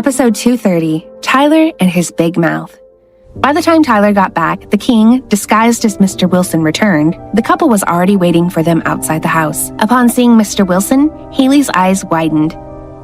Episode 230, Tyler and His Big Mouth. By the time Tyler got back, the king, disguised as Mr. Wilson, returned. The couple was already waiting for them outside the house. Upon seeing Mr. Wilson, Hailey's eyes widened.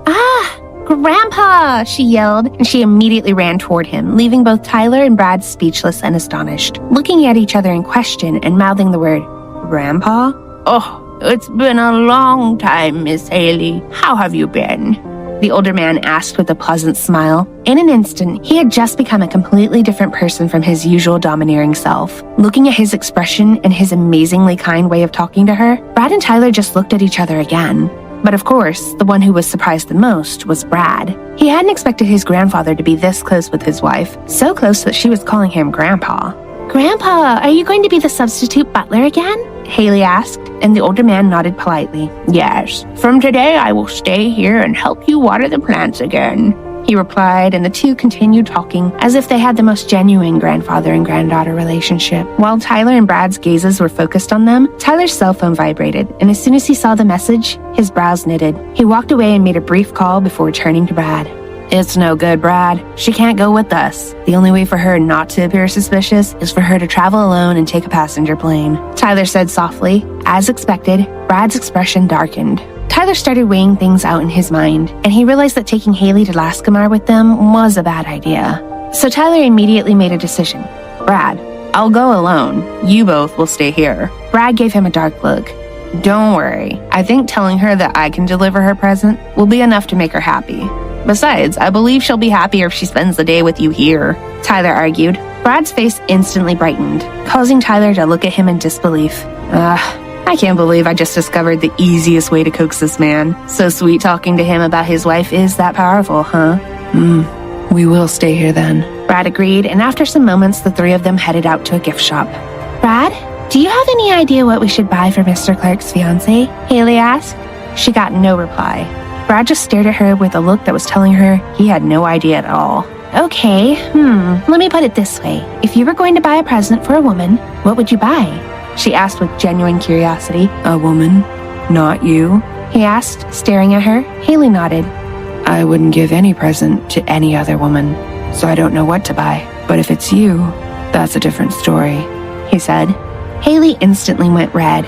"Ah, Grandpa!" she yelled, and she immediately ran toward him, leaving both Tyler and Brad speechless and astonished, looking at each other in question and mouthing the word, "Grandpa?" "Oh, it's been a long time, Miss Hailey. How have you been?" the older man asked with a pleasant smile. In an instant, he had just become a completely different person from his usual domineering self. Looking at his expression and his amazingly kind way of talking to her, Brad and Tyler just looked at each other again. But of course, the one who was surprised the most was Brad. He hadn't expected his grandfather to be this close with his wife, so close that she was calling him Grandpa. "Grandpa, are you going to be the substitute butler again?" Hailey asked, and the older man nodded politely. "Yes, from today I will stay here and help you water the plants again," he replied, and the two continued talking as if they had the most genuine grandfather and granddaughter relationship. While Tyler and Brad's gazes were focused on them, Tyler's cell phone vibrated, and as soon as he saw the message, his brows knitted. He walked away and made a brief call before turning to Brad. "It's no good, Brad. She can't go with us. The only way for her not to appear suspicious is for her to travel alone and take a passenger plane," Tyler said softly. As expected, Brad's expression darkened. Tyler started weighing things out in his mind, and he realized that taking Hailey to Lascamar with them was a bad idea. So Tyler immediately made a decision. "Brad, I'll go alone. You both will stay here." Brad gave him a dark look. "Don't worry. I think telling her that I can deliver her present will be enough to make her happy. Besides, I believe she'll be happier if she spends the day with you here," Tyler argued. Brad's face instantly brightened, causing Tyler to look at him in disbelief. I can't believe I just discovered the easiest way to coax this man. So sweet talking to him about his wife is that powerful, huh? We will stay here then," Brad agreed, and after some moments, the three of them headed out to a gift shop. "Brad, do you have any idea what we should buy for Mr. Clark's fiancé?" Hailey asked. She got no reply. Brad just stared at her with a look that was telling her he had no idea at all. "Okay, let me put it this way. If you were going to buy a present for a woman, what would you buy?" she asked with genuine curiosity. "A woman? Not you?" he asked, staring at her. Hailey nodded. "I wouldn't give any present to any other woman, so I don't know what to buy. But if it's you, that's a different story," he said. Hailey instantly went red.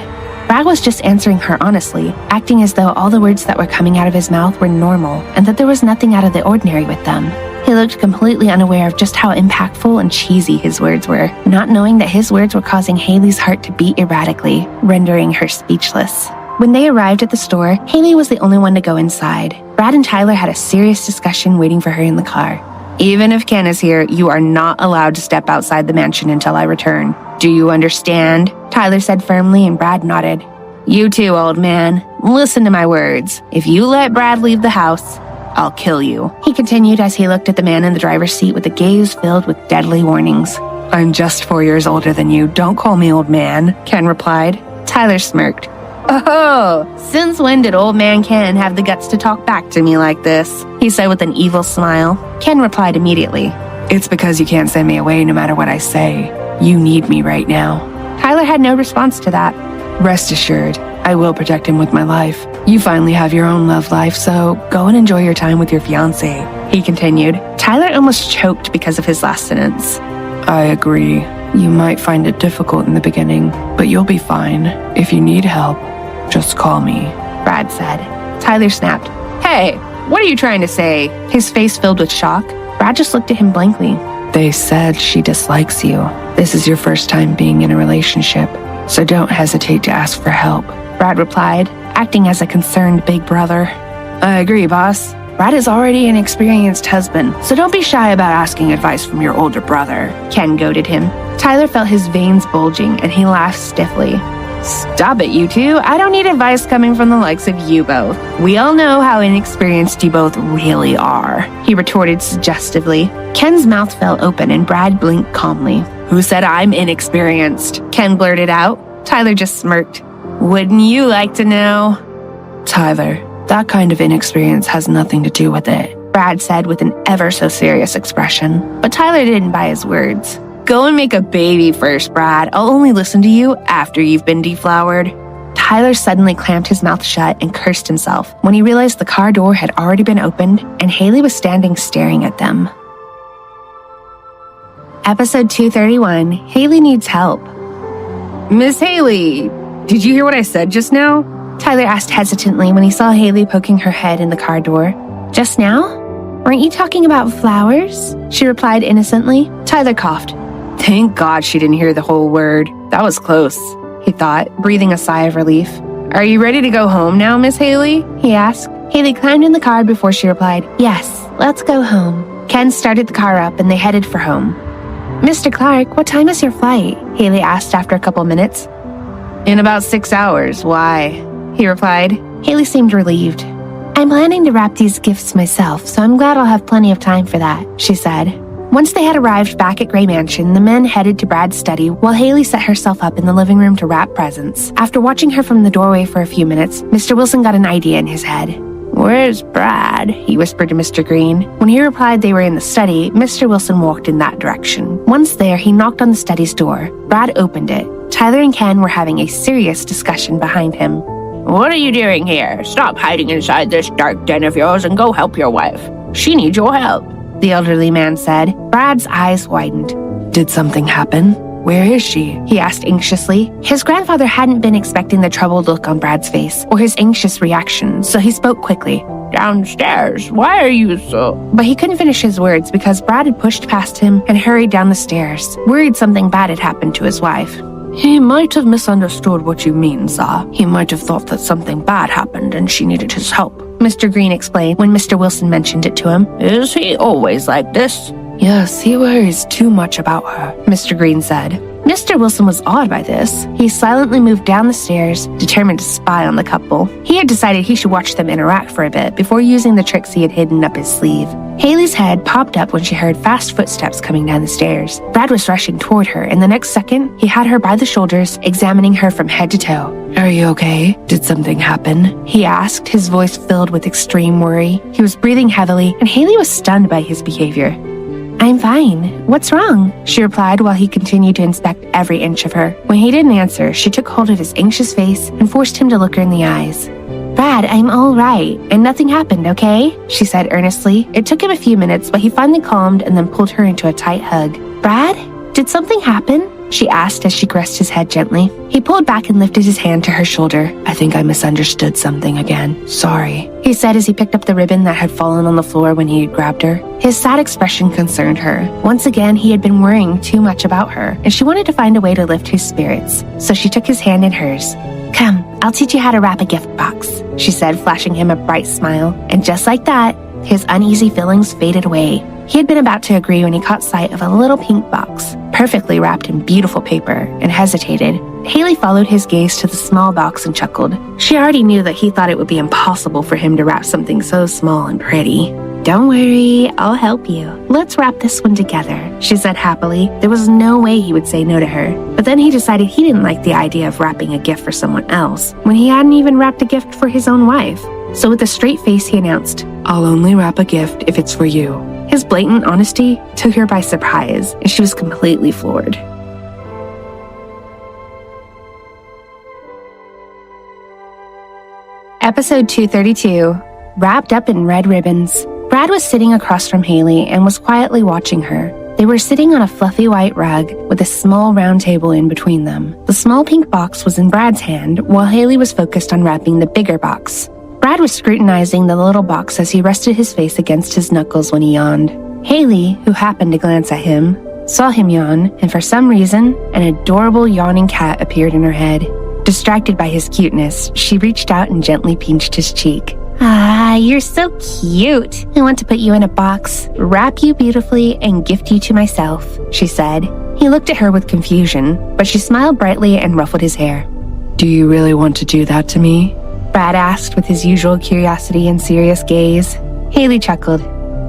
Brad was just answering her honestly, acting as though all the words that were coming out of his mouth were normal and that there was nothing out of the ordinary with them. He looked completely unaware of just how impactful and cheesy his words were, not knowing that his words were causing Hailey's heart to beat erratically, rendering her speechless. When they arrived at the store, Hailey was the only one to go inside. Brad and Tyler had a serious discussion waiting for her in the car. "Even if Ken is here, you are not allowed to step outside the mansion until I return. Do you understand?" Tyler said firmly, and Brad nodded. "You too, old man. Listen to my words. If you let Brad leave the house, I'll kill you," he continued as he looked at the man in the driver's seat with a gaze filled with deadly warnings. "I'm just 4 years older than you. Don't call me old man," Ken replied. Tyler smirked. "Oh, since when did old man Ken have the guts to talk back to me like this?" he said with an evil smile. Ken replied immediately. "It's because you can't send me away no matter what I say. You need me right now." Tyler had no response to that. "Rest assured, I will protect him with my life. You finally have your own love life, so go and enjoy your time with your fiancé," he continued. Tyler almost choked because of his last sentence. "I agree. You might find it difficult in the beginning, but you'll be fine. If you need help, just call me," Brad said. Tyler snapped. "Hey, what are you trying to say?" His face filled with shock. Brad just looked at him blankly. "They said she dislikes you. This is your first time being in a relationship, so don't hesitate to ask for help," Brad replied, acting as a concerned big brother. "I agree, boss. Brad is already an experienced husband, so don't be shy about asking advice from your older brother," Ken goaded him. Tyler felt his veins bulging, and he laughed stiffly. "Stop it, you two. I don't need advice coming from the likes of you both. We all know how inexperienced you both really are," he retorted suggestively. Ken's mouth fell open, and Brad blinked calmly. "Who said I'm inexperienced?" Ken blurted out. Tyler just smirked. "Wouldn't you like to know?" "Tyler, that kind of inexperience has nothing to do with it," Brad said with an ever so serious expression. But Tyler didn't buy his words. "Go and make a baby first, Brad. I'll only listen to you after you've been deflowered." Tyler suddenly clamped his mouth shut and cursed himself when he realized the car door had already been opened and Hailey was standing staring at them. Episode 231, Hailey Needs Help. Miss Hailey, did you hear what I said just now? Tyler asked hesitantly when he saw Hailey poking her head in the car door. Just now? Weren't you talking about flowers? She replied innocently. Tyler coughed. Thank God she didn't hear the whole word. That was close, he thought, breathing a sigh of relief. Are you ready to go home now, Miss Hailey? He asked. Hailey climbed in the car before she replied, Yes, let's go home. Ken started the car up and they headed for home. Mr. Clark, what time is your flight? Hailey asked after a couple minutes. In about 6 hours. Why? He replied. Hailey seemed relieved. I'm planning to wrap these gifts myself, so I'm glad I'll have plenty of time for that, she said. Once they had arrived back at Gray Mansion, the men headed to Brad's study while Hailey set herself up in the living room to wrap presents. After watching her from the doorway for a few minutes, Mr. Wilson got an idea in his head. Where's Brad? He whispered to Mr. Green. When he replied they were in the study, Mr. Wilson walked in that direction. Once there, he knocked on the study's door. Brad opened it. Tyler and Ken were having a serious discussion behind him. What are you doing here? Stop hiding inside this dark den of yours and go help your wife. She needs your help, the elderly man said. Brad's eyes widened. Did something happen? Where is she? He asked anxiously. His grandfather hadn't been expecting the troubled look on Brad's face or his anxious reaction, so he spoke quickly. Downstairs. Why are you so... But he couldn't finish his words because Brad had pushed past him and hurried down the stairs, worried something bad had happened to his wife. He might have misunderstood what you mean, sir. He might have thought that something bad happened and she needed his help, Mr. Green explained when Mr. Wilson mentioned it to him. Is he always like this? Yes, he worries too much about her, Mr. Green said. Mr. Wilson was awed by this. He silently moved down the stairs, determined to spy on the couple. He had decided he should watch them interact for a bit before using the tricks he had hidden up his sleeve. Hailey's head popped up when she heard fast footsteps coming down the stairs. Brad was rushing toward her, and the next second, he had her by the shoulders, examining her from head to toe. Are you okay? Did something happen? He asked, his voice filled with extreme worry. He was breathing heavily, and Hailey was stunned by his behavior. I'm fine. What's wrong? She replied while he continued to inspect every inch of her. When he didn't answer, she took hold of his anxious face and forced him to look her in the eyes. Brad, I'm all right, and nothing happened, okay? She said earnestly. It took him a few minutes, but he finally calmed and then pulled her into a tight hug. Brad, did something happen? She asked as she caressed his head gently. He pulled back and lifted his hand to her shoulder. I think I misunderstood something again. Sorry, he said as he picked up the ribbon that had fallen on the floor when he had grabbed her. His sad expression concerned her. Once again, he had been worrying too much about her, and she wanted to find a way to lift his spirits. So she took his hand in hers. Come, I'll teach you how to wrap a gift box, she said, flashing him a bright smile. And just like that, his uneasy feelings faded away. He had been about to agree when he caught sight of a little pink box, perfectly wrapped in beautiful paper, and hesitated. Hailey followed his gaze to the small box and chuckled. She already knew that he thought it would be impossible for him to wrap something so small and pretty. Don't worry, I'll help you. Let's wrap this one together, she said happily. There was no way he would say no to her. But then he decided he didn't like the idea of wrapping a gift for someone else when he hadn't even wrapped a gift for his own wife. So with a straight face, he announced, I'll only wrap a gift if it's for you. His blatant honesty took her by surprise, and she was completely floored. Episode 232, Wrapped Up in Red Ribbons. Brad was sitting across from Hailey and was quietly watching her. They were sitting on a fluffy white rug with a small round table in between them. The small pink box was in Brad's hand, while Hailey was focused on wrapping the bigger box. Brad was scrutinizing the little box as he rested his face against his knuckles when he yawned. Hailey, who happened to glance at him, saw him yawn, and for some reason, an adorable yawning cat appeared in her head. Distracted by his cuteness, she reached out and gently pinched his cheek. Ah, you're so cute. I want to put you in a box, wrap you beautifully, and gift you to myself, she said. He looked at her with confusion, but she smiled brightly and ruffled his hair. Do you really want to do that to me? Brad asked with his usual curiosity and serious gaze. Hailey chuckled.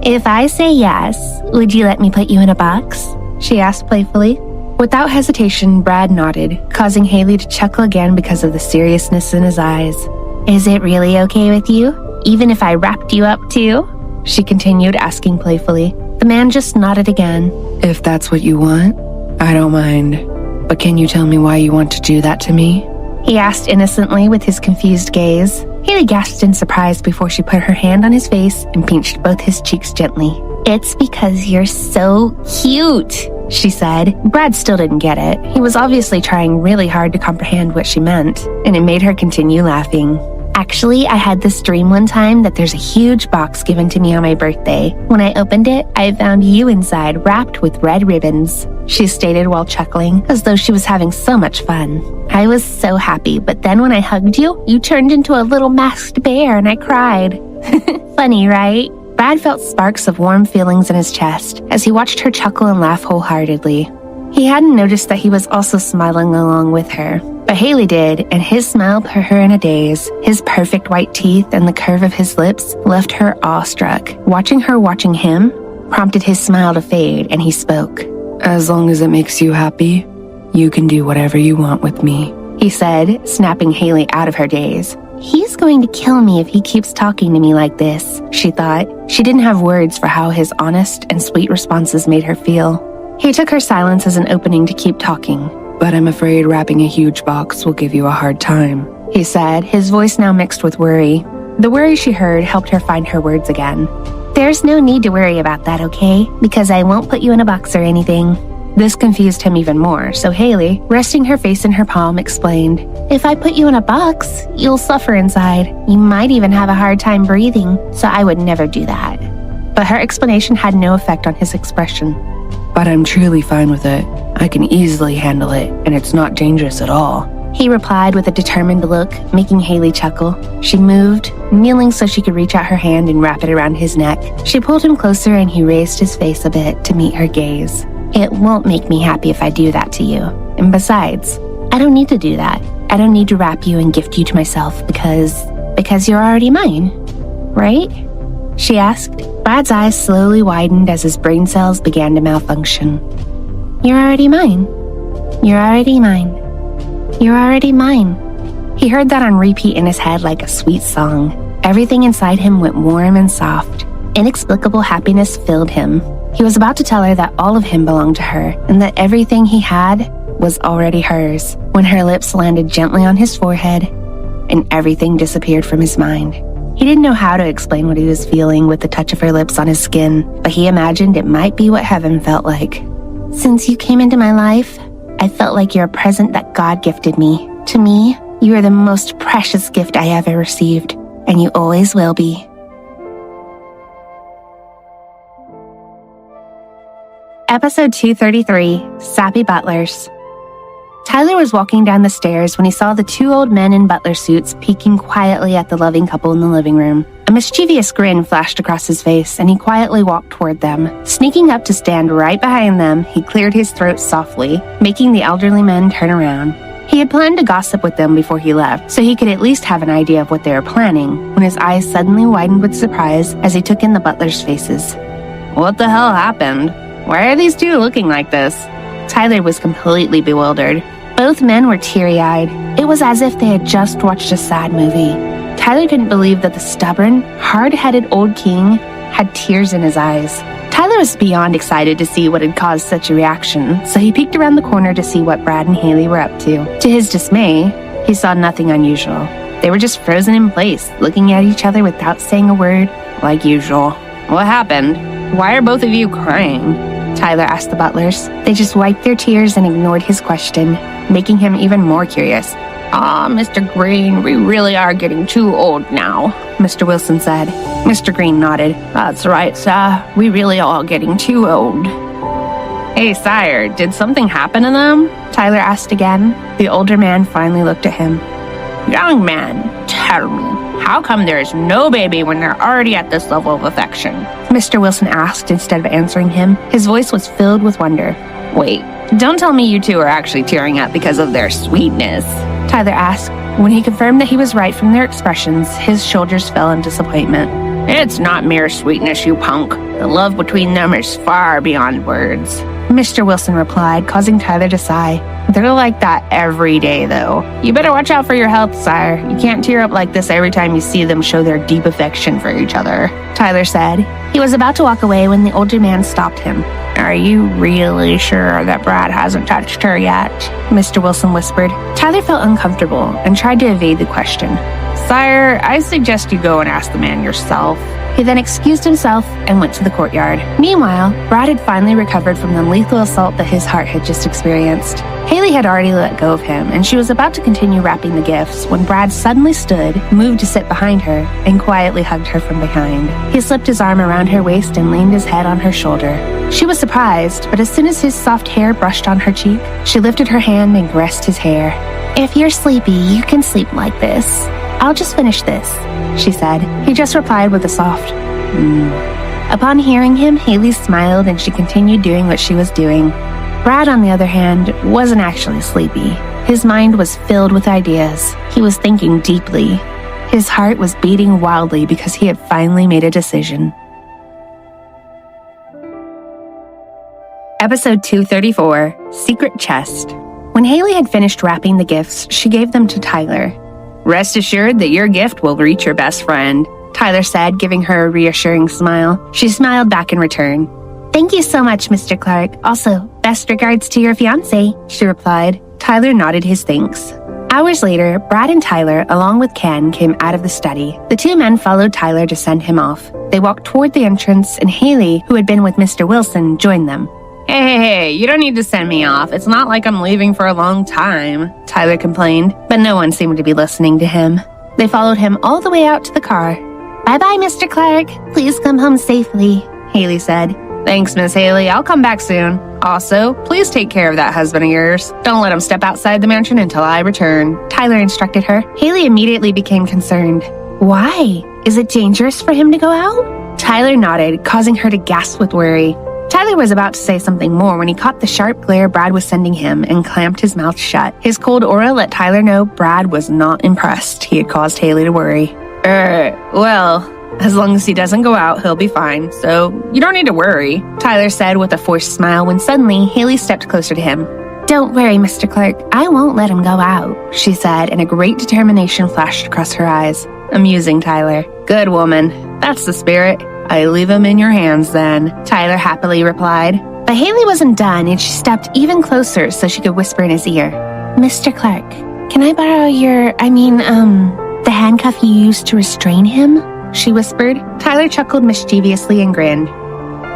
If I say yes, would you let me put you in a box? She asked playfully. Without hesitation, Brad nodded, causing Hailey to chuckle again because of the seriousness in his eyes. Is it really okay with you, even if I wrapped you up too? She continued, asking playfully. The man just nodded again. If that's what you want, I don't mind. But can you tell me why you want to do that to me? He asked innocently with his confused gaze. Hailey gasped in surprise before she put her hand on his face and pinched both his cheeks gently. "It's because you're so cute," she said. Brad still didn't get it. He was obviously trying really hard to comprehend what she meant, and it made her continue laughing. "Actually, I had this dream one time that there's a huge box given to me on my birthday. When I opened it, I found you inside, wrapped with red ribbons," she stated while chuckling, as though she was having so much fun. "I was so happy, but then when I hugged you, you turned into a little masked bear and I cried." Funny, right? Brad felt sparks of warm feelings in his chest as he watched her chuckle and laugh wholeheartedly. He hadn't noticed that he was also smiling along with her, but Hailey did, and his smile put her in a daze. His perfect white teeth and the curve of his lips left her awestruck. Watching him prompted his smile to fade, and he spoke. As long as it makes you happy, you can do whatever you want with me, he said, snapping Hailey out of her daze. He's going to kill me if he keeps talking to me like this, she thought. She didn't have words for how his honest and sweet responses made her feel. He took her silence as an opening to keep talking. But I'm afraid wrapping a huge box will give you a hard time, he said, his voice now mixed with worry. The worry she heard helped her find her words again. There's no need to worry about that, okay? Because I won't put you in a box or anything. This confused him even more, so Hailey, resting her face in her palm, explained, If I put you in a box, you'll suffer inside. You might even have a hard time breathing, so I would never do that. But her explanation had no effect on his expression. But I'm truly fine with it. I can easily handle it, and it's not dangerous at all, he replied with a determined look, making Hailey chuckle. She moved, kneeling so she could reach out her hand and wrap it around his neck. She pulled him closer and he raised his face a bit to meet her gaze. It won't make me happy if I do that to you. And besides, I don't need to do that. I don't need to wrap you and gift you to myself because you're already mine, right? She asked. Brad's eyes slowly widened as his brain cells began to malfunction. You're already mine. You're already mine. You're already mine. He heard that on repeat in his head like a sweet song. Everything inside him went warm and soft. Inexplicable happiness filled him. He was about to tell her that all of him belonged to her and that everything he had was already hers when her lips landed gently on his forehead and everything disappeared from his mind. He didn't know how to explain what he was feeling with the touch of her lips on his skin, but he imagined it might be what heaven felt like. Since you came into my life, I felt like you're a present that God gifted me. To me, you are the most precious gift I ever received, and you always will be. Episode 233, Sappy Butlers. Tyler was walking down the stairs when he saw the two old men in butler suits peeking quietly at the loving couple in the living room. A mischievous grin flashed across his face, and he quietly walked toward them. Sneaking up to stand right behind them, he cleared his throat softly, making the elderly men turn around. He had planned to gossip with them before he left, so he could at least have an idea of what they were planning, when his eyes suddenly widened with surprise as he took in the butlers' faces. What the hell happened? Why are these two looking like this? Tyler was completely bewildered. Both men were teary-eyed. It was as if they had just watched a sad movie. Tyler couldn't believe that the stubborn, hard-headed old king had tears in his eyes. Tyler was beyond excited to see what had caused such a reaction, so he peeked around the corner to see what Brad and Hailey were up to. To his dismay, he saw nothing unusual. They were just frozen in place, looking at each other without saying a word, like usual. What happened? Why are both of you crying? Tyler asked the butlers. They just wiped their tears and ignored his question, making him even more curious. Mr. Green, we really are getting too old now, Mr. Wilson said. Mr. Green nodded. That's right, sir. We really are getting too old. Hey, sire, did something happen to them? Tyler asked again. The older man finally looked at him. Young man, tell me, how come there is no baby when they're already at this level of affection? Mr. Wilson asked instead of answering him. His voice was filled with wonder. Wait, don't tell me you two are actually tearing up because of their sweetness, Tyler asked. When he confirmed that he was right from their expressions, his shoulders fell in disappointment. It's not mere sweetness, you punk. The love between them is far beyond words. Mr. Wilson replied, causing Tyler to sigh. They're like that every day, though. You better watch out for your health, sire. You can't tear up like this every time you see them show their deep affection for each other, Tyler said. He was about to walk away when the older man stopped him. Are you really sure that Brad hasn't touched her yet? Mr. Wilson whispered. Tyler felt uncomfortable and tried to evade the question. Sire, I suggest you go and ask the man yourself. He then excused himself and went to the courtyard. Meanwhile, Brad had finally recovered from the lethal assault that his heart had just experienced. Hailey had already let go of him, and she was about to continue wrapping the gifts when Brad suddenly stood, moved to sit behind her, and quietly hugged her from behind. He slipped his arm around her waist and leaned his head on her shoulder. She was surprised, but as soon as his soft hair brushed on her cheek, she lifted her hand and caressed his hair. "If you're sleepy, you can sleep like this. I'll just finish this," she said. He just replied with a soft, Upon hearing him, Hailey smiled and she continued doing what she was doing. Brad, on the other hand, wasn't actually sleepy. His mind was filled with ideas. He was thinking deeply. His heart was beating wildly because he had finally made a decision. Episode 234, Secret Chest. When Hailey had finished wrapping the gifts, she gave them to Tyler. Rest assured that your gift will reach your best friend, Tyler said, giving her a reassuring smile. She smiled back in return. "Thank you so much, Mr. Clark. Also, best regards to your fiancé," she replied. Tyler nodded his thanks. Hours later, Brad and Tyler, along with Ken, came out of the study. The two men followed Tyler to send him off. They walked toward the entrance, and Hailey, who had been with Mr. Wilson, joined them. Hey, you don't need to send me off. It's not like I'm leaving for a long time, Tyler complained, but no one seemed to be listening to him. They followed him all the way out to the car. "Bye-bye, Mr. Clark. Please come home safely," Hailey said. "Thanks, Miss Hailey. I'll come back soon. Also, please take care of that husband of yours. Don't let him step outside the mansion until I return," Tyler instructed her. Hailey immediately became concerned. "Why? Is it dangerous for him to go out?" Tyler nodded, causing her to gasp with worry. Tyler was about to say something more when he caught the sharp glare Brad was sending him and clamped his mouth shut. His cold aura let Tyler know Brad was not impressed. He had caused Hailey to worry. Well, as long as he doesn't go out, he'll be fine, so you don't need to worry," Tyler said with a forced smile when suddenly Hailey stepped closer to him. "Don't worry, Mr. Clark. I won't let him go out," she said, and a great determination flashed across her eyes. "Amusing, Tyler. Good woman. That's the spirit. I leave him in your hands then," Tyler happily replied. But Hailey wasn't done, and she stepped even closer so she could whisper in his ear. "Mr. Clark, can I borrow the handcuff you used to restrain him?" she whispered. Tyler chuckled mischievously and grinned.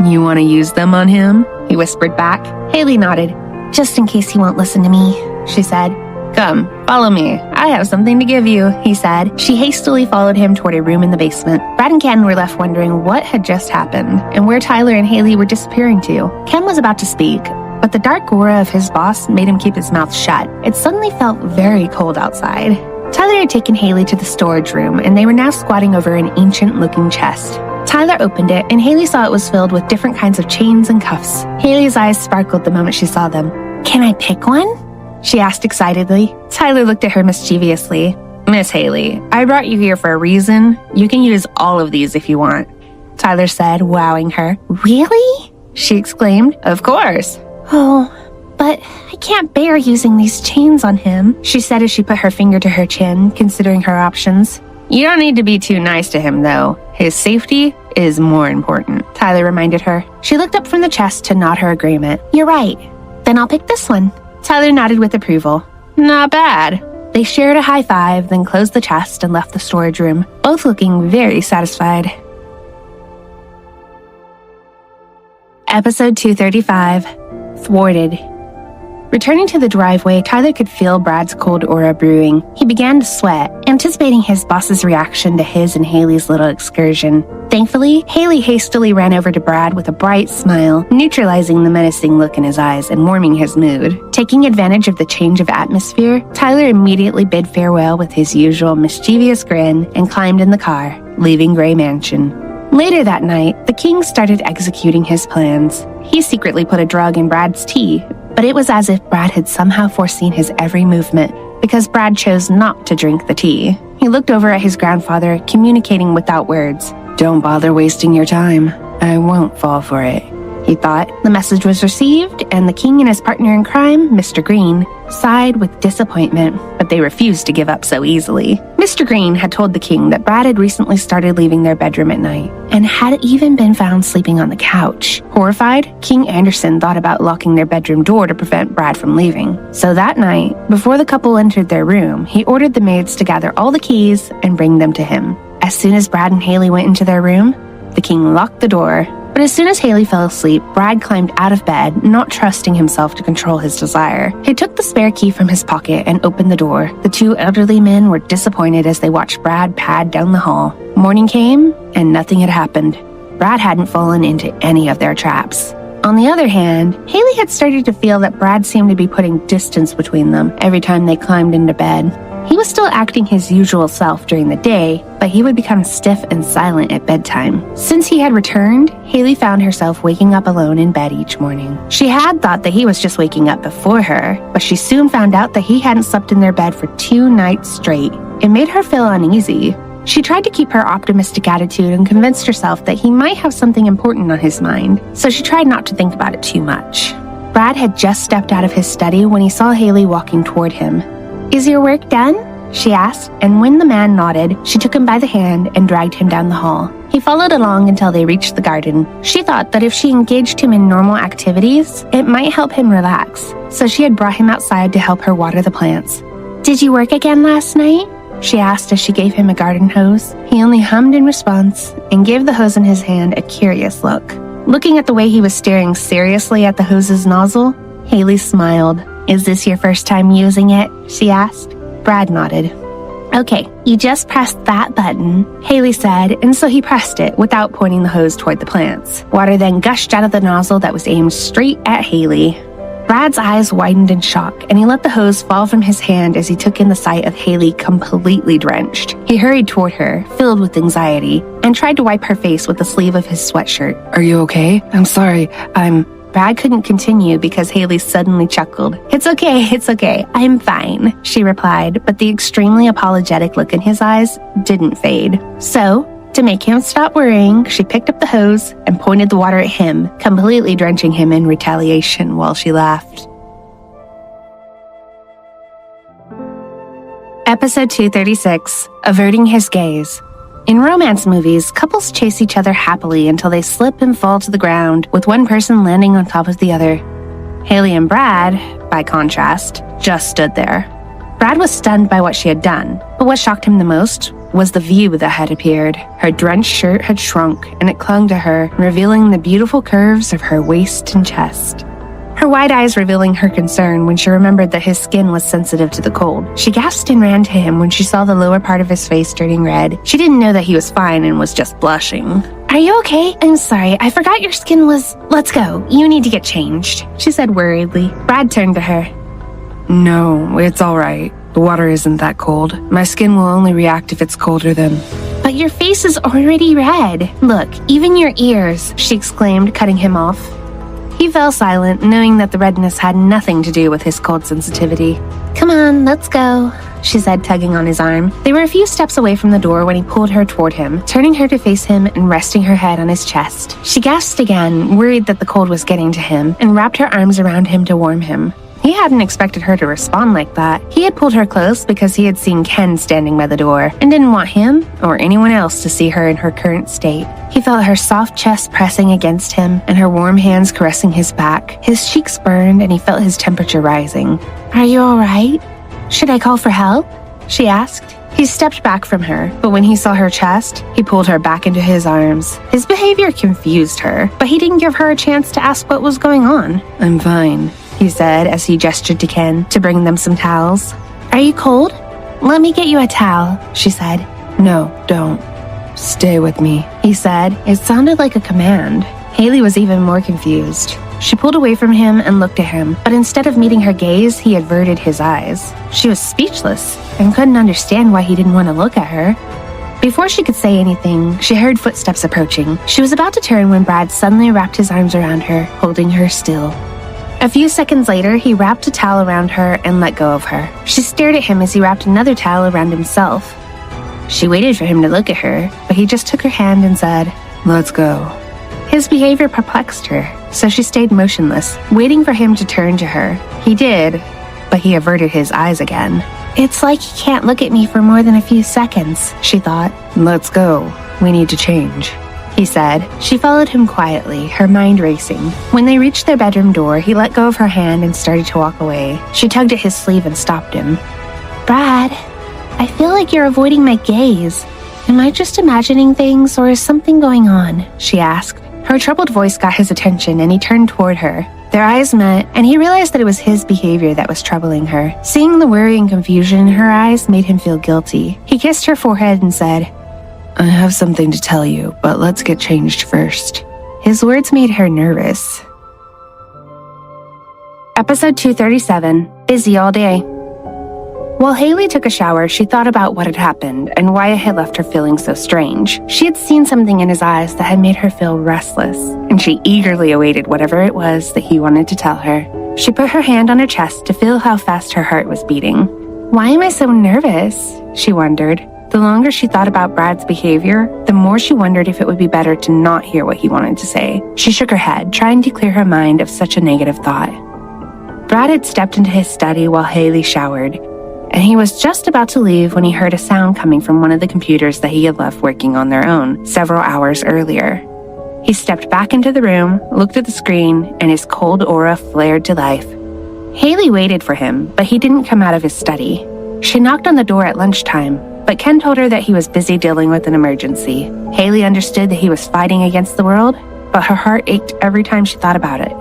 "You want to use them on him?" he whispered back. Hailey nodded. "Just in case he won't listen to me," she said. "Come, follow me. I have something to give you," he said. She hastily followed him toward a room in the basement. Brad and Ken were left wondering what had just happened and where Tyler and Hailey were disappearing to. Ken was about to speak, but the dark aura of his boss made him keep his mouth shut. It suddenly felt very cold outside. Tyler had taken Hailey to the storage room, and they were now squatting over an ancient-looking chest. Tyler opened it, and Hailey saw it was filled with different kinds of chains and cuffs. Hailey's eyes sparkled the moment she saw them. "Can I pick one?" she asked excitedly. Tyler looked at her mischievously. "Miss Hailey, I brought you here for a reason. You can use all of these if you want," Tyler said, wowing her. "Really?" she exclaimed. "Of course." "Oh, but I can't bear using these chains on him," she said as she put her finger to her chin, considering her options. "You don't need to be too nice to him, though. His safety is more important," Tyler reminded her. She looked up from the chest to nod her agreement. "You're right. Then I'll pick this one." Tyler nodded with approval. "Not bad." They shared a high five, then closed the chest and left the storage room, both looking very satisfied. Episode 235, Thwarted. Returning to the driveway, Tyler could feel Brad's cold aura brewing. He began to sweat, anticipating his boss's reaction to his and Hailey's little excursion. Thankfully, Hailey hastily ran over to Brad with a bright smile, neutralizing the menacing look in his eyes and warming his mood. Taking advantage of the change of atmosphere, Tyler immediately bid farewell with his usual mischievous grin and climbed in the car, leaving Gray Mansion. Later that night, the king started executing his plans. He secretly put a drug in Brad's tea, but it was as if Brad had somehow foreseen his every movement, because Brad chose not to drink the tea. He looked over at his grandfather, communicating without words. "Don't bother wasting your time. I won't fall for it." he thought. The message was received, and the king and his partner in crime, Mr. Green, sighed with disappointment, but they refused to give up so easily. Mr. Green had told the king that Brad had recently started leaving their bedroom at night, and had even been found sleeping on the couch. Horrified, King Anderson thought about locking their bedroom door to prevent Brad from leaving. So that night, before the couple entered their room, he ordered the maids to gather all the keys and bring them to him. As soon as Brad and Hailey went into their room, the king locked the door. But as soon as Hailey fell asleep, Brad climbed out of bed, not trusting himself to control his desire. He took the spare key from his pocket and opened the door. The two elderly men were disappointed as they watched Brad pad down the hall. Morning came, and nothing had happened. Brad hadn't fallen into any of their traps. On the other hand, Hailey had started to feel that Brad seemed to be putting distance between them every time they climbed into bed. He was still acting his usual self during the day, but he would become stiff and silent at bedtime. Since he had returned, Hailey found herself waking up alone in bed each morning. She had thought that he was just waking up before her, but she soon found out that he hadn't slept in their bed for 2 nights straight. It made her feel uneasy. She tried to keep her optimistic attitude and convinced herself that he might have something important on his mind, so she tried not to think about it too much. Brad had just stepped out of his study when he saw Hailey walking toward him. "Is your work done?" she asked, and when the man nodded, she took him by the hand and dragged him down the hall. He followed along until they reached the garden. She thought that if she engaged him in normal activities, it might help him relax, so she had brought him outside to help her water the plants. "Did you work again last night?" she asked as she gave him a garden hose. He only hummed in response and gave the hose in his hand a curious look. Looking at the way he was staring seriously at the hose's nozzle, Hailey smiled. "Is this your first time using it?" she asked. Brad nodded. "Okay, you just pressed that button," Hailey said, and so he pressed it without pointing the hose toward the plants. Water then gushed out of the nozzle that was aimed straight at Hailey. Brad's eyes widened in shock, and he let the hose fall from his hand as he took in the sight of Hailey completely drenched. He hurried toward her, filled with anxiety, and tried to wipe her face with the sleeve of his sweatshirt. Are you okay? I'm sorry. Brad couldn't continue because Hailey suddenly chuckled. It's okay, I'm fine," she replied, but the extremely apologetic look in his eyes didn't fade. So, to make him stop worrying, she picked up the hose and pointed the water at him, completely drenching him in retaliation while she laughed. Episode 236, Averting His Gaze. In romance movies, couples chase each other happily until they slip and fall to the ground, with one person landing on top of the other. Hailey and Brad, by contrast, just stood there. Brad was stunned by what she had done, but what shocked him the most was the view that had appeared. Her drenched shirt had shrunk, and it clung to her, revealing the beautiful curves of her waist and chest. Her wide eyes revealing her concern when she remembered that his skin was sensitive to the cold. She gasped and ran to him when she saw the lower part of his face turning red. She didn't know that he was fine and was just blushing. "Are you okay? I'm sorry, I forgot your skin was... Let's go, you need to get changed," she said worriedly. Brad turned to her. No, it's all right. The water isn't that cold. My skin will only react if it's colder than... "But your face is already red. Look, even your ears," she exclaimed, cutting him off. He fell silent, knowing that the redness had nothing to do with his cold sensitivity. "Come on, let's go," she said, tugging on his arm. They were a few steps away from the door when he pulled her toward him, turning her to face him and resting her head on his chest. She gasped again, worried that the cold was getting to him, and wrapped her arms around him to warm him. He hadn't expected her to respond like that. He had pulled her close because he had seen Ken standing by the door and didn't want him or anyone else to see her in her current state. He felt her soft chest pressing against him and her warm hands caressing his back. His cheeks burned and he felt his temperature rising. "Are you all right? Should I call for help?" she asked. He stepped back from her, but when he saw her chest, he pulled her back into his arms. His behavior confused her, but he didn't give her a chance to ask what was going on. I'm fine, he said as he gestured to Ken to bring them some towels. "Are you cold? Let me get you a towel," she said. No, don't. Stay with me, he said. It sounded like a command. Hailey was even more confused. She pulled away from him and looked at him, but instead of meeting her gaze, he averted his eyes. She was speechless and couldn't understand why he didn't want to look at her. Before she could say anything, she heard footsteps approaching. She was about to turn when Brad suddenly wrapped his arms around her, holding her still. A few seconds later, he wrapped a towel around her and let go of her. She stared at him as he wrapped another towel around himself. She waited for him to look at her, but he just took her hand and said, let's go. His behavior perplexed her. so she stayed motionless, waiting for him to turn to her. He did, but he averted his eyes again. It's like he can't look at me for more than a few seconds, she thought. Let's go. We need to change, he said. She followed him quietly, her mind racing. When they reached their bedroom door, he let go of her hand and started to walk away. She tugged at his sleeve and stopped him. Brad, I feel like you're avoiding my gaze. Am I just imagining things, or is something going on? She asked. Her troubled voice got his attention, and he turned toward her. Their eyes met, and he realized that it was his behavior that was troubling her. Seeing the worry and confusion in her eyes made him feel guilty. He kissed her forehead and said, I have something to tell you, but let's get changed first. His words made her nervous. Episode 237, Busy All Day. While Hailey took a shower, she thought about what had happened and why it had left her feeling so strange. She had seen something in his eyes that had made her feel restless, and she eagerly awaited whatever it was that he wanted to tell her. She put her hand on her chest to feel how fast her heart was beating. Why am I so nervous? She wondered. The longer she thought about Brad's behavior, the more she wondered if it would be better to not hear what he wanted to say. She shook her head, trying to clear her mind of such a negative thought. Brad had stepped into his study while Hailey showered, and he was just about to leave when he heard a sound coming from one of the computers that he had left working on their own several hours earlier. He stepped back into the room, looked at the screen, and his cold aura flared to life. Hailey waited for him, but he didn't come out of his study. She knocked on the door at lunchtime, but Ken told her that he was busy dealing with an emergency. Hailey understood that he was fighting against the world, but her heart ached every time she thought about it.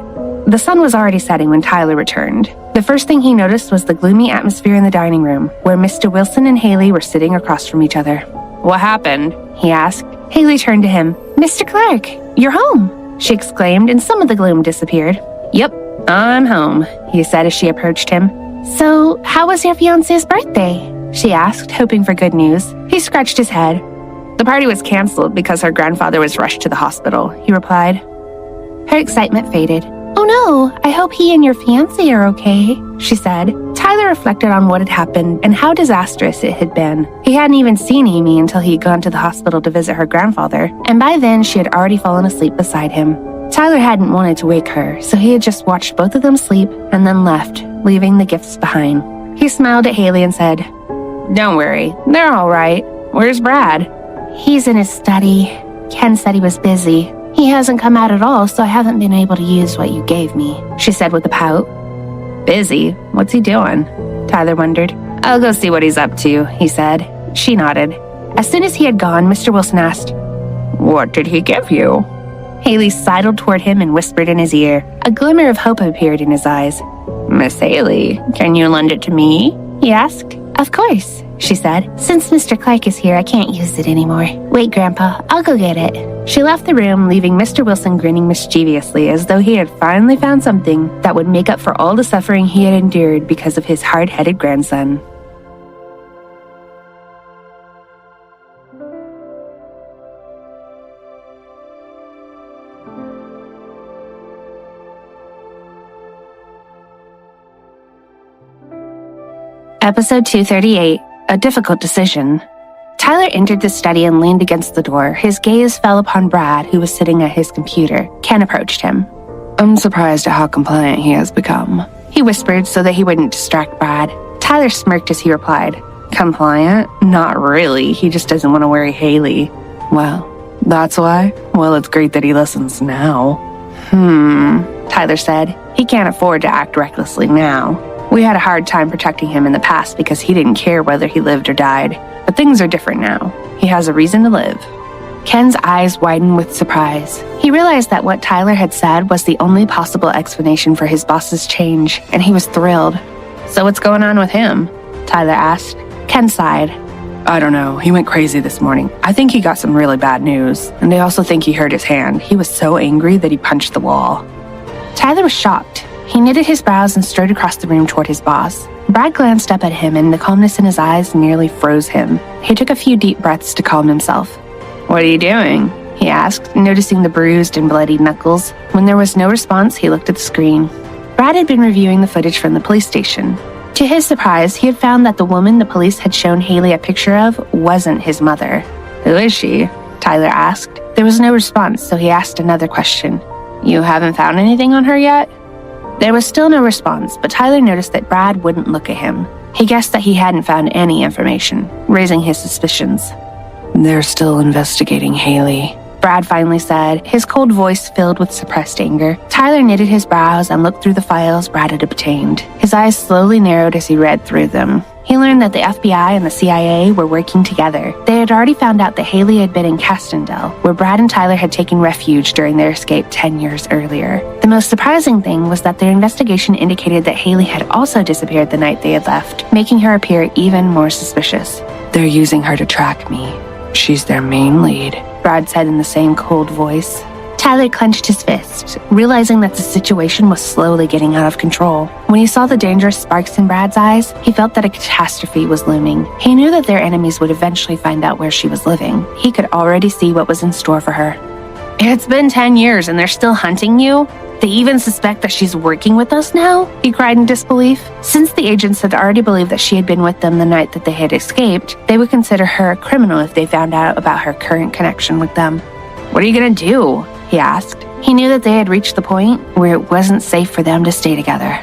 The sun was already setting when Tyler returned. The first thing he noticed was the gloomy atmosphere in the dining room, where Mr. Wilson and Hailey were sitting across from each other. What happened? He asked. Hailey turned to him. Mr. Clark, you're home, she exclaimed, and some of the gloom disappeared. Yep, I'm home, he said as she approached him. So, how was your fiancé's birthday? She asked, hoping for good news. He scratched his head. The party was canceled because her grandfather was rushed to the hospital, he replied. Her excitement faded. Oh no, I hope he and your fiancé are okay, she said. Tyler reflected on what had happened and how disastrous it had been. He hadn't even seen Amy until he had gone to the hospital to visit her grandfather, and by then she had already fallen asleep beside him. Tyler hadn't wanted to wake her, so he had just watched both of them sleep and then left, leaving the gifts behind. He smiled at Hailey and said, Don't worry, they're all right. Where's Brad? He's in his study. Ken said he was busy. He hasn't come out at all, so I haven't been able to use what you gave me, she said with a pout. Busy? What's he doing? Tyler wondered. I'll go see what he's up to, he said. She nodded. As soon as he had gone, Mr. Wilson asked, What did he give you? Hailey sidled toward him and whispered in his ear. A glimmer of hope appeared in his eyes. Miss Hailey, can you lend it to me? He asked. Of course, she said. Since Mr. Clark is here, I can't use it anymore. Wait, Grandpa, I'll go get it. She left the room, leaving Mr. Wilson grinning mischievously as though he had finally found something that would make up for all the suffering he had endured because of his hard-headed grandson. Episode 238, A Difficult Decision. Tyler entered the study and leaned against the door. His gaze fell upon Brad, who was sitting at his computer. Ken approached him. I'm surprised at how compliant he has become, he whispered so that he wouldn't distract Brad. Tyler smirked as he replied, Compliant? Not really. He just doesn't want to worry Hailey. Well, that's why? Well, it's great that he listens now. Tyler said. He can't afford to act recklessly now. We had a hard time protecting him in the past because he didn't care whether he lived or died. But things are different now. He has a reason to live. Ken's eyes widened with surprise. He realized that what Tyler had said was the only possible explanation for his boss's change, and he was thrilled. So what's going on with him? Tyler asked. Ken sighed. I don't know. He went crazy this morning. I think he got some really bad news. And I also think he hurt his hand. He was so angry that he punched the wall. Tyler was shocked. He knitted his brows and strode across the room toward his boss. Brad glanced up at him, and the calmness in his eyes nearly froze him. He took a few deep breaths to calm himself. What are you doing? He asked, noticing the bruised and bloodied knuckles. When there was no response, he looked at the screen. Brad had been reviewing the footage from the police station. To his surprise, he had found that the woman the police had shown Hailey a picture of wasn't his mother. Who is she? Tyler asked. There was no response, so he asked another question. You haven't found anything on her yet? There was still no response, but Tyler noticed that Brad wouldn't look at him. He guessed that he hadn't found any information, raising his suspicions. They're still investigating Hailey, Brad finally said, his cold voice filled with suppressed anger. Tyler knitted his brows and looked through the files Brad had obtained. His eyes slowly narrowed as he read through them. He learned that the FBI and the CIA were working together. They had already found out that Hailey had been in Castendale, where Brad and Tyler had taken refuge during their escape 10 years earlier. The most surprising thing was that their investigation indicated that Hailey had also disappeared the night they had left, making her appear even more suspicious. They're using her to track me. She's their main lead, Brad said in the same cold voice. Tyler clenched his fist, realizing that the situation was slowly getting out of control. When he saw the dangerous sparks in Brad's eyes, he felt that a catastrophe was looming. He knew that their enemies would eventually find out where she was living. He could already see what was in store for her. It's been 10 years and they're still hunting you? They even suspect that she's working with us now? He cried in disbelief. Since the agents had already believed that she had been with them the night that they had escaped, they would consider her a criminal if they found out about her current connection with them. What are you gonna do? He asked. He knew that they had reached the point where it wasn't safe for them to stay together.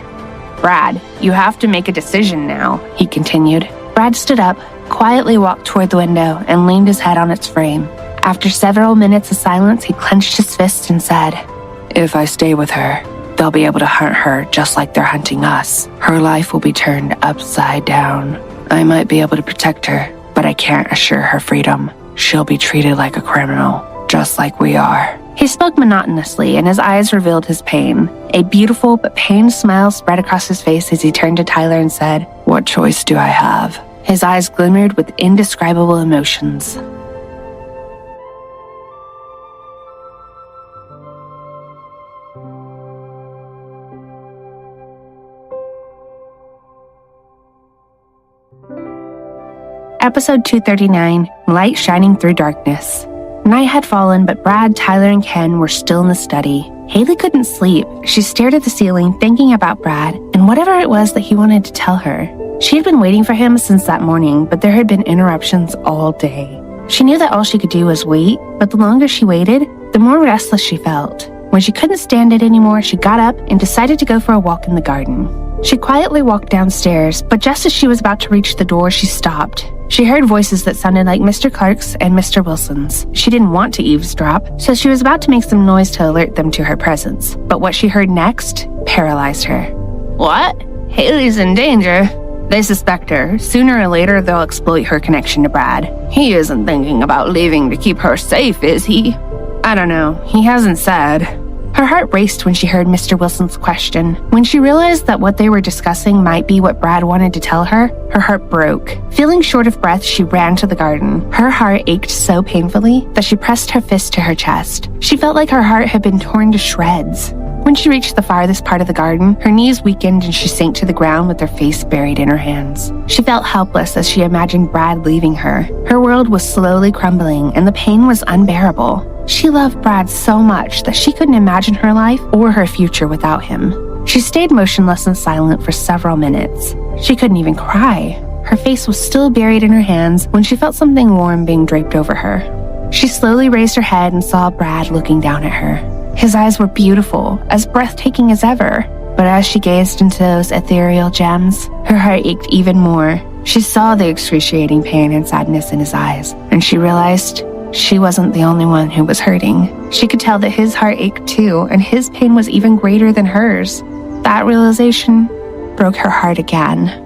Brad, you have to make a decision now, he continued. Brad stood up, quietly walked toward the window, and leaned his head on its frame. After several minutes of silence, he clenched his fist and said, If I stay with her, they'll be able to hunt her just like they're hunting us. Her life will be turned upside down. I might be able to protect her, but I can't assure her freedom. She'll be treated like a criminal, just like we are. He spoke monotonously, and his eyes revealed his pain. A beautiful but pained smile spread across his face as he turned to Tyler and said, What choice do I have? His eyes glimmered with indescribable emotions. Episode 239, Light Shining Through Darkness. Night had fallen, but Brad, Tyler, and Ken were still in the study. Hailey couldn't sleep. She stared at the ceiling, thinking about Brad and whatever it was that he wanted to tell her. She had been waiting for him since that morning, but there had been interruptions all day. She knew that all she could do was wait, but the longer she waited, the more restless she felt. When she couldn't stand it anymore, she got up and decided to go for a walk in the garden. She quietly walked downstairs, but just as she was about to reach the door, she stopped. She heard voices that sounded like Mr. Clark's and Mr. Wilson's. She didn't want to eavesdrop, so she was about to make some noise to alert them to her presence. But what she heard next paralyzed her. What? Hailey's in danger. They suspect her. Sooner or later, they'll exploit her connection to Brad. He isn't thinking about leaving to keep her safe, is he? I don't know. He hasn't said. Her heart raced when she heard Mr. Wilson's question. When she realized that what they were discussing might be what Brad wanted to tell her, her heart broke. Feeling short of breath, she ran to the garden. Her heart ached so painfully that she pressed her fist to her chest. She felt like her heart had been torn to shreds. When she reached the farthest part of the garden, her knees weakened and she sank to the ground with her face buried in her hands. She felt helpless as she imagined Brad leaving her. Her world was slowly crumbling and the pain was unbearable. She loved Brad so much that she couldn't imagine her life or her future without him. She stayed motionless and silent for several minutes. She couldn't even cry. Her face was still buried in her hands when she felt something warm being draped over her. She slowly raised her head and saw Brad looking down at her. His eyes were beautiful, as breathtaking as ever. But as she gazed into those ethereal gems, her heart ached even more. She saw the excruciating pain and sadness in his eyes, and she realized she wasn't the only one who was hurting. She could tell that his heart ached too, and his pain was even greater than hers. That realization broke her heart again.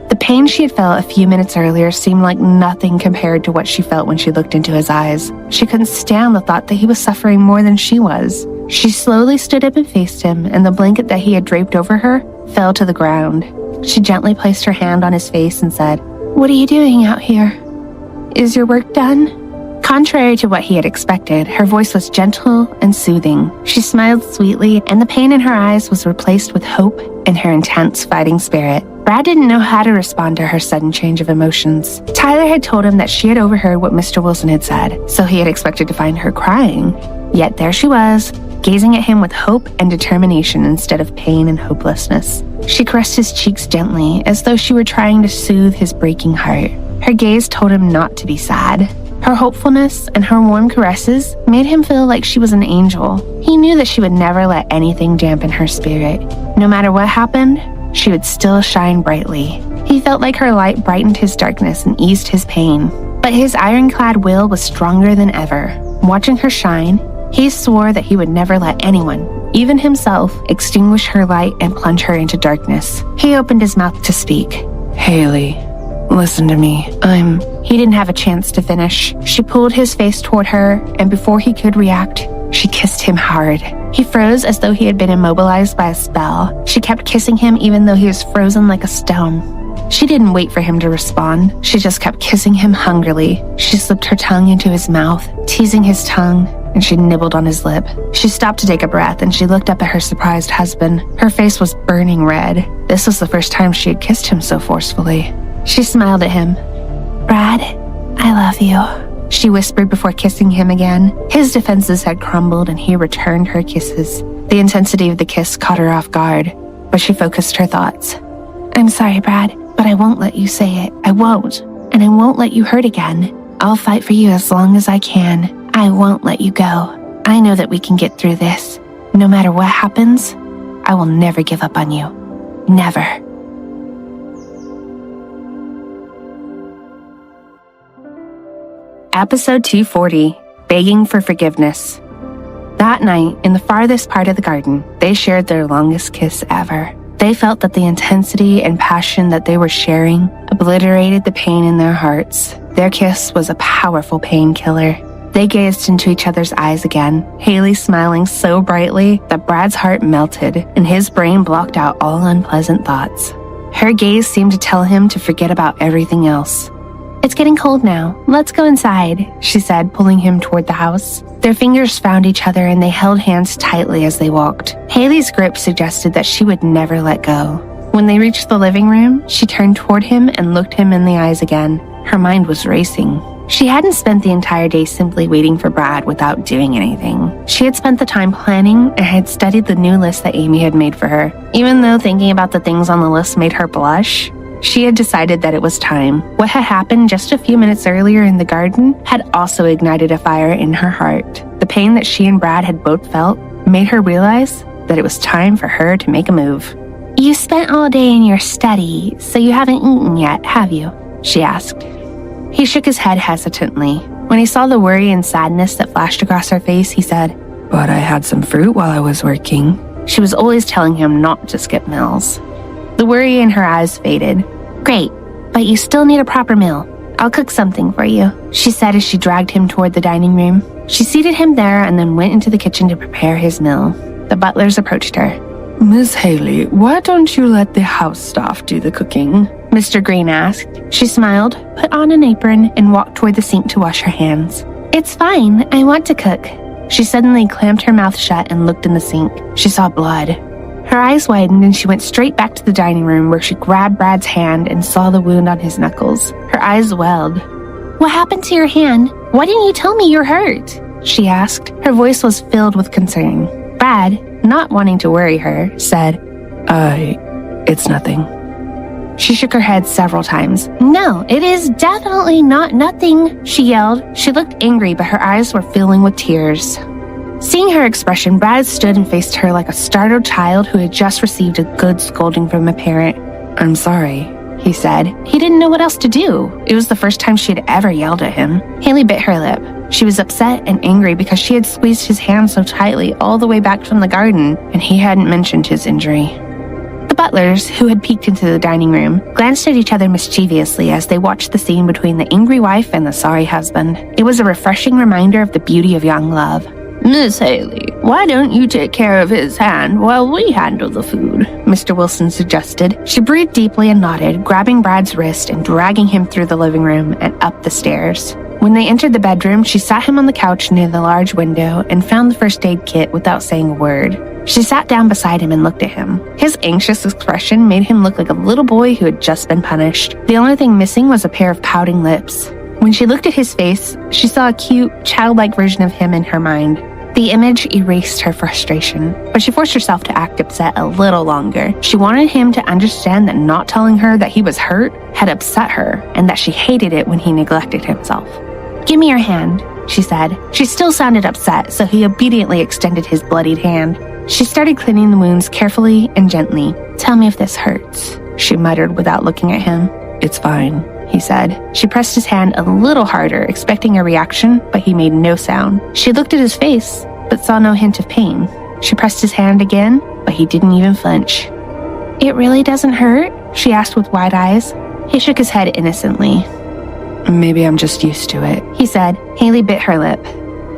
The pain she had felt a few minutes earlier seemed like nothing compared to what she felt when she looked into his eyes. She couldn't stand the thought that he was suffering more than she was. She slowly stood up and faced him, and the blanket that he had draped over her fell to the ground. She gently placed her hand on his face and said, "What are you doing out here? Is your work done?" Contrary to what he had expected, her voice was gentle and soothing. She smiled sweetly, and the pain in her eyes was replaced with hope and her intense fighting spirit. Brad didn't know how to respond to her sudden change of emotions. Tyler had told him that she had overheard what Mr. Wilson had said, so he had expected to find her crying. Yet there she was, gazing at him with hope and determination instead of pain and hopelessness. She caressed his cheeks gently, as though she were trying to soothe his breaking heart. Her gaze told him not to be sad. Her hopefulness and her warm caresses made him feel like she was an angel. He knew that she would never let anything dampen her spirit. No matter what happened, she would still shine brightly. He felt like her light brightened his darkness and eased his pain. But his ironclad will was stronger than ever. Watching her shine, he swore that he would never let anyone, even himself, extinguish her light and plunge her into darkness. He opened his mouth to speak. Hailey, listen to me. He didn't have a chance to finish. She pulled his face toward her, and before he could react, she kissed him hard. He froze as though he had been immobilized by a spell. She kept kissing him even though he was frozen like a stone. She didn't wait for him to respond. She just kept kissing him hungrily. She slipped her tongue into his mouth, teasing his tongue, and she nibbled on his lip. She stopped to take a breath, and she looked up at her surprised husband. Her face was burning red. This was the first time she had kissed him so forcefully. She smiled at him. "Brad, I love you," she whispered before kissing him again. His defenses had crumbled, and he returned her kisses. The intensity of the kiss caught her off guard, but she focused her thoughts. "I'm sorry, Brad, but I won't let you say it. I won't. And I won't let you hurt again. I'll fight for you as long as I can. I won't let you go. I know that we can get through this. No matter what happens, I will never give up on you. Never." Episode 240, Begging for Forgiveness. That night, in the farthest part of the garden, they shared their longest kiss ever. They felt that the intensity and passion that they were sharing obliterated the pain in their hearts. Their kiss was a powerful painkiller. They gazed into each other's eyes again, Hailey smiling so brightly that Brad's heart melted and his brain blocked out all unpleasant thoughts. Her gaze seemed to tell him to forget about everything else. "It's getting cold now. Let's go inside," she said, pulling him toward the house. Their fingers found each other and they held hands tightly as they walked. Hailey's grip suggested that she would never let go. When they reached the living room, she turned toward him and looked him in the eyes again. Her mind was racing. She hadn't spent the entire day simply waiting for Brad without doing anything. She had spent the time planning and had studied the new list that Amy had made for her. Even though thinking about the things on the list made her blush, she had decided that it was time. What had happened just a few minutes earlier in the garden had also ignited a fire in her heart. The pain that she and Brad had both felt made her realize that it was time for her to make a move. "You spent all day in your study, so you haven't eaten yet, have you?" she asked. He shook his head hesitantly. When he saw the worry and sadness that flashed across her face, he said, But I had some fruit while I was working. She was always telling him not to skip meals. The worry in her eyes faded. "Great, but you still need a proper meal. I'll cook something for you," she said as she dragged him toward the dining room. She seated him there and then went into the kitchen to prepare his meal. The butlers approached her. Miss Hailey, why don't you let the house staff do the cooking? Mr. Green asked. She smiled, put on an apron, and walked toward the sink to wash her hands. "It's fine, I want to cook." She suddenly clamped her mouth shut and looked in the sink. She saw blood. Her eyes widened and she went straight back to the dining room where she grabbed Brad's hand and saw the wound on his knuckles. Her eyes welled. "What happened to your hand? Why didn't you tell me you're hurt?" she asked. Her voice was filled with concern. Brad, not wanting to worry her, said, It's nothing. She shook her head several times. "No, it is definitely not nothing," she yelled. She looked angry, but her eyes were filling with tears. Seeing her expression, Brad stood and faced her like a startled child who had just received a good scolding from a parent. I'm sorry, he said. He didn't know what else to do. It was the first time she had ever yelled at him. Hailey bit her lip. She was upset and angry because she had squeezed his hand so tightly all the way back from the garden, and he hadn't mentioned his injury. The butlers, who had peeked into the dining room, glanced at each other mischievously as they watched the scene between the angry wife and the sorry husband. It was a refreshing reminder of the beauty of young love. "Miss Hailey, why don't you take care of his hand while we handle the food?" Mr. Wilson suggested. She breathed deeply and nodded, grabbing Brad's wrist and dragging him through the living room and up the stairs. When they entered the bedroom, she sat him on the couch near the large window and found the first aid kit without saying a word. She sat down beside him and looked at him. His anxious expression made him look like a little boy who had just been punished. The only thing missing was a pair of pouting lips. When she looked at his face, she saw a cute, childlike version of him in her mind. The image erased her frustration, but she forced herself to act upset a little longer. She wanted him to understand that not telling her that he was hurt had upset her and that she hated it when he neglected himself. "Give me your hand," she said. She still sounded upset, so he obediently extended his bloodied hand. She started cleaning the wounds carefully and gently. "Tell me if this hurts," she muttered without looking at him. It's fine, he said. She pressed his hand a little harder, expecting a reaction, but he made no sound. She looked at his face, but saw no hint of pain. She pressed his hand again, but he didn't even flinch. "It really doesn't hurt?" she asked with wide eyes. He shook his head innocently. Maybe I'm just used to it, he said. Hailey bit her lip.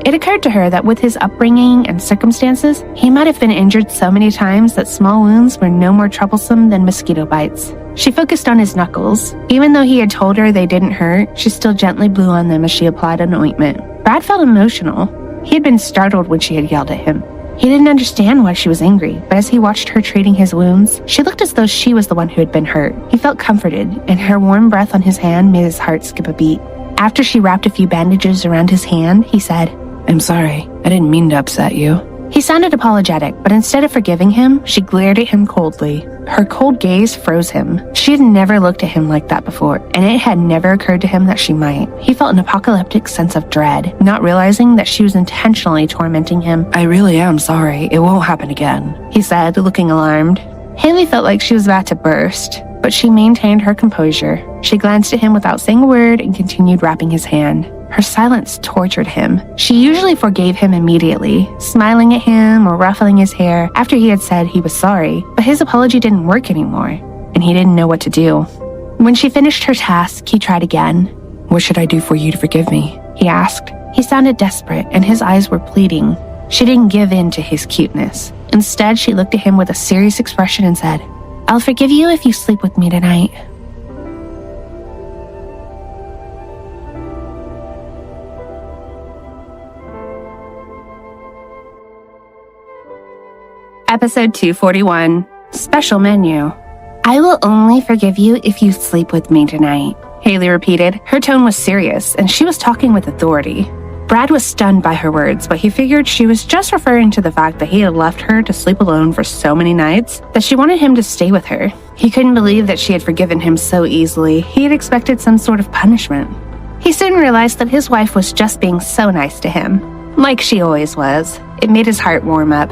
It occurred to her that with his upbringing and circumstances, he might have been injured so many times that small wounds were no more troublesome than mosquito bites. She focused on his knuckles. Even though he had told her they didn't hurt, she still gently blew on them as she applied an ointment. Brad felt emotional. He had been startled when she had yelled at him. He didn't understand why she was angry, but as he watched her treating his wounds, she looked as though she was the one who had been hurt. He felt comforted, and her warm breath on his hand made his heart skip a beat. After she wrapped a few bandages around his hand, he said, I'm sorry. I didn't mean to upset you. He sounded apologetic, but instead of forgiving him, she glared at him coldly. Her cold gaze froze him. She had never looked at him like that before, and it had never occurred to him that she might. He felt an apocalyptic sense of dread, not realizing that she was intentionally tormenting him. I really am sorry. It won't happen again, he said, looking alarmed. Hailey felt like she was about to burst, but she maintained her composure. She glanced at him without saying a word and continued wrapping his hand. Her silence tortured him. She usually forgave him immediately, smiling at him or ruffling his hair after he had said he was sorry, but his apology didn't work anymore, and he didn't know what to do. When she finished her task, he tried again. What should I do for you to forgive me? He asked. He sounded desperate, and his eyes were pleading. She didn't give in to his cuteness. Instead, she looked at him with a serious expression and said, I'll forgive you if you sleep with me tonight. Episode 241, Special Menu. I will only forgive you if you sleep with me tonight, Hailey repeated. Her tone was serious, and she was talking with authority. Brad was stunned by her words, but he figured she was just referring to the fact that he had left her to sleep alone for so many nights that she wanted him to stay with her. He couldn't believe that she had forgiven him so easily. He had expected some sort of punishment. He soon realized that his wife was just being so nice to him, like she always was. It made his heart warm up.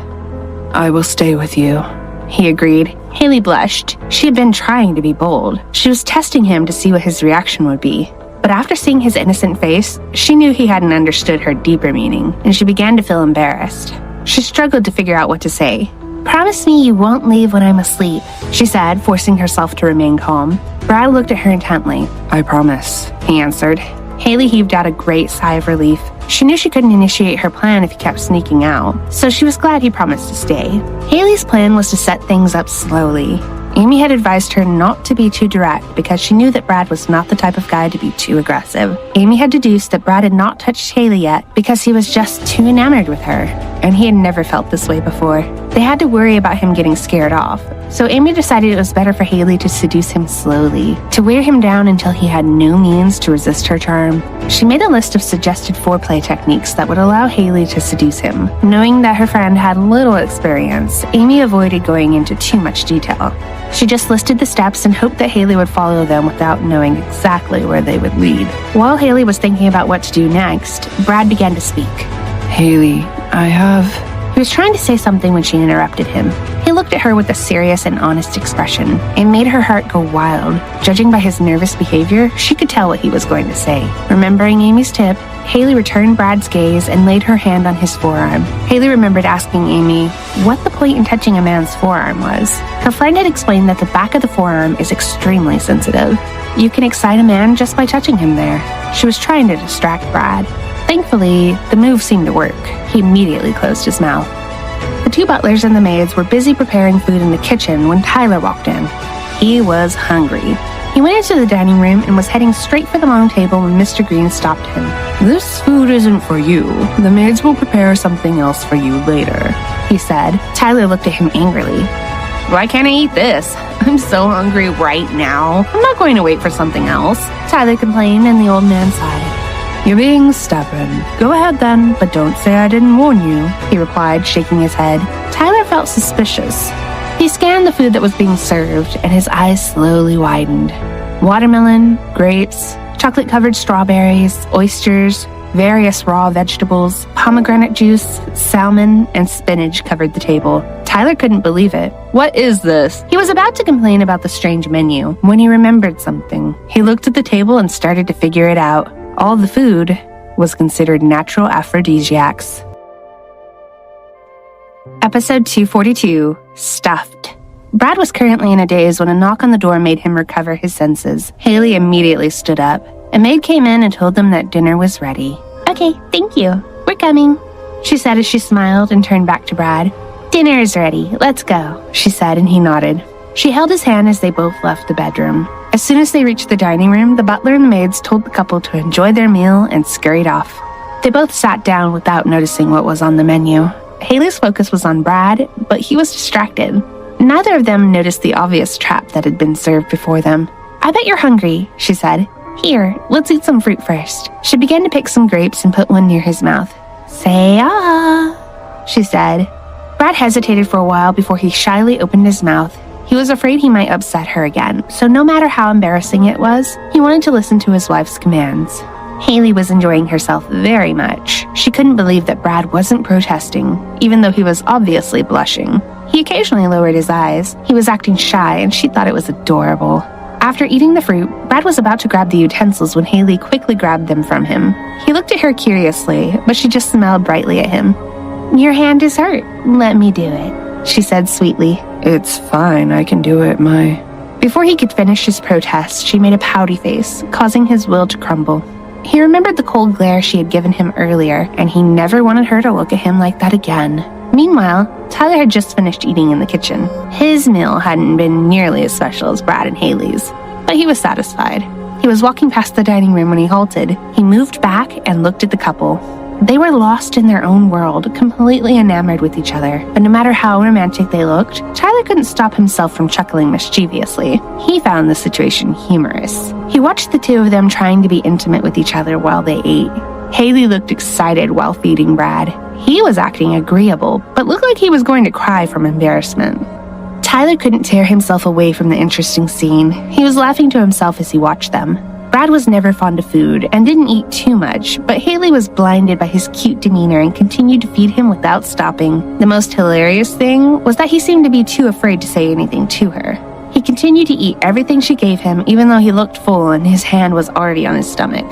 I will stay with you, he agreed. Hailey blushed. She had been trying to be bold. She was testing him to see what his reaction would be. But after seeing his innocent face, she knew he hadn't understood her deeper meaning, and she began to feel embarrassed. She struggled to figure out what to say. Promise me you won't leave when I'm asleep, she said, forcing herself to remain calm. Brad looked at her intently. I promise, he answered. Hailey heaved out a great sigh of relief. She knew she couldn't initiate her plan if he kept sneaking out, so she was glad he promised to stay. Hailey's plan was to set things up slowly. Amy had advised her not to be too direct because she knew that Brad was not the type of guy to be too aggressive. Amy had deduced that Brad had not touched Hailey yet because he was just too enamored with her, and he had never felt this way before. They had to worry about him getting scared off, so Amy decided it was better for Hailey to seduce him slowly, to wear him down until he had no means to resist her charm. She made a list of suggested foreplay techniques that would allow Hailey to seduce him. Knowing that her friend had little experience, Amy avoided going into too much detail. She just listed the steps and hoped that Hailey would follow them without knowing exactly where they would lead. While Hailey was thinking about what to do next, Brad began to speak. Hailey, He was trying to say something when she interrupted him. He looked at her with a serious and honest expression. It made her heart go wild. Judging by his nervous behavior, she could tell what he was going to say. Remembering Amy's tip, Hailey returned Brad's gaze and laid her hand on his forearm. Hailey remembered asking Amy what the point in touching a man's forearm was. Her friend had explained that the back of the forearm is extremely sensitive. You can excite a man just by touching him there. She was trying to distract Brad. Thankfully, the move seemed to work. He immediately closed his mouth. The two butlers and the maids were busy preparing food in the kitchen when Tyler walked in. He was hungry. He went into the dining room and was heading straight for the long table when Mr. Green stopped him. This food isn't for you. The maids will prepare something else for you later, he said. Tyler looked at him angrily. Why can't I eat this? I'm so hungry right now. I'm not going to wait for something else, Tyler complained, and the old man sighed. You're being stubborn. Go ahead then, but don't say I didn't warn you, he replied, shaking his head. Tyler felt suspicious. He scanned the food that was being served, and his eyes slowly widened. Watermelon, grapes, Chocolate-covered strawberries, oysters, various raw vegetables, pomegranate juice, salmon, and spinach covered the table. Tyler couldn't believe it. What is this? He was about to complain about the strange menu when he remembered something. He looked at the table and started to figure it out. All the food was considered natural aphrodisiacs. Episode 242, Stuffed. Brad was currently in a daze when a knock on the door made him recover his senses. Hailey immediately stood up. A maid came in and told them that dinner was ready. "Okay, thank you. We're coming," she said as she smiled and turned back to Brad. "Dinner is ready. Let's go," she said, and he nodded. She held his hand as they both left the bedroom. As soon as they reached the dining room, the butler and the maids told the couple to enjoy their meal and scurried off. They both sat down without noticing what was on the menu. Hailey's focus was on Brad, but he was distracted. Neither of them noticed the obvious trap that had been served before them. "I bet you're hungry," she said. "Here, let's eat some fruit first." She began to pick some grapes and put one near his mouth. "Say ah," she said. Brad hesitated for a while before he shyly opened his mouth. He was afraid he might upset her again, so no matter how embarrassing it was, he wanted to listen to his wife's commands. Hailey was enjoying herself very much. She couldn't believe that Brad wasn't protesting, even though he was obviously blushing. He occasionally lowered his eyes. He was acting shy, and she thought it was adorable. After eating the fruit, Brad was about to grab the utensils when Hailey quickly grabbed them from him. He looked at her curiously, but she just smiled brightly at him. "Your hand is hurt. Let me do it," she said sweetly. It's fine, I can do it, Before he could finish his protest, she made a pouty face, causing his will to crumble. He remembered the cold glare she had given him earlier, and he never wanted her to look at him like that again. Meanwhile, Tyler had just finished eating in the kitchen. His meal hadn't been nearly as special as Brad and Hailey's, but he was satisfied. He was walking past the dining room when he halted. He moved back and looked at the couple. They were lost in their own world, completely enamored with each other. But no matter how romantic they looked, Tyler couldn't stop himself from chuckling mischievously. He found the situation humorous. He watched the two of them trying to be intimate with each other while they ate. Hailey looked excited while feeding Brad. He was acting agreeable, but looked like he was going to cry from embarrassment. Tyler couldn't tear himself away from the interesting scene. He was laughing to himself as he watched them. Brad was never fond of food and didn't eat too much, but Hailey was blinded by his cute demeanor and continued to feed him without stopping. The most hilarious thing was that he seemed to be too afraid to say anything to her. He continued to eat everything she gave him, even though he looked full and his hand was already on his stomach.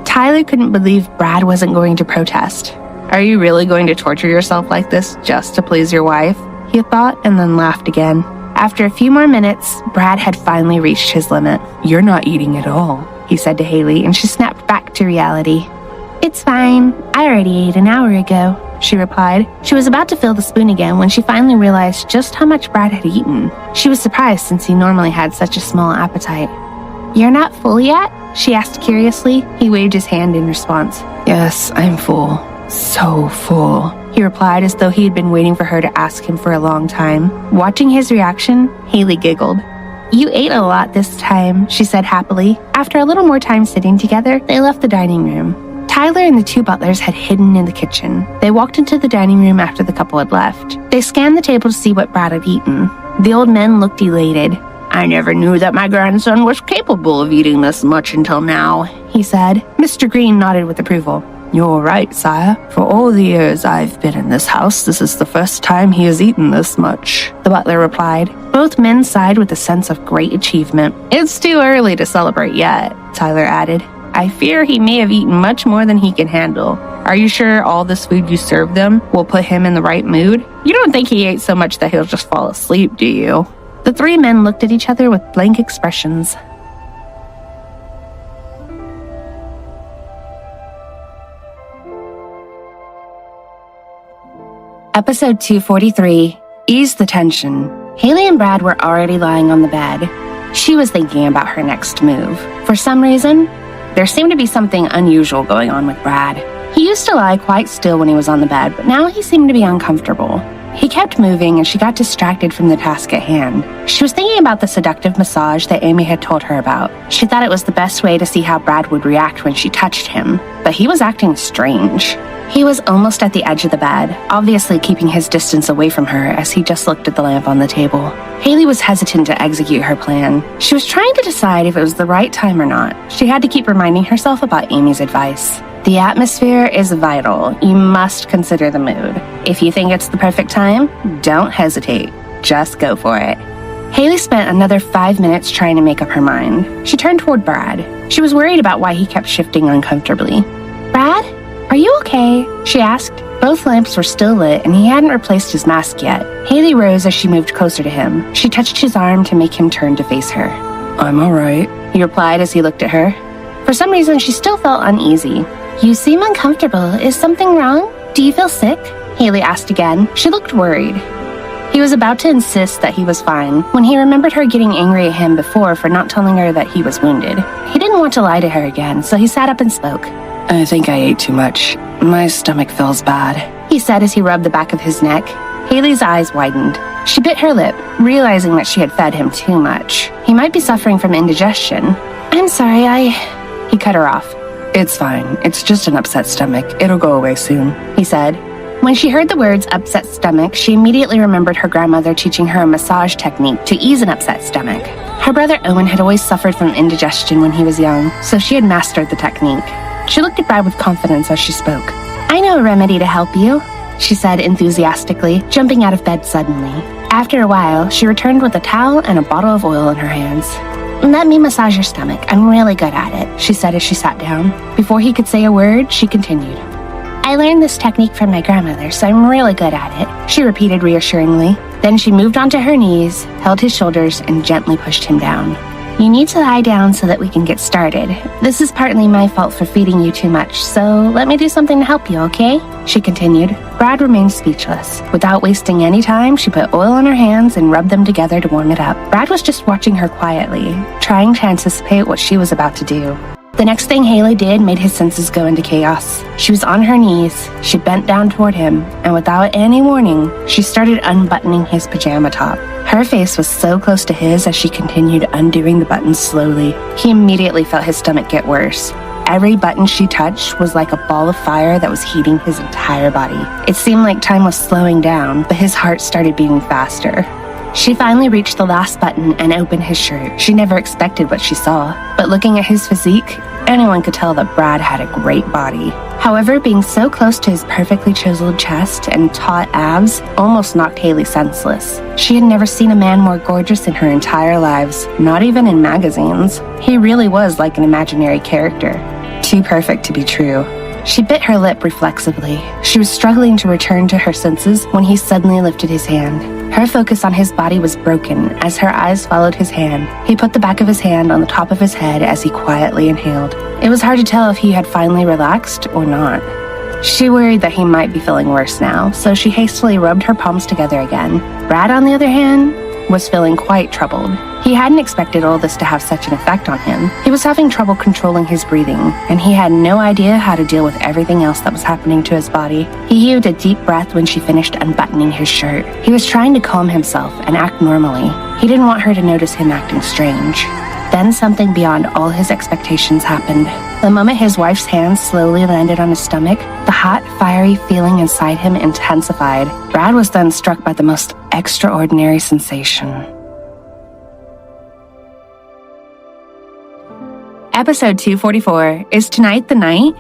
Tyler couldn't believe Brad wasn't going to protest. "Are you really going to torture yourself like this just to please your wife?" he thought, and then laughed again. After a few more minutes, Brad had finally reached his limit. "You're not eating at all," he said to Hailey, and she snapped back to reality. "It's fine. I already ate an hour ago," she replied. She was about to fill the spoon again when she finally realized just how much Brad had eaten. She was surprised since he normally had such a small appetite. "You're not full yet?" she asked curiously. He waved his hand in response. "Yes, I'm full. So full," he replied as though he had been waiting for her to ask him for a long time. Watching his reaction, Hailey giggled. "You ate a lot this time," she said happily. After a little more time sitting together, they left the dining room. Tyler and the two butlers had hidden in the kitchen. They walked into the dining room after the couple had left. They scanned the table to see what Brad had eaten. The old men looked elated. "I never knew that my grandson was capable of eating this much until now," he said. Mr. Green nodded with approval. "You're right, sire. For all the years I've been in this house, this is the first time he has eaten this much," the butler replied. Both men sighed with a sense of great achievement. "It's too early to celebrate yet," Tyler added. "I fear he may have eaten much more than he can handle. Are you sure all this food you served them will put him in the right mood? You don't think he ate so much that he'll just fall asleep, do you?" The three men looked at each other with blank expressions. Episode 243, Ease the Tension. Hailey and Brad were already lying on the bed. She was thinking about her next move. For some reason, there seemed to be something unusual going on with Brad. He used to lie quite still when he was on the bed, but now he seemed to be uncomfortable. He kept moving and she got distracted from the task at hand. She was thinking about the seductive massage that Amy had told her about. She thought it was the best way to see how Brad would react when she touched him, but he was acting strange. He was almost at the edge of the bed, obviously keeping his distance away from her as he just looked at the lamp on the table. Hailey was hesitant to execute her plan. She was trying to decide if it was the right time or not. She had to keep reminding herself about Amy's advice. The atmosphere is vital. You must consider the mood. If you think it's the perfect time, don't hesitate. Just go for it. Hailey spent another 5 minutes trying to make up her mind. She turned toward Brad. She was worried about why he kept shifting uncomfortably. "Brad, are you okay?" she asked. Both lamps were still lit and he hadn't replaced his mask yet. Hailey rose as she moved closer to him. She touched his arm to make him turn to face her. I'm all right, he replied as he looked at her. For some reason, she still felt uneasy. "You seem uncomfortable. Is something wrong? Do you feel sick?" Hailey asked again. She looked worried. He was about to insist that he was fine when he remembered her getting angry at him before for not telling her that he was wounded. He didn't want to lie to her again, so he sat up and spoke. I think I ate too much. My stomach feels bad, he said as he rubbed the back of his neck. Hailey's eyes widened. She bit her lip, realizing that she had fed him too much. He might be suffering from indigestion. "I'm sorry, He cut her off. It's fine. It's just an upset stomach. It'll go away soon, he said. When she heard the words upset stomach, she immediately remembered her grandmother teaching her a massage technique to ease an upset stomach. Her brother Owen had always suffered from indigestion when he was young, so she had mastered the technique. She looked at Brad with confidence as she spoke. "I know a remedy to help you," she said enthusiastically, jumping out of bed suddenly. After a while, she returned with a towel and a bottle of oil in her hands. "Let me massage your stomach. I'm really good at it," she said as she sat down. Before he could say a word, she continued. "I learned this technique from my grandmother, so I'm really good at it," she repeated reassuringly. Then she moved onto her knees, held his shoulders, and gently pushed him down. "You need to lie down so that we can get started. This is partly my fault for feeding you too much, so let me do something to help you, okay?" she continued. Brad remained speechless. Without wasting any time, she put oil on her hands and rubbed them together to warm it up. Brad was just watching her quietly, trying to anticipate what she was about to do. The next thing Hailey did made his senses go into chaos. She was on her knees, she bent down toward him, and without any warning, she started unbuttoning his pajama top. Her face was so close to his as she continued undoing the buttons slowly. He immediately felt his stomach get worse. Every button she touched was like a ball of fire that was heating his entire body. It seemed like time was slowing down, but his heart started beating faster. She finally reached the last button and opened his shirt. She never expected what she saw, but looking at his physique, anyone could tell that Brad had a great body. However, being so close to his perfectly chiseled chest and taut abs almost knocked Hailey senseless. She had never seen a man more gorgeous in her entire lives, not even in magazines. He really was like an imaginary character. Too perfect to be true. She bit her lip reflexively. She was struggling to return to her senses when he suddenly lifted his hand. Her focus on his body was broken as her eyes followed his hand. He put the back of his hand on the top of his head as he quietly inhaled. It was hard to tell if he had finally relaxed or not. She worried that he might be feeling worse now, so she hastily rubbed her palms together again. Brad, on the other hand, was feeling quite troubled. He hadn't expected all this to have such an effect on him. He was having trouble controlling his breathing, and he had no idea how to deal with everything else that was happening to his body. He heaved a deep breath when she finished unbuttoning his shirt. He was trying to calm himself and act normally. He didn't want her to notice him acting strange. Then something beyond all his expectations happened. The moment his wife's hands slowly landed on his stomach, the hot, fiery feeling inside him intensified. Brad was then struck by the most extraordinary sensation. Episode 244, Is Tonight the Night?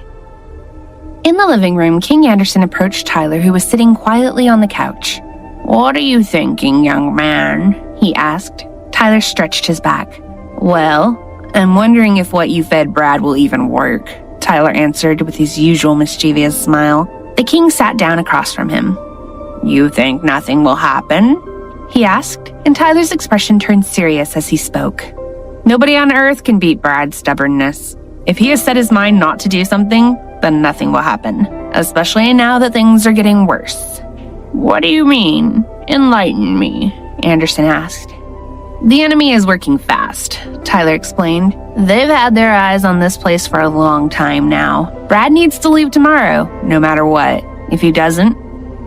In the living room, King Anderson approached Tyler, who was sitting quietly on the couch. "What are you thinking, young man?" he asked. Tyler stretched his back. "Well, I'm wondering if what you fed Brad will even work," Tyler answered with his usual mischievous smile. The king sat down across from him. "You think nothing will happen?" he asked, and Tyler's expression turned serious as he spoke. "Nobody on earth can beat Brad's stubbornness. If he has set his mind not to do something, then nothing will happen, especially now that things are getting worse." "What do you mean? Enlighten me," Anderson asked. "The enemy is working fast," Tyler explained. "They've had their eyes on this place for a long time now. Brad needs to leave tomorrow, no matter what. If he doesn't,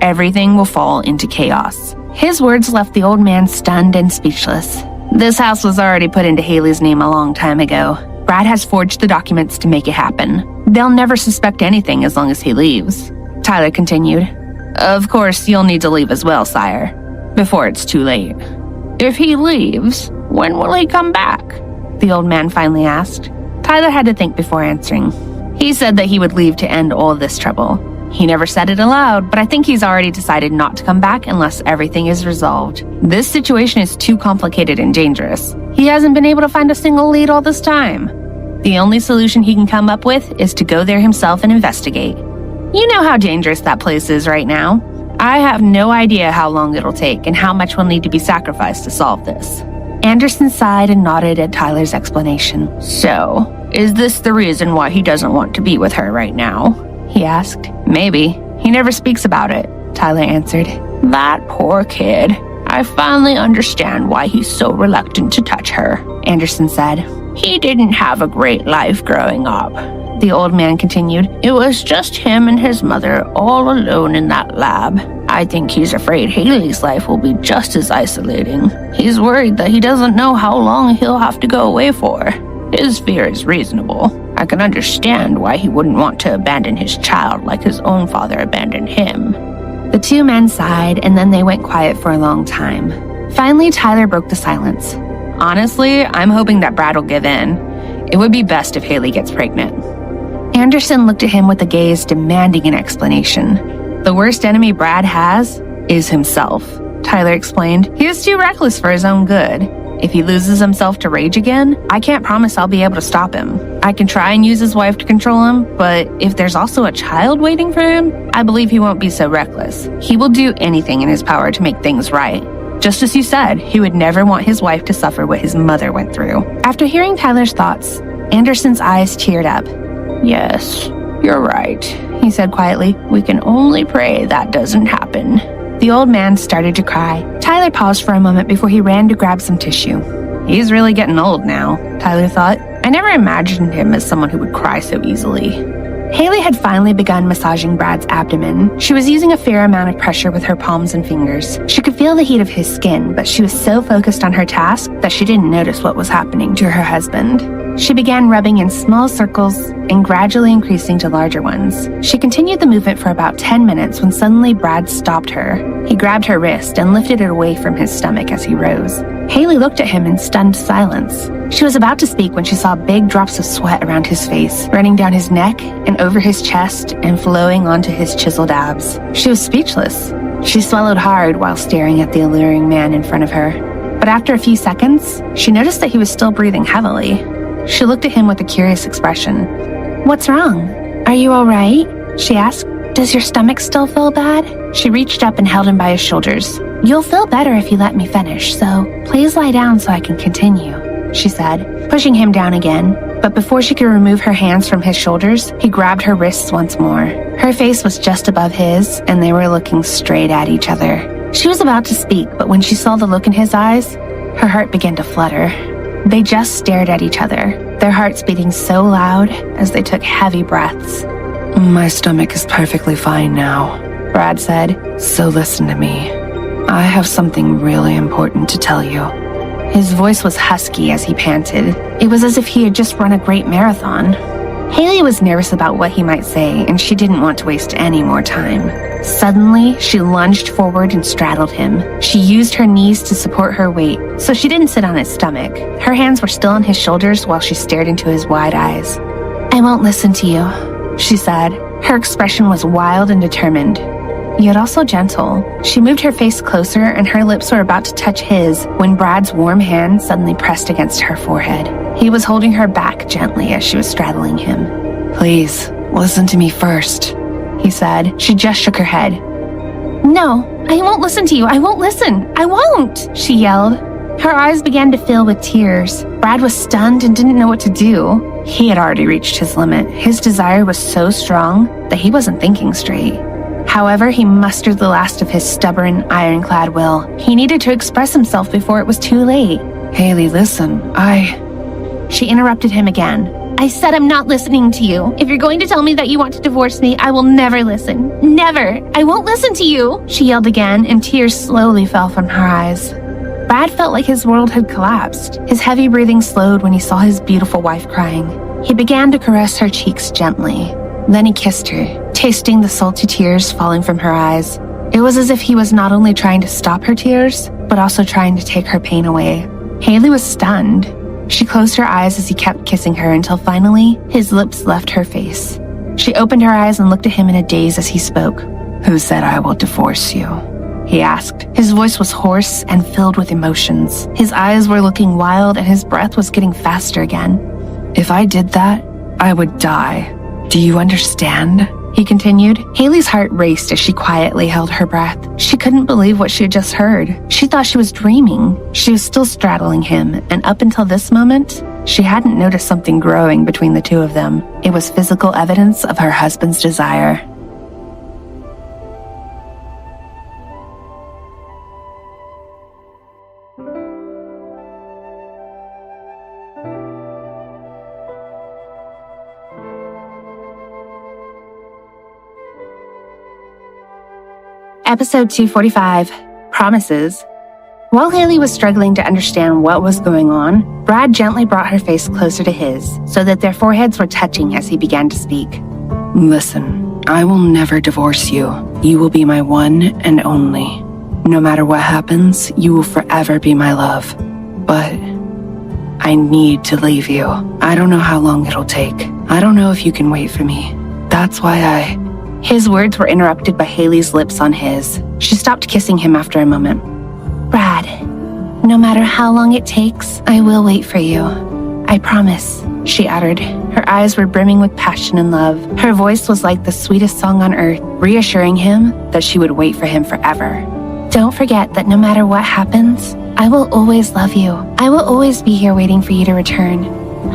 everything will fall into chaos." His words left the old man stunned and speechless. This house was already put into Hailey's name a long time ago. Brad has forged the documents to make it happen. They'll never suspect anything as long as he leaves. Tyler continued. "Of course, you'll need to leave as well, sire, before it's too late." "If he leaves, when will he come back?" the old man finally asked. Tyler had to think before answering. He said that he would leave to end all this trouble. He never said it aloud, but I think he's already decided not to come back unless everything is resolved. This situation is too complicated and dangerous. He hasn't been able to find a single lead all this time. The only solution he can come up with is to go there himself and investigate. You know how dangerous that place is right now. I have no idea how long it'll take and how much will need to be sacrificed to solve this. Anderson sighed and nodded at Tyler's explanation. "So, is this the reason why he doesn't want to be with her right now?" he asked. "Maybe. He never speaks about it," Tyler answered. "That poor kid. I finally understand why he's so reluctant to touch her," Anderson said. "He didn't have a great life growing up," the old man continued. "It was just him and his mother all alone in that lab. I think he's afraid Hailey's life will be just as isolating. He's worried that he doesn't know how long he'll have to go away for. His fear is reasonable. I can understand why he wouldn't want to abandon his child like his own father abandoned him." The two men sighed, and then they went quiet for a long time. Finally, Tyler broke the silence. "Honestly, I'm hoping that Brad will give in. It would be best if Hailey gets pregnant." Anderson looked at him with a gaze demanding an explanation. "The worst enemy Brad has is himself," Tyler explained. "He is too reckless for his own good. If he loses himself to rage again, I can't promise I'll be able to stop him. I can try and use his wife to control him, but if there's also a child waiting for him, I believe he won't be so reckless. He will do anything in his power to make things right. Just as you said, he would never want his wife to suffer what his mother went through." After hearing Tyler's thoughts, Anderson's eyes teared up. "Yes, you're right," he said quietly. "We can only pray that doesn't happen." The old man started to cry. Tyler paused for a moment before he ran to grab some tissue. He's really getting old now, Tyler thought. I never imagined him as someone who would cry so easily. Hailey had finally begun massaging Brad's abdomen. She was using a fair amount of pressure with her palms and fingers. She could feel the heat of his skin, but she was so focused on her task that she didn't notice what was happening to her husband. She began rubbing in small circles and gradually increasing to larger ones. She continued the movement for about 10 minutes when suddenly Brad stopped her. He grabbed her wrist and lifted it away from his stomach as he rose. Hailey looked at him in stunned silence. She was about to speak when she saw big drops of sweat around his face, running down his neck and over his chest and flowing onto his chiseled abs. She was speechless. She swallowed hard while staring at the alluring man in front of her. But after a few seconds, she noticed that he was still breathing heavily. She looked at him with a curious expression. "What's wrong? Are you all right?" she asked. "Does your stomach still feel bad?" She reached up and held him by his shoulders. "You'll feel better if you let me finish, so please lie down so I can continue," she said, pushing him down again. But before she could remove her hands from his shoulders, he grabbed her wrists once more. Her face was just above his, and they were looking straight at each other. She was about to speak, but when she saw the look in his eyes, her heart began to flutter. They just stared at each other, their hearts beating so loud as they took heavy breaths. "My stomach is perfectly fine now," Brad said. "So listen to me. I have something really important to tell you." His voice was husky as he panted. It was as if he had just run a great marathon. Hailey was nervous about what he might say, and she didn't want to waste any more time. Suddenly, she lunged forward and straddled him. She used her knees to support her weight, so she didn't sit on his stomach. Her hands were still on his shoulders while she stared into his wide eyes. "I won't listen to you," she said. Her expression was wild and determined, yet also gentle. She moved her face closer and her lips were about to touch his when Brad's warm hand suddenly pressed against her forehead. He was holding her back gently as she was straddling him. "Please, listen to me first," he said. She just shook her head. "No, I won't listen to you. I won't listen. I won't," she yelled. Her eyes began to fill with tears. Brad was stunned and didn't know what to do. He had already reached his limit. His desire was so strong that he wasn't thinking straight. However, he mustered the last of his stubborn, ironclad will. He needed to express himself before it was too late. "Hailey, listen, She interrupted him again. I said I'm not listening to you. If you're going to tell me that you want to divorce me, I will never listen. Never. I won't listen to you, she yelled again, and tears slowly fell from her eyes. Brad felt like his world had collapsed. His heavy breathing slowed when he saw his beautiful wife crying. He began to caress her cheeks gently. Then he kissed her, tasting the salty tears falling from her eyes. It was as if he was not only trying to stop her tears, but also trying to take her pain away. Hailey was stunned. She closed her eyes as he kept kissing her until finally his lips left her face. She opened her eyes and looked at him in a daze as he spoke. Who said I will divorce you? He asked. His voice was hoarse and filled with emotions. His eyes were looking wild and his breath was getting faster again. If I did that, I would die. Do you understand? He continued. Hailey's heart raced as she quietly held her breath. She couldn't believe what she had just heard. She thought she was dreaming. She was still straddling him, and up until this moment, she hadn't noticed something growing between the two of them. It was physical evidence of her husband's desire. Episode 245, Promises. While Hailey was struggling to understand what was going on, Brad gently brought her face closer to his so that their foreheads were touching as he began to speak. Listen, I will never divorce you. You will be my one and only. No matter what happens, you will forever be my love. But I need to leave you. I don't know how long it'll take. I don't know if you can wait for me. That's why His words were interrupted by Hailey's lips on his. She stopped kissing him after a moment. Brad, no matter how long it takes, I will wait for you. I promise, she uttered. Her eyes were brimming with passion and love. Her voice was like the sweetest song on earth, reassuring him that she would wait for him forever. Don't forget that no matter what happens, I will always love you. I will always be here waiting for you to return.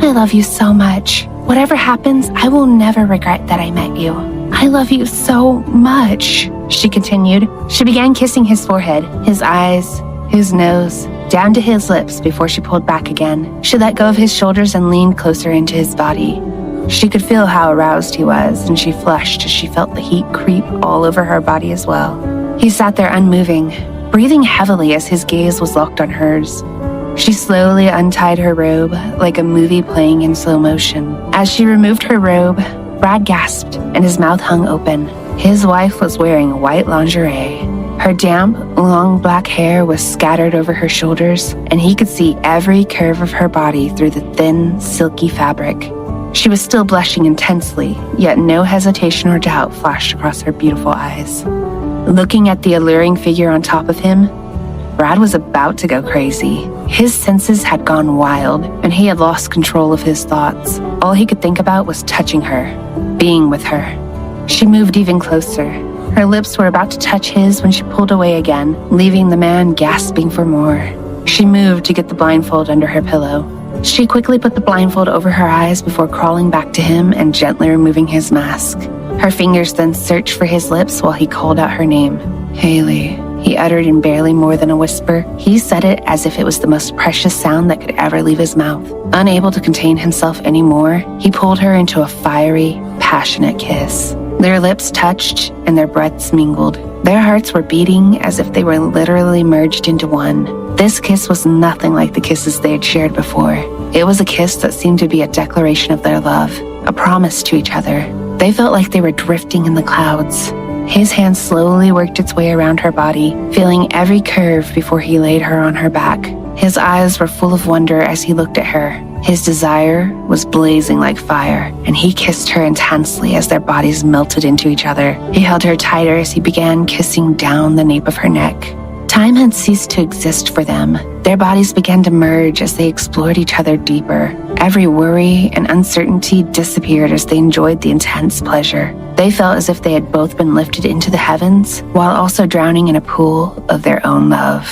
I love you so much. Whatever happens, I will never regret that I met you. I love you so much, she continued. She began kissing his forehead, his eyes, his nose, down to his lips before she pulled back again. She let go of his shoulders and leaned closer into his body. She could feel how aroused he was, and she flushed as she felt the heat creep all over her body as well. He sat there unmoving, breathing heavily as his gaze was locked on hers. She slowly untied her robe, like a movie playing in slow motion. As she removed her robe, Brad gasped, and his mouth hung open. His wife was wearing white lingerie. Her damp, long black hair was scattered over her shoulders, and he could see every curve of her body through the thin, silky fabric. She was still blushing intensely, yet no hesitation or doubt flashed across her beautiful eyes. Looking at the alluring figure on top of him, Brad was about to go crazy. His senses had gone wild, and he had lost control of his thoughts. All he could think about was touching her, being with her. She moved even closer. Her lips were about to touch his when she pulled away again, leaving the man gasping for more. She moved to get the blindfold under her pillow. She quickly put the blindfold over her eyes before crawling back to him and gently removing his mask. Her fingers then searched for his lips while he called out her name. Hailey, he uttered in barely more than a whisper. He said it as if it was the most precious sound that could ever leave his mouth. Unable to contain himself anymore, he pulled her into a fiery, passionate kiss. Their lips touched and their breaths mingled. Their hearts were beating as if they were literally merged into one. This kiss was nothing like the kisses they had shared before. It was a kiss that seemed to be a declaration of their love, a promise to each other. They felt like they were drifting in the clouds. His hand slowly worked its way around her body, feeling every curve before he laid her on her back. His eyes were full of wonder as he looked at her. His desire was blazing like fire, and he kissed her intensely as their bodies melted into each other. He held her tighter as he began kissing down the nape of her neck. Time had ceased to exist for them. Their bodies began to merge as they explored each other deeper. Every worry and uncertainty disappeared as they enjoyed the intense pleasure. They felt as if they had both been lifted into the heavens while also drowning in a pool of their own love.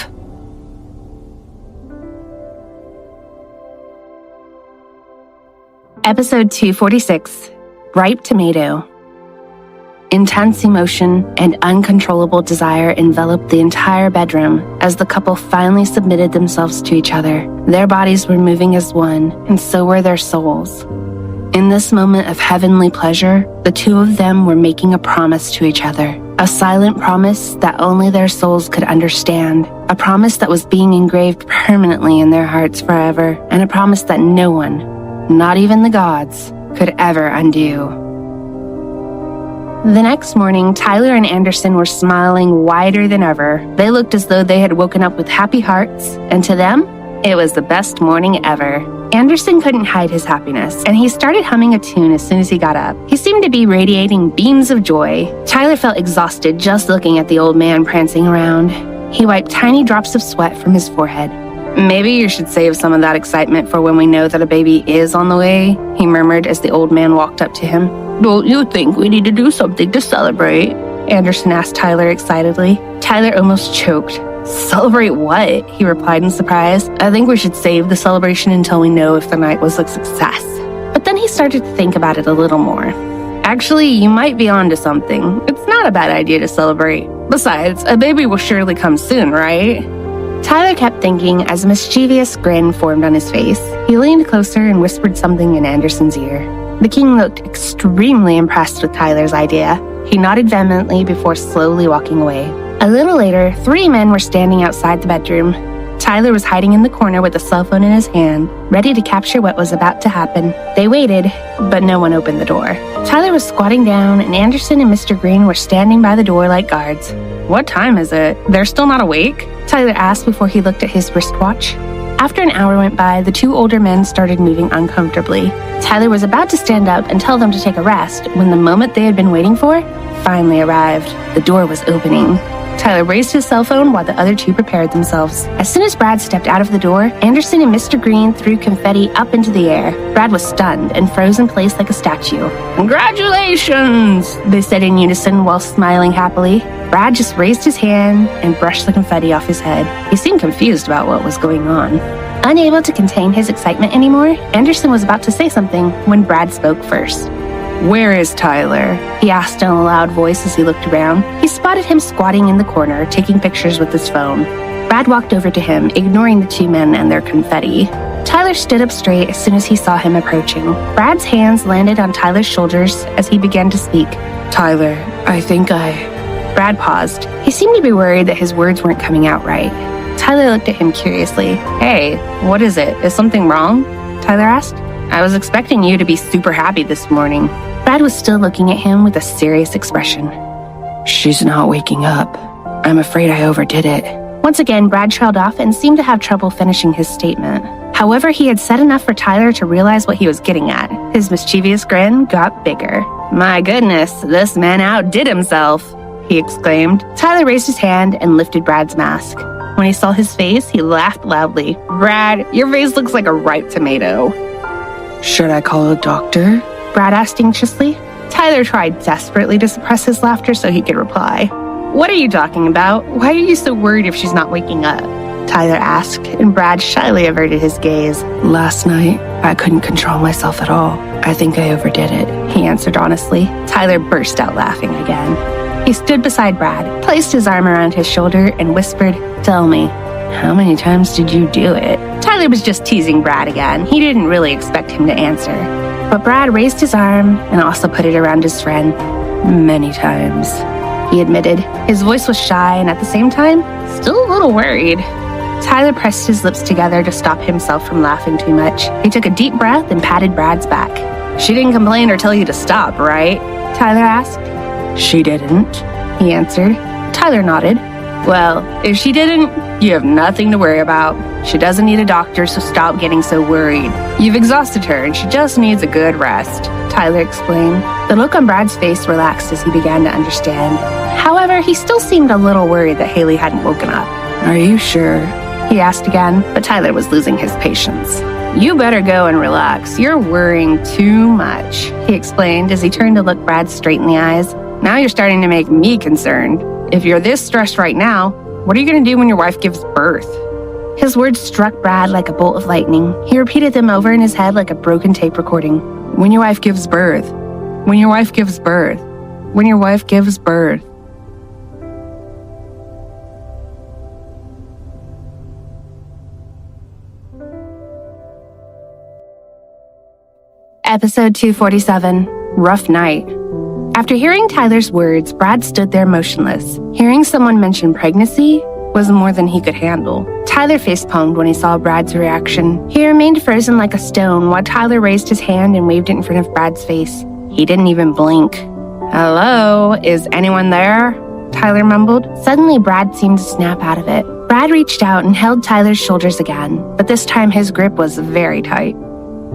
Episode 246, Ripe Tomato. Intense emotion and uncontrollable desire enveloped the entire bedroom as the couple finally submitted themselves to each other. Their bodies were moving as one, and so were their souls. In this moment of heavenly pleasure, the two of them were making a promise to each other. A silent promise that only their souls could understand. A promise that was being engraved permanently in their hearts forever. And a promise that no one, not even the gods, could ever undo. The next morning, Tyler and Anderson were smiling wider than ever. They looked as though they had woken up with happy hearts, and to them, it was the best morning ever. Anderson couldn't hide his happiness, and he started humming a tune as soon as he got up. He seemed to be radiating beams of joy. Tyler felt exhausted just looking at the old man prancing around. He wiped tiny drops of sweat from his forehead. "Maybe you should save some of that excitement for when we know that a baby is on the way," he murmured as the old man walked up to him. "Don't you think we need to do something to celebrate?" Anderson asked Tyler excitedly. Tyler almost choked. "Celebrate what?" he replied in surprise. "I think we should save the celebration until we know if the night was a success." But then he started to think about it a little more. "Actually, you might be onto something. It's not a bad idea to celebrate. Besides, a baby will surely come soon, right?" Tyler kept thinking as a mischievous grin formed on his face. He leaned closer and whispered something in Anderson's ear. The king looked extremely impressed with Tyler's idea. He nodded vehemently before slowly walking away. A little later, 3 men were standing outside the bedroom. Tyler was hiding in the corner with a cell phone in his hand, ready to capture what was about to happen. They waited, but no one opened the door. Tyler was squatting down, and Anderson and Mr. Green were standing by the door like guards. "What time is it? They're still not awake?" Tyler asked before he looked at his wristwatch. After an hour went by, the 2 older men started moving uncomfortably. Tyler was about to stand up and tell them to take a rest when the moment they had been waiting for finally arrived. The door was opening. Tyler raised his cell phone while the other 2 prepared themselves. As soon as Brad stepped out of the door, Anderson and Mr. Green threw confetti up into the air. Brad was stunned and froze in place like a statue. "Congratulations!" they said in unison while smiling happily. Brad just raised his hand and brushed the confetti off his head. He seemed confused about what was going on. Unable to contain his excitement anymore, Anderson was about to say something when Brad spoke first. "Where is Tyler?" he asked in a loud voice as he looked around. He spotted him squatting in the corner, taking pictures with his phone. Brad walked over to him, ignoring the 2 men and their confetti. Tyler stood up straight as soon as he saw him approaching. Brad's hands landed on Tyler's shoulders as he began to speak. "Tyler, I think Brad paused. He seemed to be worried that his words weren't coming out right. Tyler looked at him curiously. "Hey, what is it? Is something wrong?" Tyler asked. "I was expecting you to be super happy this morning." Brad was still looking at him with a serious expression. She's not waking up. I'm afraid I overdid it." Once again, Brad trailed off and seemed to have trouble finishing his statement. However, he had said enough for Tyler to realize what he was getting at. His mischievous grin got bigger. "My goodness, this man outdid himself," he exclaimed. Tyler raised his hand and lifted Brad's mask. When he saw his face, he laughed loudly. "Brad, your face looks like a ripe tomato." "Should I call a doctor?" Brad asked anxiously. Tyler tried desperately to suppress his laughter so he could reply. "What are you talking about? Why are you so worried if she's not waking up?" Tyler asked, and Brad shyly averted his gaze. "Last night, I couldn't control myself at all. I think I overdid it," he answered honestly. Tyler burst out laughing again. He stood beside Brad, placed his arm around his shoulder, and whispered, "Tell me, how many times did you do it?" Tyler was just teasing Brad again. He didn't really expect him to answer. But Brad raised his arm and also put it around his friend. "Many times," he admitted. His voice was shy and at the same time, still a little worried. Tyler pressed his lips together to stop himself from laughing too much. He took a deep breath and patted Brad's back. "She didn't complain or tell you to stop, right?" Tyler asked. "She didn't," he answered. Tyler nodded. "Well, if she didn't, you have nothing to worry about. She doesn't need a doctor, so stop getting so worried. You've exhausted her and she just needs a good rest," Tyler explained. The look on Brad's face relaxed as he began to understand. However, he still seemed a little worried that Hailey hadn't woken up. "Are you sure?" he asked again, but Tyler was losing his patience. "You better go and relax. You're worrying too much," he explained as he turned to look Brad straight in the eyes. "Now you're starting to make me concerned. If you're this stressed right now, what are you going to do when your wife gives birth?" His words struck Brad like a bolt of lightning. He repeated them over in his head like a broken tape recording. "When your wife gives birth. When your wife gives birth. When your wife gives birth." Episode 247, Rough Night. After hearing Tyler's words, Brad stood there motionless. Hearing someone mention pregnancy was more than he could handle. Tyler facepalmed when he saw Brad's reaction. He remained frozen like a stone while Tyler raised his hand and waved it in front of Brad's face. He didn't even blink. "Hello, is anyone there?" Tyler mumbled. Suddenly, Brad seemed to snap out of it. Brad reached out and held Tyler's shoulders again, but this time his grip was very tight.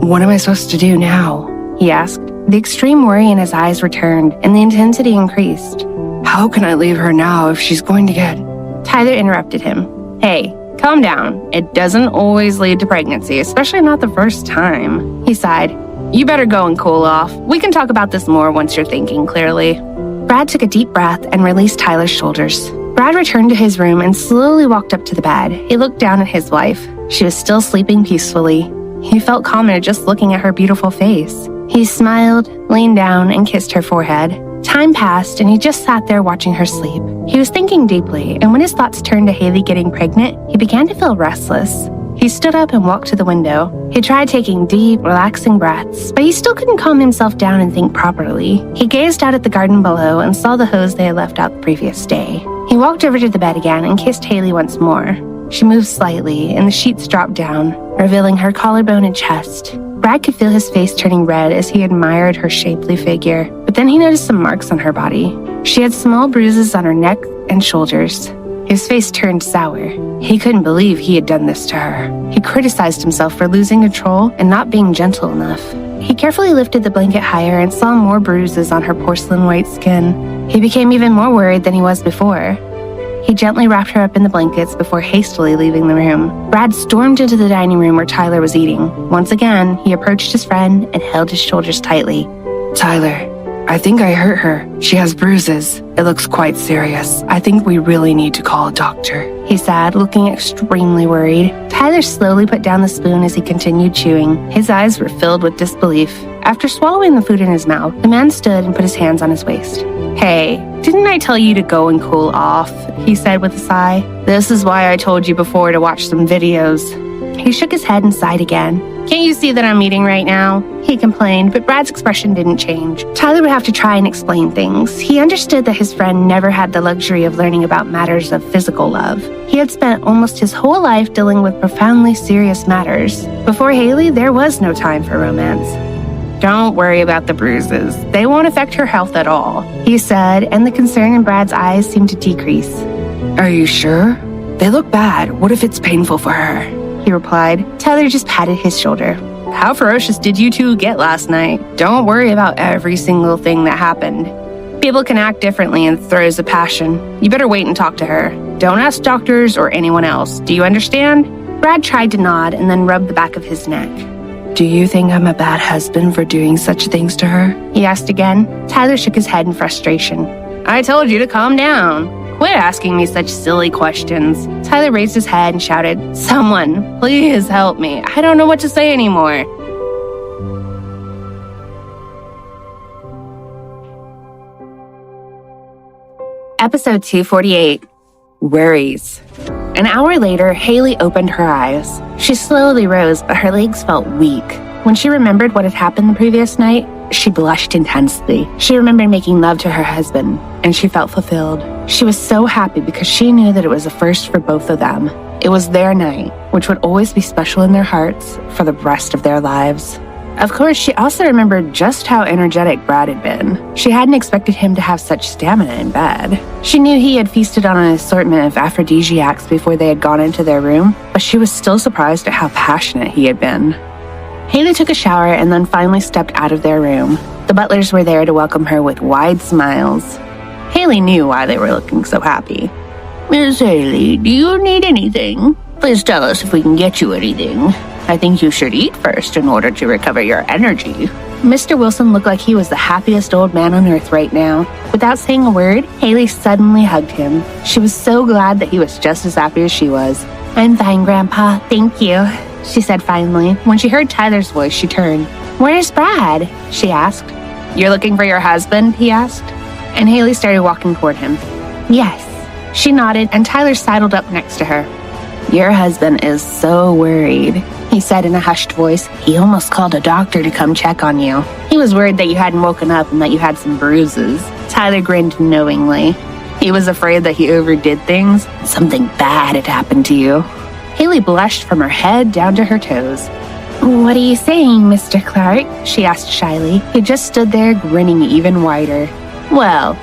"What am I supposed to do now?" he asked. The extreme worry in his eyes returned, and the intensity increased. "How can I leave her now if she's going to get..." Tyler interrupted him. "Hey, calm down. It doesn't always lead to pregnancy, especially not the first time." He sighed. "You better go and cool off. We can talk about this more once you're thinking clearly." Brad took a deep breath and released Tyler's shoulders. Brad returned to his room and slowly walked up to the bed. He looked down at his wife. She was still sleeping peacefully. He felt calmer just looking at her beautiful face. He smiled, leaned down, and kissed her forehead. Time passed, and he just sat there watching her sleep. He was thinking deeply, and when his thoughts turned to Hailey getting pregnant, he began to feel restless. He stood up and walked to the window. He tried taking deep, relaxing breaths, but he still couldn't calm himself down and think properly. He gazed out at the garden below and saw the hose they had left out the previous day. He walked over to the bed again and kissed Hailey once more. She moved slightly, and the sheets dropped down, revealing her collarbone and chest. Brad could feel his face turning red as he admired her shapely figure, but then he noticed some marks on her body. She had small bruises on her neck and shoulders. His face turned sour. He couldn't believe he had done this to her. He criticized himself for losing control and not being gentle enough. He carefully lifted the blanket higher and saw more bruises on her porcelain white skin. He became even more worried than he was before. He gently wrapped her up in the blankets before hastily leaving the room. Brad stormed into the dining room where Tyler was eating. Once again, he approached his friend and held his shoulders tightly. "Tyler, I think I hurt her. She has bruises. It looks quite serious. I think we really need to call a doctor," he said, looking extremely worried. Tyler slowly put down the spoon as he continued chewing. His eyes were filled with disbelief. After swallowing the food in his mouth, the man stood and put his hands on his waist. "Hey, didn't I tell you to go and cool off?" he said with a sigh. "This is why I told you before to watch some videos." He shook his head and sighed again. "Can't you see that I'm eating right now?" he complained, but Brad's expression didn't change. Tyler would have to try and explain things. He understood that his friend never had the luxury of learning about matters of physical love. He had spent almost his whole life dealing with profoundly serious matters. Before Hailey, there was no time for romance. "Don't worry about the bruises. They won't affect her health at all," he said, and the concern in Brad's eyes seemed to decrease. "Are you sure? They look bad. What if it's painful for her?" he replied. Tyler just patted his shoulder. "How ferocious did you two get last night? Don't worry about every single thing that happened. People can act differently in throes of passion. You better wait and talk to her. Don't ask doctors or anyone else. Do you understand?" Brad tried to nod and then rubbed the back of his neck. "Do you think I'm a bad husband for doing such things to her?" he asked again. Tyler shook his head in frustration. "I told you to calm down. Quit asking me such silly questions." Tyler raised his head and shouted, "Someone, please help me. I don't know what to say anymore." Episode 248, Worries. An hour later, Hailey opened her eyes. She slowly rose, but her legs felt weak. When she remembered what had happened the previous night, she blushed intensely. She remembered making love to her husband, and she felt fulfilled. She was so happy because she knew that it was a first for both of them. It was their night, which would always be special in their hearts for the rest of their lives. Of course, she also remembered just how energetic Brad had been. She hadn't expected him to have such stamina in bed. She knew he had feasted on an assortment of aphrodisiacs before they had gone into their room, but she was still surprised at how passionate he had been. Hailey took a shower and then finally stepped out of their room. The butlers were there to welcome her with wide smiles. Hailey knew why they were looking so happy. "Miss Hailey, do you need anything? Please tell us if we can get you anything. I think you should eat first in order to recover your energy." Mr. Wilson looked like he was the happiest old man on earth right now. Without saying a word, Hailey suddenly hugged him. She was so glad that he was just as happy as she was. "I'm fine, Grandpa. Thank you," she said finally. When she heard Tyler's voice, she turned. "Where's Brad?" she asked. "You're looking for your husband?" he asked. And Hailey started walking toward him. "Yes." She nodded, and Tyler sidled up next to her. "Your husband is so worried. he said in a hushed voice. He almost called a doctor to come check on you. He was worried that you hadn't woken up and that you had some bruises. Tyler grinned knowingly. He was afraid that he overdid things. Something bad had happened to you. Hailey blushed from her head down to her toes. What are you saying, Mr. Clark? She asked shyly. He just stood there grinning even wider. Well,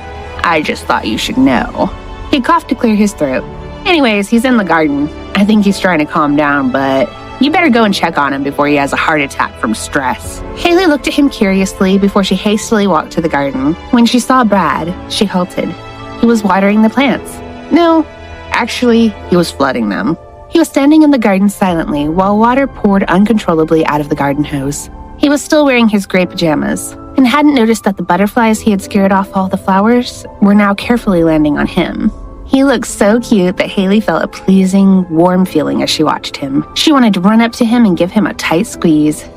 I just thought you should know. He coughed to clear his throat. Anyways, he's in the garden. I think he's trying to calm down, but you better go and check on him before he has a heart attack from stress. Hailey looked at him curiously before she hastily walked to the garden. When she saw Brad, she halted. He was watering the plants. No, actually, he was flooding them. He was standing in the garden silently while water poured uncontrollably out of the garden hose. He was still wearing his gray pajamas and hadn't noticed that the butterflies he had scared off all the flowers were now carefully landing on him. He looked so cute that Hailey felt a pleasing, warm feeling as she watched him. She wanted to run up to him and give him a tight squeeze.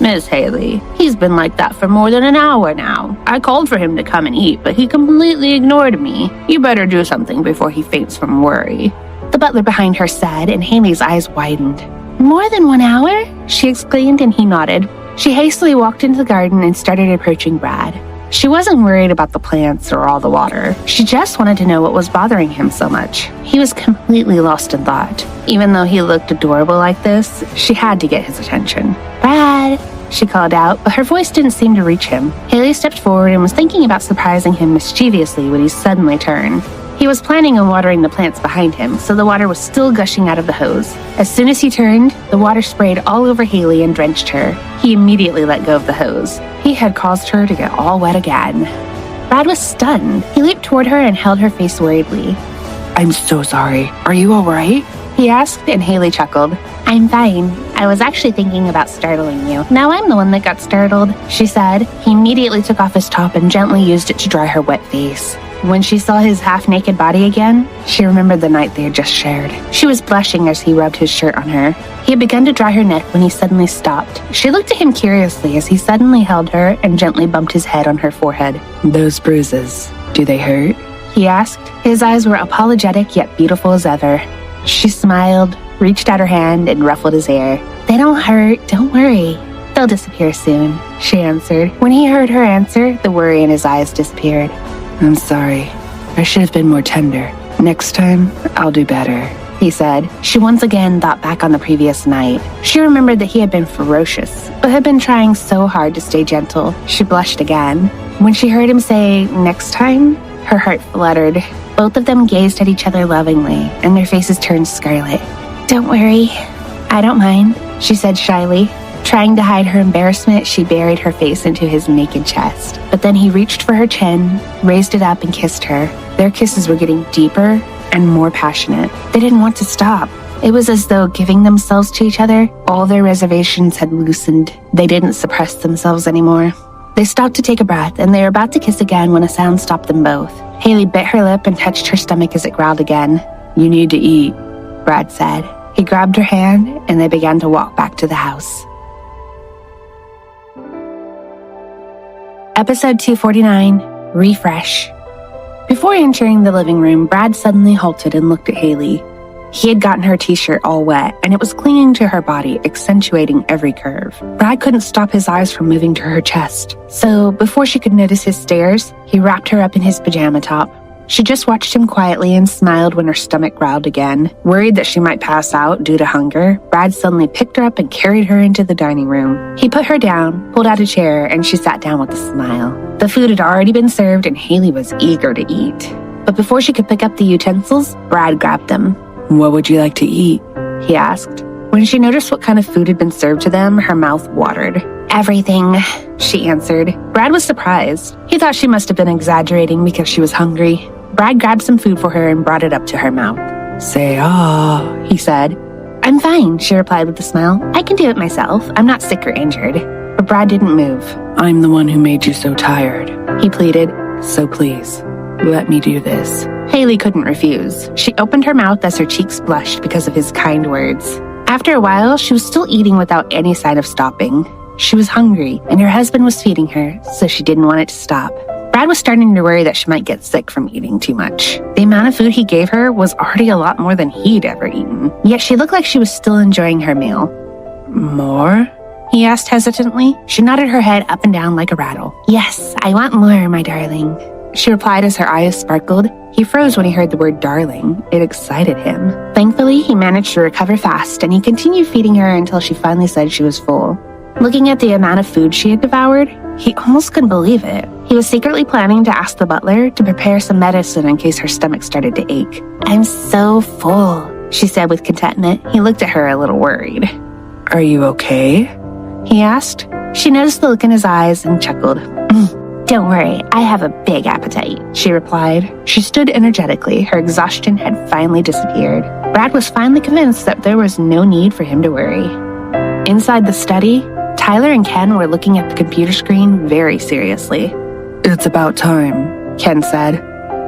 Miss Hailey, he's been like that for more than an hour now. I called for him to come and eat, but he completely ignored me. You better do something before he faints from worry. The butler behind her said, and Hailey's eyes widened. More than 1 hour? She exclaimed, and he nodded. She hastily walked into the garden and started approaching Brad. She wasn't worried about the plants or all the water. She just wanted to know what was bothering him so much. He was completely lost in thought. Even though he looked adorable like this, she had to get his attention. Brad, she called out, but her voice didn't seem to reach him. Hailey stepped forward and was thinking about surprising him mischievously when he suddenly turned. He was planning on watering the plants behind him, so the water was still gushing out of the hose. As soon as he turned, the water sprayed all over Hailey and drenched her. He immediately let go of the hose. He had caused her to get all wet again. Brad was stunned. He leaped toward her and held her face worriedly. I'm so sorry. Are you all right? He asked, and Hailey chuckled. I'm fine. I was actually thinking about startling you. Now I'm the one that got startled, she said. He immediately took off his top and gently used it to dry her wet face. When she saw his half-naked body again, she remembered the night they had just shared. She was blushing as he rubbed his shirt on her. He had begun to dry her neck when he suddenly stopped. She looked at him curiously as he suddenly held her and gently bumped his head on her forehead. Those bruises, do they hurt? He asked. His eyes were apologetic yet beautiful as ever. She smiled, reached out her hand, and ruffled his hair. They don't hurt, don't worry. They'll disappear soon, she answered. When he heard her answer, the worry in his eyes disappeared. I'm sorry. I should have been more tender. Next time, I'll do better, he said. She once again thought back on the previous night. She remembered that he had been ferocious, but had been trying so hard to stay gentle. She blushed again. When she heard him say, next time, her heart fluttered. Both of them gazed at each other lovingly, and their faces turned scarlet. Don't worry. I don't mind, she said shyly. Trying to hide her embarrassment, she buried her face into his naked chest. But then he reached for her chin, raised it up, and kissed her. Their kisses were getting deeper and more passionate. They didn't want to stop. It was as though giving themselves to each other, all their reservations had loosened. They didn't suppress themselves anymore. They stopped to take a breath, and they were about to kiss again when a sound stopped them both. Hailey bit her lip and touched her stomach as it growled again. You need to eat, Brad said. He grabbed her hand, and they began to walk back to the house. Episode 249, Refresh. Before entering the living room, Brad suddenly halted and looked at Hailey. He had gotten her t-shirt all wet, and it was clinging to her body, accentuating every curve. Brad couldn't stop his eyes from moving to her chest, so before she could notice his stares, he wrapped her up in his pajama top. She just watched him quietly and smiled when her stomach growled again. Worried that she might pass out due to hunger, Brad suddenly picked her up and carried her into the dining room. He put her down, pulled out a chair, and she sat down with a smile. The food had already been served, and Hailey was eager to eat. But before she could pick up the utensils, Brad grabbed them. What would you like to eat? He asked. When she noticed what kind of food had been served to them, her mouth watered. Everything, she answered. Brad was surprised. He thought she must have been exaggerating because she was hungry. Brad grabbed some food for her and brought it up to her mouth. Say ah, he said. I'm fine, she replied with a smile. I can do it myself. I'm not sick or injured. But Brad didn't move. I'm the one who made you so tired, he pleaded. So please, let me do this. Hailey couldn't refuse. She opened her mouth as her cheeks blushed because of his kind words. After a while, she was still eating without any sign of stopping. She was hungry, and her husband was feeding her, so she didn't want it to stop. Brad was starting to worry that she might get sick from eating too much. The amount of food he gave her was already a lot more than he'd ever eaten, yet she looked like she was still enjoying her meal. More? He asked hesitantly. She nodded her head up and down like a rattle. Yes, I want more, my darling, she replied as her eyes sparkled. He froze when he heard the word darling. It excited him. Thankfully, he managed to recover fast, and he continued feeding her until she finally said she was full. Looking at the amount of food she had devoured, he almost couldn't believe it. He was secretly planning to ask the butler to prepare some medicine in case her stomach started to ache. I'm so full, she said with contentment. He looked at her a little worried. Are you okay? He asked. She noticed the look in his eyes and chuckled. Don't worry, I have a big appetite, she replied. She stood energetically. Her exhaustion had finally disappeared. Brad was finally convinced that there was no need for him to worry. Inside the study, Tyler and Ken were looking at the computer screen very seriously. It's about time, Ken said.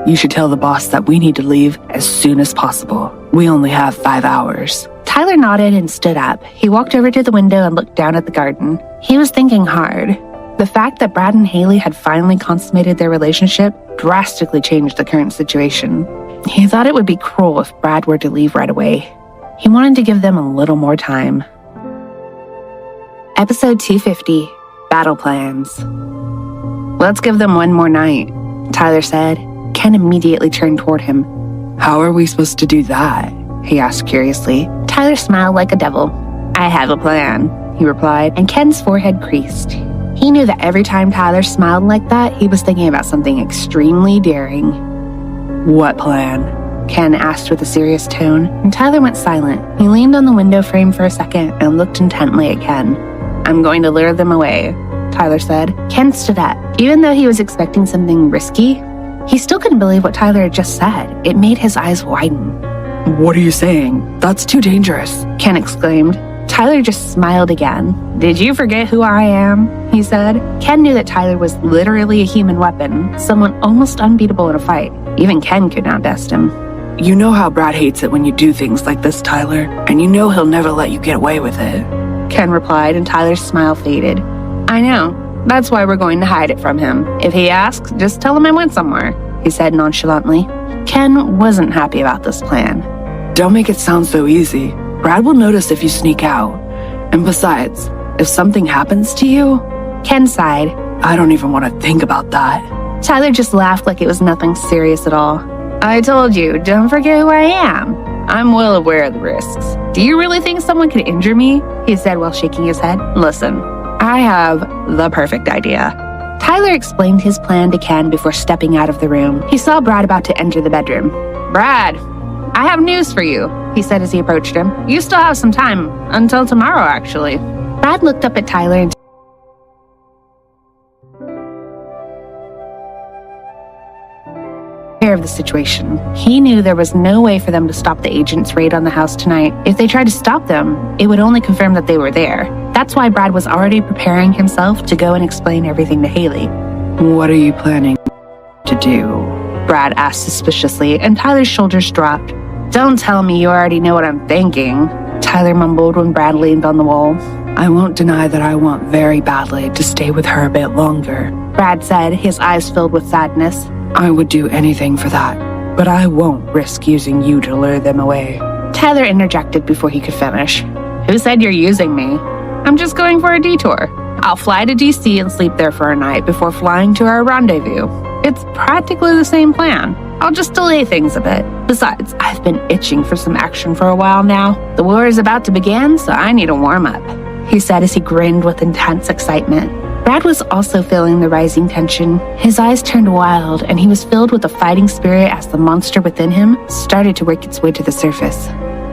You should tell the boss that we need to leave as soon as possible. We only have 5 hours. Tyler nodded and stood up. He walked over to the window and looked down at the garden. He was thinking hard. The fact that Brad and Hailey had finally consummated their relationship drastically changed the current situation. He thought it would be cruel if Brad were to leave right away. He wanted to give them a little more time. Episode 250, Battle Plans. Let's give them one more night, Tyler said. Ken immediately turned toward him. How are we supposed to do that? He asked curiously. Tyler smiled like a devil. I have a plan, he replied, and Ken's forehead creased. He knew that every time Tyler smiled like that, he was thinking about something extremely daring. What plan? Ken asked with a serious tone, and Tyler went silent. He leaned on the window frame for a second and looked intently at Ken. I'm going to lure them away, Tyler said. Ken stood up. Even though he was expecting something risky, he still couldn't believe what Tyler had just said. It made his eyes widen. What are you saying? That's too dangerous, Ken exclaimed. Tyler just smiled again. Did you forget who I am? He said. Ken knew that Tyler was literally a human weapon, someone almost unbeatable in a fight. Even Ken could outdust him. You know how Brad hates it when you do things like this, Tyler, and you know he'll never let you get away with it, Ken replied, and Tyler's smile faded. I know. That's why we're going to hide it from him. If he asks, just tell him I went somewhere, he said nonchalantly. Ken wasn't happy about this plan. Don't make it sound so easy. Brad will notice if you sneak out. And besides, if something happens to you... Ken sighed. I don't even want to think about that. Tyler just laughed like it was nothing serious at all. I told you, don't forget who I am. I'm well aware of the risks. Do you really think someone could injure me? He said while shaking his head. Listen, I have the perfect idea. Tyler explained his plan to Ken before stepping out of the room. He saw Brad about to enter the bedroom. Brad, I have news for you, he said as he approached him. You still have some time, until tomorrow, actually. Brad looked up at Tyler and of the situation. He knew there was no way for them to stop the agent's raid on the house tonight. If they tried to stop them, it would only confirm that they were there. That's why Brad was already preparing himself to go and explain everything to Hailey. What are you planning to do? Brad asked suspiciously, and Tyler's shoulders dropped. Don't tell me you already know what I'm thinking, Tyler mumbled when Brad leaned on the wall. I won't deny that I want very badly to stay with her a bit longer, Brad said, his eyes filled with sadness. I would do anything for that, but I won't risk using you to lure them away. Tyler interjected before he could finish. Who said you're using me? I'm just going for a detour. I'll fly to DC and sleep there for a night before flying to our rendezvous. It's practically the same plan. I'll just delay things a bit. Besides, I've been itching for some action for a while now. The war is about to begin, so I need a warm-up, he said as he grinned with intense excitement. Brad was also feeling the rising tension. His eyes turned wild, and he was filled with a fighting spirit as the monster within him started to work its way to the surface.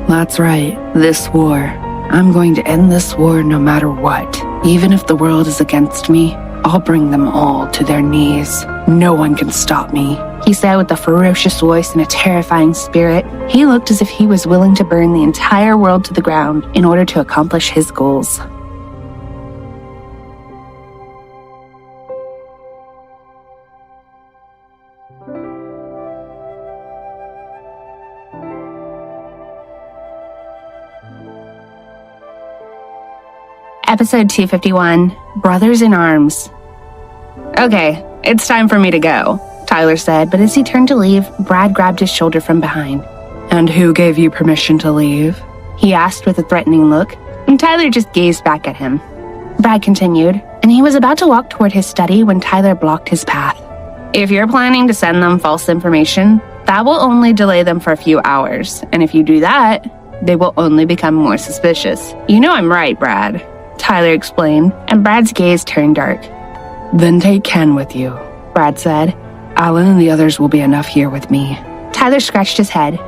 That's right, this war. I'm going to end this war no matter what. Even if the world is against me, I'll bring them all to their knees. No one can stop me, he said with a ferocious voice and a terrifying spirit. He looked as if he was willing to burn the entire world to the ground in order to accomplish his goals. Episode 251, Brothers in Arms. Okay, it's time for me to go, Tyler said, but as he turned to leave, Brad grabbed his shoulder from behind. And who gave you permission to leave? He asked with a threatening look. And Tyler just gazed back at him. Brad continued, and he was about to walk toward his study when Tyler blocked his path. If you're planning to send them false information, that will only delay them for a few hours, and if you do that, they will only become more suspicious. You know I'm right, Brad, Tyler explained, and Brad's gaze turned dark. Then take Ken with you, Brad said. Alan and the others will be enough here with me. Tyler scratched his head.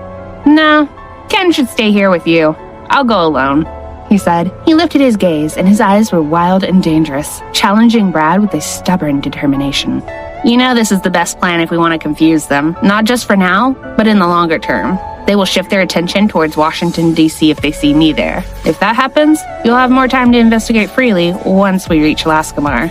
No, Ken should stay here with you. I'll go alone, he said. He lifted his gaze, and his eyes were wild and dangerous, challenging Brad with a stubborn determination. You know this is the best plan if we want to confuse them, not just for now, but in the longer term. They will shift their attention towards Washington, D.C. if they see me there. If that happens, you'll have more time to investigate freely once we reach Laskamar.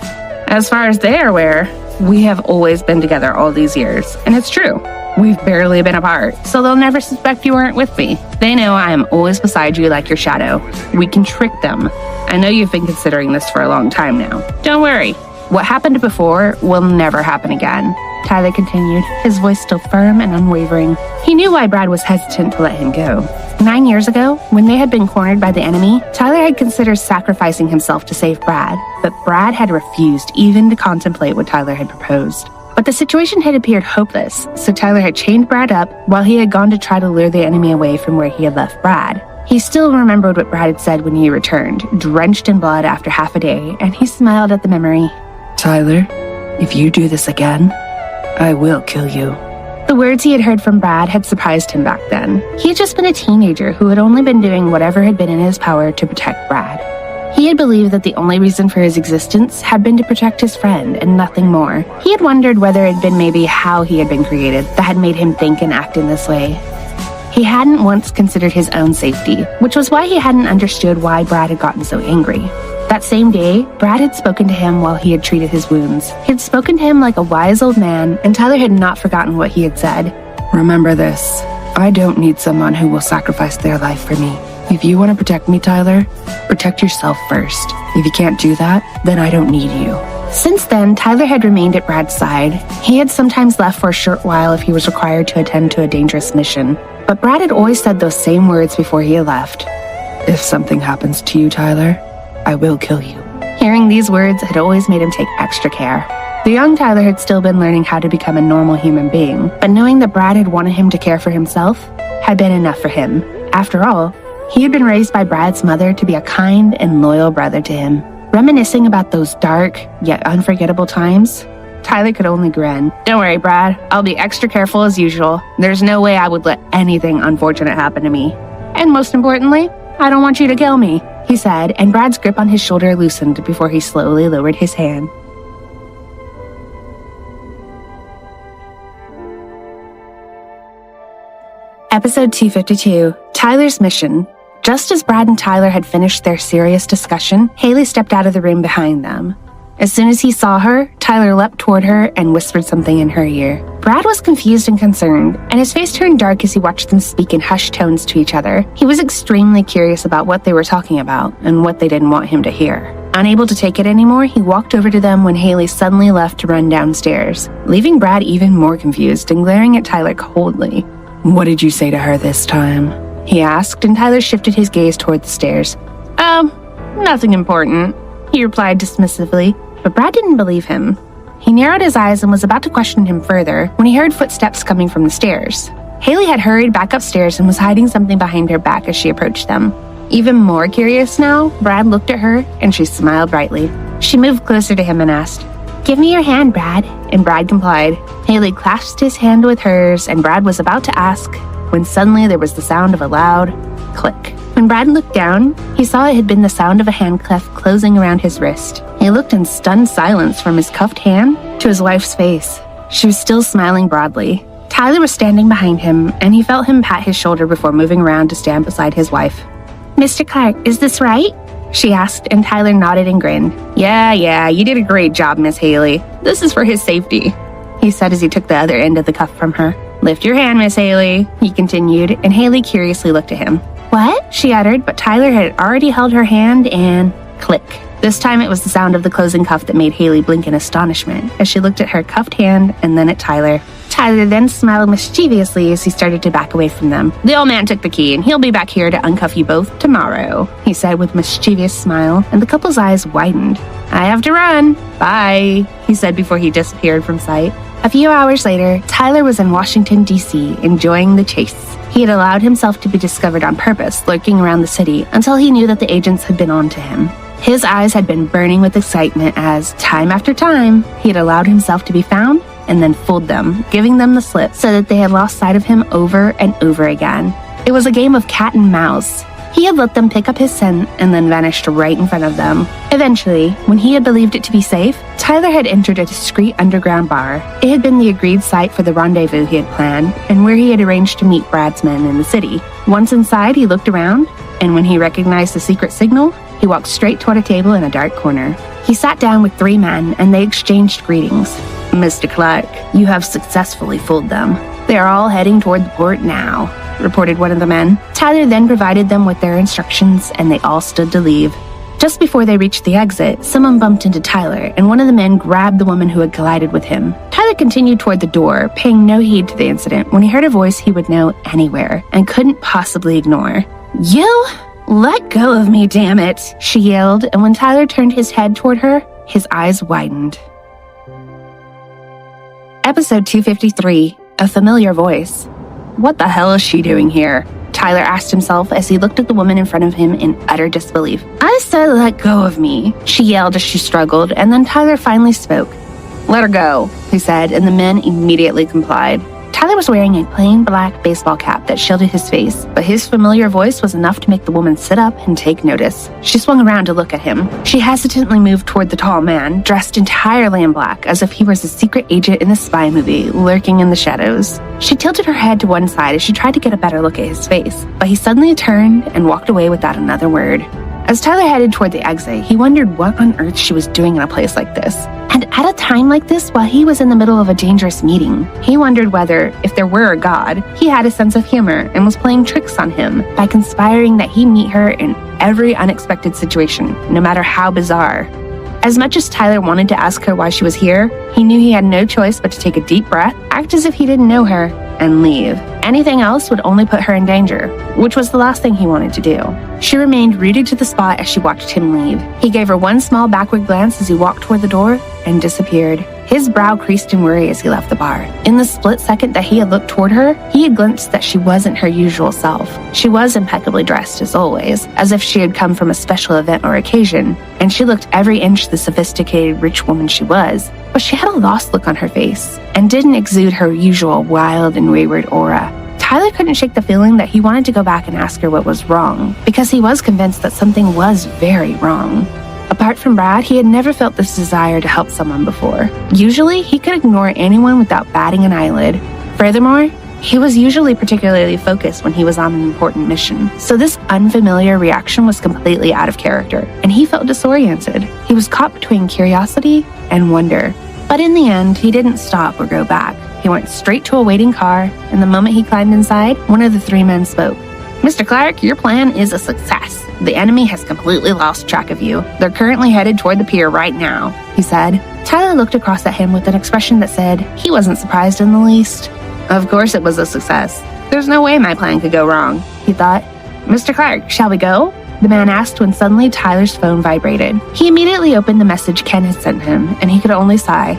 As far as they are aware, we have always been together all these years, and it's true. We've barely been apart, so they'll never suspect you weren't with me. They know I am always beside you like your shadow. We can trick them. I know you've been considering this for a long time now. Don't worry. What happened before will never happen again, Tyler continued, his voice still firm and unwavering. He knew why Brad was hesitant to let him go. 9 years ago, when they had been cornered by the enemy, Tyler had considered sacrificing himself to save Brad, but Brad had refused even to contemplate what Tyler had proposed. But the situation had appeared hopeless, so Tyler had chained Brad up while he had gone to try to lure the enemy away from where he had left Brad. He still remembered what Brad had said when he returned, drenched in blood after half a day, and he smiled at the memory. Tyler, if you do this again, I will kill you. The words he had heard from Brad had surprised him back then. He had just been a teenager who had only been doing whatever had been in his power to protect Brad. He had believed that the only reason for his existence had been to protect his friend and nothing more. He had wondered whether it had been maybe how he had been created that had made him think and act in this way. He hadn't once considered his own safety, which was why he hadn't understood why Brad had gotten so angry. That same day, Brad had spoken to him while he had treated his wounds. He had spoken to him like a wise old man, and Tyler had not forgotten what he had said. Remember this. I don't need someone who will sacrifice their life for me. If you want to protect me, Tyler, protect yourself first. If you can't do that, then I don't need you. Since then, Tyler had remained at Brad's side. He had sometimes left for a short while if he was required to attend to a dangerous mission. But Brad had always said those same words before he had left. If something happens to you, Tyler, I will kill you. Hearing these words had always made him take extra care. The young Tyler had still been learning how to become a normal human being, but knowing that Brad had wanted him to care for himself had been enough for him. After all, he had been raised by Brad's mother to be a kind and loyal brother to him. Reminiscing about those dark, yet unforgettable times, Tyler could only grin. Don't worry, Brad. I'll be extra careful as usual. There's no way I would let anything unfortunate happen to me. And most importantly, I don't want you to kill me, he said, and Brad's grip on his shoulder loosened before he slowly lowered his hand. Episode 252, Tyler's Mission. Just as Brad and Tyler had finished their serious discussion, Hailey stepped out of the room behind them. As soon as he saw her, Tyler leapt toward her and whispered something in her ear. Brad was confused and concerned, and his face turned dark as he watched them speak in hushed tones to each other. He was extremely curious about what they were talking about and what they didn't want him to hear. Unable to take it anymore, he walked over to them when Hailey suddenly left to run downstairs, leaving Brad even more confused and glaring at Tyler coldly. What did you say to her this time? He asked, and Tyler shifted his gaze toward the stairs. Nothing important, he replied dismissively, but Brad didn't believe him. He narrowed his eyes and was about to question him further when he heard footsteps coming from the stairs. Hailey had hurried back upstairs and was hiding something behind her back as she approached them. Even more curious now, Brad looked at her and she smiled brightly. She moved closer to him and asked, "Give me your hand, Brad," and Brad complied. Hailey clasped his hand with hers and Brad was about to ask when suddenly there was the sound of a loud click. When Brad looked down, he saw it had been the sound of a handcuff closing around his wrist. He looked in stunned silence from his cuffed hand to his wife's face. She was still smiling broadly. Tyler was standing behind him, and he felt him pat his shoulder before moving around to stand beside his wife. "Mr. Clark, is this right?" she asked, and Tyler nodded and grinned. Yeah, you did a great job, Miss Hailey. This is for his safety," he said as he took the other end of the cuff from her. "Lift your hand, Miss Hailey," he continued, and Hailey curiously looked at him. "What?" she uttered, but Tyler had already held her hand and click. This time it was the sound of the closing cuff that made Hailey blink in astonishment as she looked at her cuffed hand and then at Tyler. Tyler then smiled mischievously as he started to back away from them. "The old man took the key and he'll be back here to uncuff you both tomorrow," he said with a mischievous smile, and the couple's eyes widened. "I have to run. Bye," he said before he disappeared from sight. A few hours later, Tyler was in Washington, D.C., enjoying the chase. He had allowed himself to be discovered on purpose, lurking around the city until he knew that the agents had been on to him. His eyes had been burning with excitement as, time after time, he had allowed himself to be found and then fooled them, giving them the slip so that they had lost sight of him over and over again. It was a game of cat and mouse. He had let them pick up his scent and then vanished right in front of them. Eventually, when he had believed it to be safe, Tyler had entered a discreet underground bar. It had been the agreed site for the rendezvous he had planned and where he had arranged to meet Brad's men in the city. Once inside, he looked around, and when he recognized the secret signal, he walked straight toward a table in a dark corner. He sat down with 3 men, and they exchanged greetings. "Mr. Clark, you have successfully fooled them. They are all heading toward the port now," reported one of the men. Tyler then provided them with their instructions, and they all stood to leave. Just before they reached the exit, someone bumped into Tyler, and one of the men grabbed the woman who had collided with him. Tyler continued toward the door, paying no heed to the incident, when he heard a voice he would know anywhere and couldn't possibly ignore. "You? Let go of me, damn it," she yelled, and when Tyler turned his head toward her, his eyes widened. Episode 253, A Familiar Voice. "What the hell is she doing here?" Tyler asked himself as he looked at the woman in front of him in utter disbelief. "I said let go of me," she yelled as she struggled, and then Tyler finally spoke. "Let her go," he said, and the men immediately complied. Tyler was wearing a plain black baseball cap that shielded his face, but his familiar voice was enough to make the woman sit up and take notice. She swung around to look at him. She hesitantly moved toward the tall man, dressed entirely in black, as if he was a secret agent in a spy movie, lurking in the shadows. She tilted her head to one side as she tried to get a better look at his face, but he suddenly turned and walked away without another word. As Tyler headed toward the exit, he wondered what on earth she was doing in a place like this. And at a time like this, while he was in the middle of a dangerous meeting, he wondered whether, if there were a god, he had a sense of humor and was playing tricks on him by conspiring that he meet her in every unexpected situation, no matter how bizarre. As much as Tyler wanted to ask her why she was here, he knew he had no choice but to take a deep breath, act as if he didn't know her, and leave. Anything else would only put her in danger, which was the last thing he wanted to do. She remained rooted to the spot as she watched him leave. He gave her one small backward glance as he walked toward the door and disappeared. His brow creased in worry as he left the bar. In the split second that he had looked toward her, he had glimpsed that she wasn't her usual self. She was impeccably dressed as always, as if she had come from a special event or occasion, and she looked every inch the sophisticated rich woman she was, but she had a lost look on her face and didn't exude her usual wild and wayward aura. Tyler couldn't shake the feeling that he wanted to go back and ask her what was wrong, because he was convinced that something was very wrong. Apart from Brad, he had never felt this desire to help someone before. Usually, he could ignore anyone without batting an eyelid. Furthermore, he was usually particularly focused when he was on an important mission. So this unfamiliar reaction was completely out of character, and he felt disoriented. He was caught between curiosity and wonder. But in the end, he didn't stop or go back. He went straight to a waiting car, and the moment he climbed inside, one of the 3 men spoke. "Mr. Clark, your plan is a success. The enemy has completely lost track of you. They're currently headed toward the pier right now," he said. Tyler looked across at him with an expression that said he wasn't surprised in the least. Of course it was a success. There's no way my plan could go wrong, he thought. "Mr. Clark, shall we go?" the man asked when suddenly Tyler's phone vibrated. He immediately opened the message Ken had sent him, and he could only sigh.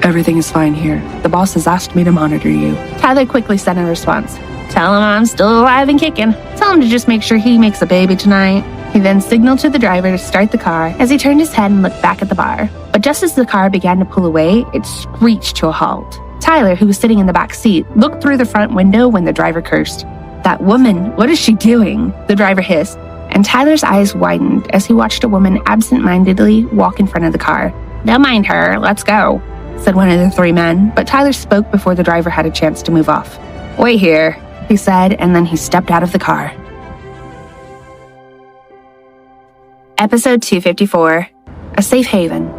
"Everything is fine here. The boss has asked me to monitor you." Tyler quickly sent a response. "Tell him I'm still alive and kicking. Tell him to just make sure he makes a baby tonight." He then signaled to the driver to start the car as he turned his head and looked back at the bar. But just as the car began to pull away, it screeched to a halt. Tyler, who was sitting in the back seat, looked through the front window when the driver cursed. "That woman, what is she doing?" the driver hissed, and Tyler's eyes widened as he watched a woman absent-mindedly walk in front of the car. "Don't mind her, let's go," said one of the 3 men, but Tyler spoke before the driver had a chance to move off. "Wait here," he said, and then he stepped out of the car. Episode 254, A Safe Haven.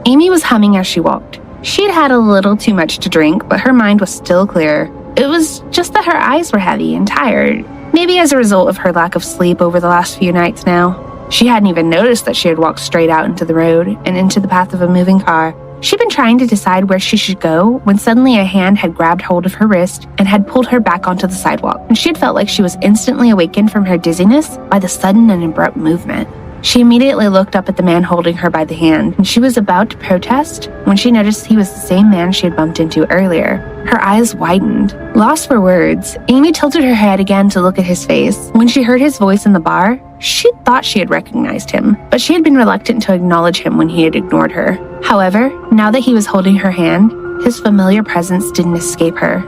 Amy was humming as she walked. She'd had a little too much to drink, but her mind was still clear. It was just that her eyes were heavy and tired, maybe as a result of her lack of sleep over the last few nights now. She hadn't even noticed that she had walked straight out into the road and into the path of a moving car. She'd been trying to decide where she should go when suddenly a hand had grabbed hold of her wrist and had pulled her back onto the sidewalk, and she had felt like she was instantly awakened from her dizziness by the sudden and abrupt movement. She immediately looked up at the man holding her by the hand, and she was about to protest when she noticed he was the same man she had bumped into earlier. Her eyes widened. Lost for words, Amy tilted her head again to look at his face. When she heard his voice in the bar, she thought she had recognized him, but she had been reluctant to acknowledge him when he had ignored her. However, now that he was holding her hand, his familiar presence didn't escape her.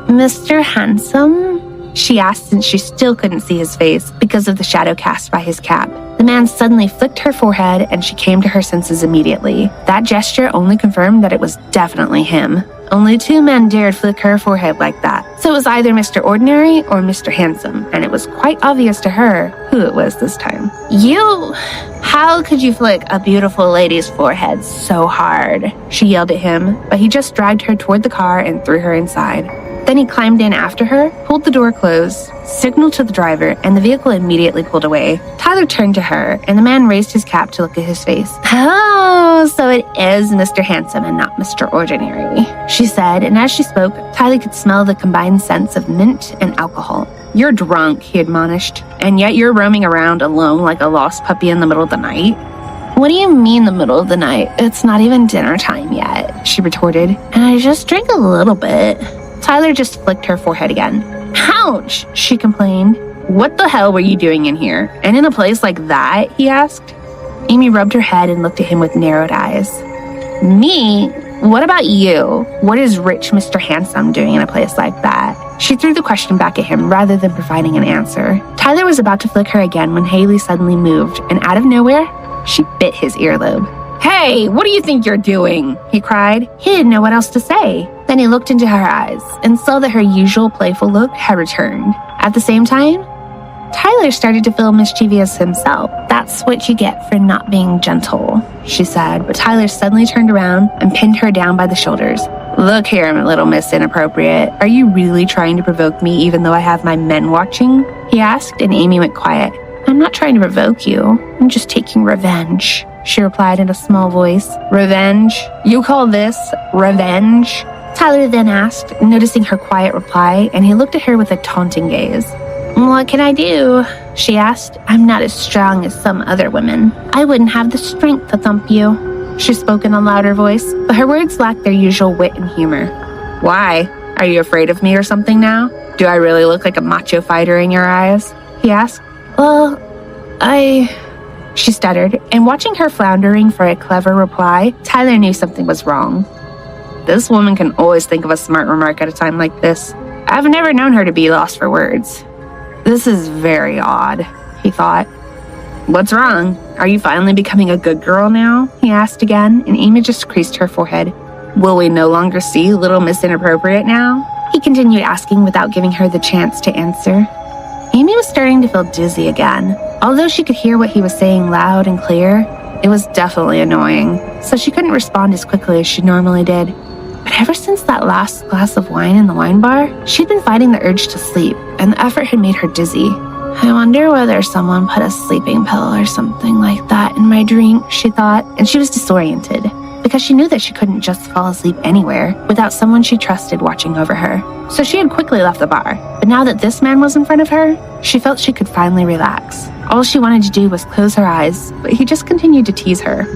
"Mr. Handsome?" she asked, since she still couldn't see his face because of the shadow cast by his cap. The man suddenly flicked her forehead and she came to her senses immediately. That gesture only confirmed that it was definitely him. Only 2 men dared flick her forehead like that. So it was either Mr. Ordinary or Mr. Handsome, and it was quite obvious to her who it was this time. How could you flick a beautiful lady's forehead so hard?" she yelled at him, but he just dragged her toward the car and threw her inside. Then he climbed in after her, pulled the door closed, signaled to the driver, and the vehicle immediately pulled away. Tyler turned to her, and the man raised his cap to look at his face. "Oh, so it is Mr. Handsome and not Mr. Ordinary," she said, and as she spoke, Tyler could smell the combined scents of mint and alcohol. "You're drunk," he admonished, "and yet you're roaming around alone like a lost puppy in the middle of the night." "What do you mean the middle of the night? It's not even dinner time yet," she retorted, "and I just drank a little bit." Tyler just flicked her forehead again. "Ouch," she complained. "What the hell were you doing in here? And in a place like that?" he asked. Amy rubbed her head and looked at him with narrowed eyes. "Me? What about you? What is rich Mr. Handsome doing in a place like that?" She threw the question back at him rather than providing an answer. Tyler was about to flick her again when Hailey suddenly moved, and out of nowhere, she bit his earlobe. "Hey, what do you think you're doing?" he cried. He didn't know what else to say. Then he looked into her eyes and saw that her usual playful look had returned. At the same time, Tyler started to feel mischievous himself. "That's what you get for not being gentle," she said, but Tyler suddenly turned around and pinned her down by the shoulders. "Look here, little Miss Inappropriate. Are you really trying to provoke me even though I have my men watching?" he asked, and Amy went quiet. "I'm not trying to provoke you. I'm just taking revenge," she replied in a small voice. "Revenge? You call this revenge?" Tyler then asked, noticing her quiet reply, and he looked at her with a taunting gaze. "What can I do?" she asked. "I'm not as strong as some other women. I wouldn't have the strength to thump you." She spoke in a louder voice, but her words lacked their usual wit and humor. "Why? Are you afraid of me or something now? Do I really look like a macho fighter in your eyes?" he asked. "Well, she stuttered, and watching her floundering for a clever reply, Tyler knew something was wrong. This woman can always think of a smart remark at a time like this. I've never known her to be lost for words. This is very odd, he thought. "What's wrong? Are you finally becoming a good girl now?" he asked again, and Amy just creased her forehead. "Will we no longer see Little Miss Inappropriate now?" he continued asking without giving her the chance to answer. Amy was starting to feel dizzy again. Although she could hear what he was saying loud and clear, it was definitely annoying, so she couldn't respond as quickly as she normally did. But ever since that last glass of wine in the wine bar, she'd been fighting the urge to sleep, and the effort had made her dizzy. "I wonder whether someone put a sleeping pill or something like that in my drink," she thought, and she was disoriented, because she knew that she couldn't just fall asleep anywhere without someone she trusted watching over her. So she had quickly left the bar, but now that this man was in front of her, she felt she could finally relax. All she wanted to do was close her eyes, but he just continued to tease her.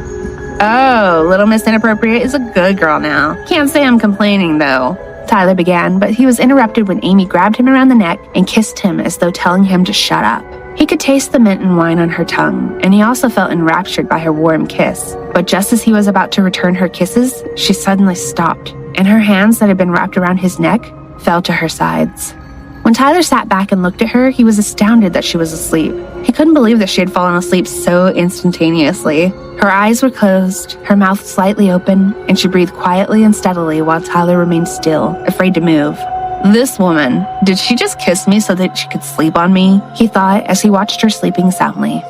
"Oh, Little Miss Inappropriate is a good girl now. Can't say I'm complaining, though," Tyler began, but he was interrupted when Amy grabbed him around the neck and kissed him as though telling him to shut up. He could taste the mint and wine on her tongue, and he also felt enraptured by her warm kiss. But just as he was about to return her kisses, she suddenly stopped, and her hands that had been wrapped around his neck fell to her sides. When Tyler sat back and looked at her, he was astounded that she was asleep. He couldn't believe that she had fallen asleep so instantaneously. Her eyes were closed, her mouth slightly open, and she breathed quietly and steadily while Tyler remained still, afraid to move. "This woman, did she just kiss me so that she could sleep on me?" he thought as he watched her sleeping soundly.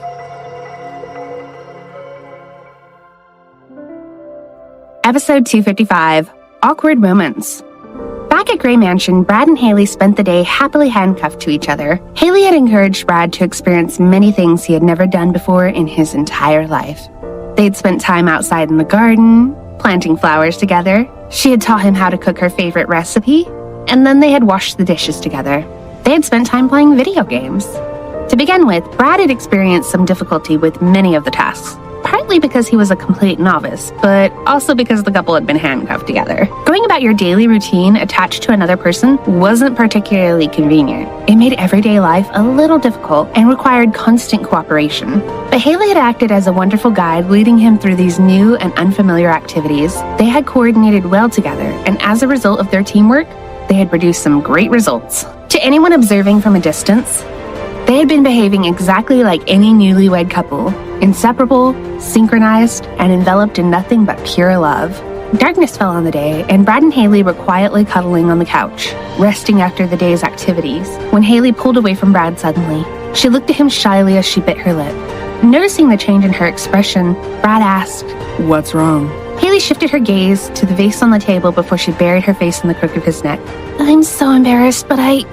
Episode 255, Awkward Moments. Back at Gray Mansion, Brad and Hailey spent the day happily handcuffed to each other. Hailey had encouraged Brad to experience many things he had never done before in his entire life. They'd spent time outside in the garden, planting flowers together. She had taught him how to cook her favorite recipe, and then they had washed the dishes together. They had spent time playing video games. To begin with, Brad had experienced some difficulty with many of the tasks, partly because he was a complete novice, but also because the couple had been handcuffed together. Going about your daily routine attached to another person wasn't particularly convenient. It made everyday life a little difficult and required constant cooperation. But Hailey had acted as a wonderful guide, leading him through these new and unfamiliar activities. They had coordinated well together, and as a result of their teamwork, they had produced some great results. To anyone observing from a distance, they had been behaving exactly like any newlywed couple, inseparable, synchronized, and enveloped in nothing but pure love. Darkness fell on the day, and Brad and Hailey were quietly cuddling on the couch, resting after the day's activities, when Hailey pulled away from Brad suddenly. She looked at him shyly as she bit her lip. Noticing the change in her expression, Brad asked, "What's wrong?" Hailey shifted her gaze to the vase on the table before she buried her face in the crook of his neck. "I'm so embarrassed, but I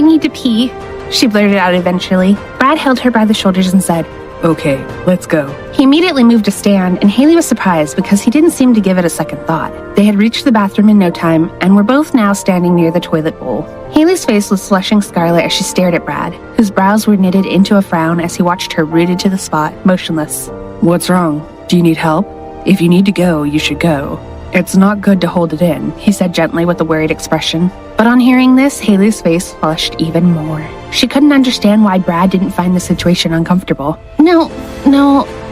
need to pee," she blurted out eventually. Brad held her by the shoulders and said, "Okay, let's go." He immediately moved to stand, and Hailey was surprised because he didn't seem to give it a second thought. They had reached the bathroom in no time and were both now standing near the toilet bowl. Hailey's face was flushing scarlet as she stared at Brad, whose brows were knitted into a frown as he watched her rooted to the spot, motionless. "What's wrong? Do you need help? If you need to go, you should go. It's not good to hold it in," he said gently with a worried expression. But on hearing this, Hailey's face flushed even more. She couldn't understand why Brad didn't find the situation uncomfortable. No,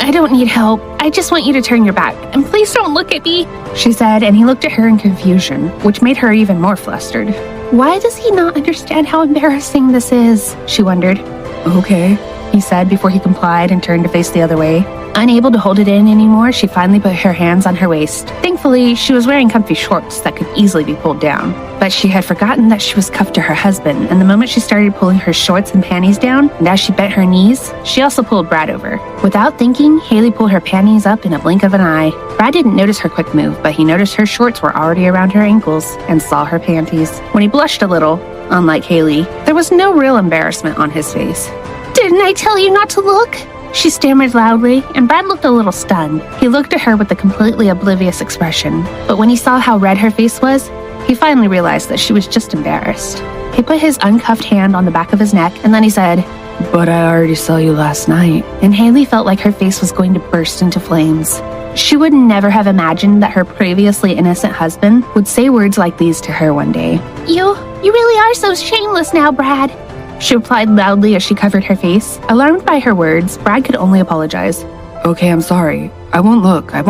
I don't need help. I just want you to turn your back, and please don't look at me," she said, and he looked at her in confusion, which made her even more flustered. Why does he not understand how embarrassing this is? She wondered. "Okay," he said before he complied and turned to face the other way. Unable to hold it in anymore, she finally put her hands on her waist. Thankfully, she was wearing comfy shorts that could easily be pulled down. But she had forgotten that she was cuffed to her husband, and the moment she started pulling her shorts and panties down, and as she bent her knees, she also pulled Brad over. Without thinking, Hailey pulled her panties up in a blink of an eye. Brad didn't notice her quick move, but he noticed her shorts were already around her ankles and saw her panties. When he blushed a little, unlike Hailey, there was no real embarrassment on his face. "Didn't I tell you not to look?" She stammered loudly, and Brad looked a little stunned. He looked at her with a completely oblivious expression, but when he saw how red her face was, he finally realized that she was just embarrassed. He put his uncuffed hand on the back of his neck, and then he said, "But I already saw you last night." And Hailey felt like her face was going to burst into flames. She would never have imagined that her previously innocent husband would say words like these to her one day. You really are so shameless now, Brad," she replied loudly as she covered her face. Alarmed by her words, Brad could only apologize. "Okay, I'm sorry. I won't look. I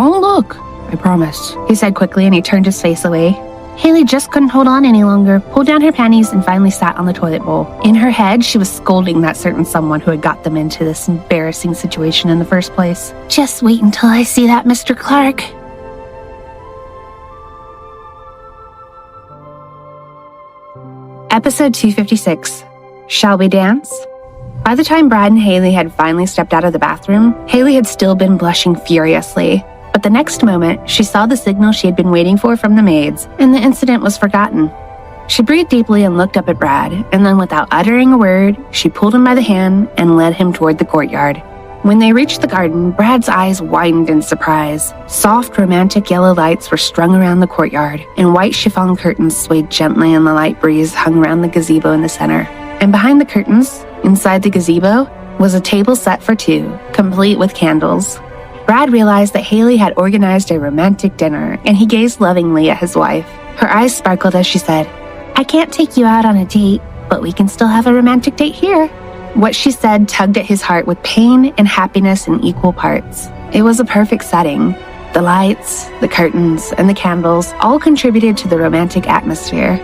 promise," he said quickly, and he turned his face away. Hailey just couldn't hold on any longer, pulled down her panties, and finally sat on the toilet bowl. In her head, she was scolding that certain someone who had got them into this embarrassing situation in the first place. "Just wait until I see that Mr. Clark." Episode 256. Shall we dance? By the time Brad and Hailey had finally stepped out of the bathroom, Hailey had still been blushing furiously. But the next moment, she saw the signal she had been waiting for from the maids, and the incident was forgotten. She breathed deeply and looked up at Brad, and then without uttering a word, she pulled him by the hand and led him toward the courtyard. When they reached the garden, Brad's eyes widened in surprise. Soft, romantic yellow lights were strung around the courtyard, and white chiffon curtains swayed gently in the light breeze hung around the gazebo in the center. And behind the curtains, inside the gazebo, was a table set for two, complete with candles. Brad realized that Hailey had organized a romantic dinner, and he gazed lovingly at his wife. Her eyes sparkled as she said, "I can't take you out on a date, but we can still have a romantic date here." What she said tugged at his heart with pain and happiness in equal parts. It was a perfect setting. The lights, the curtains, and the candles all contributed to the romantic atmosphere.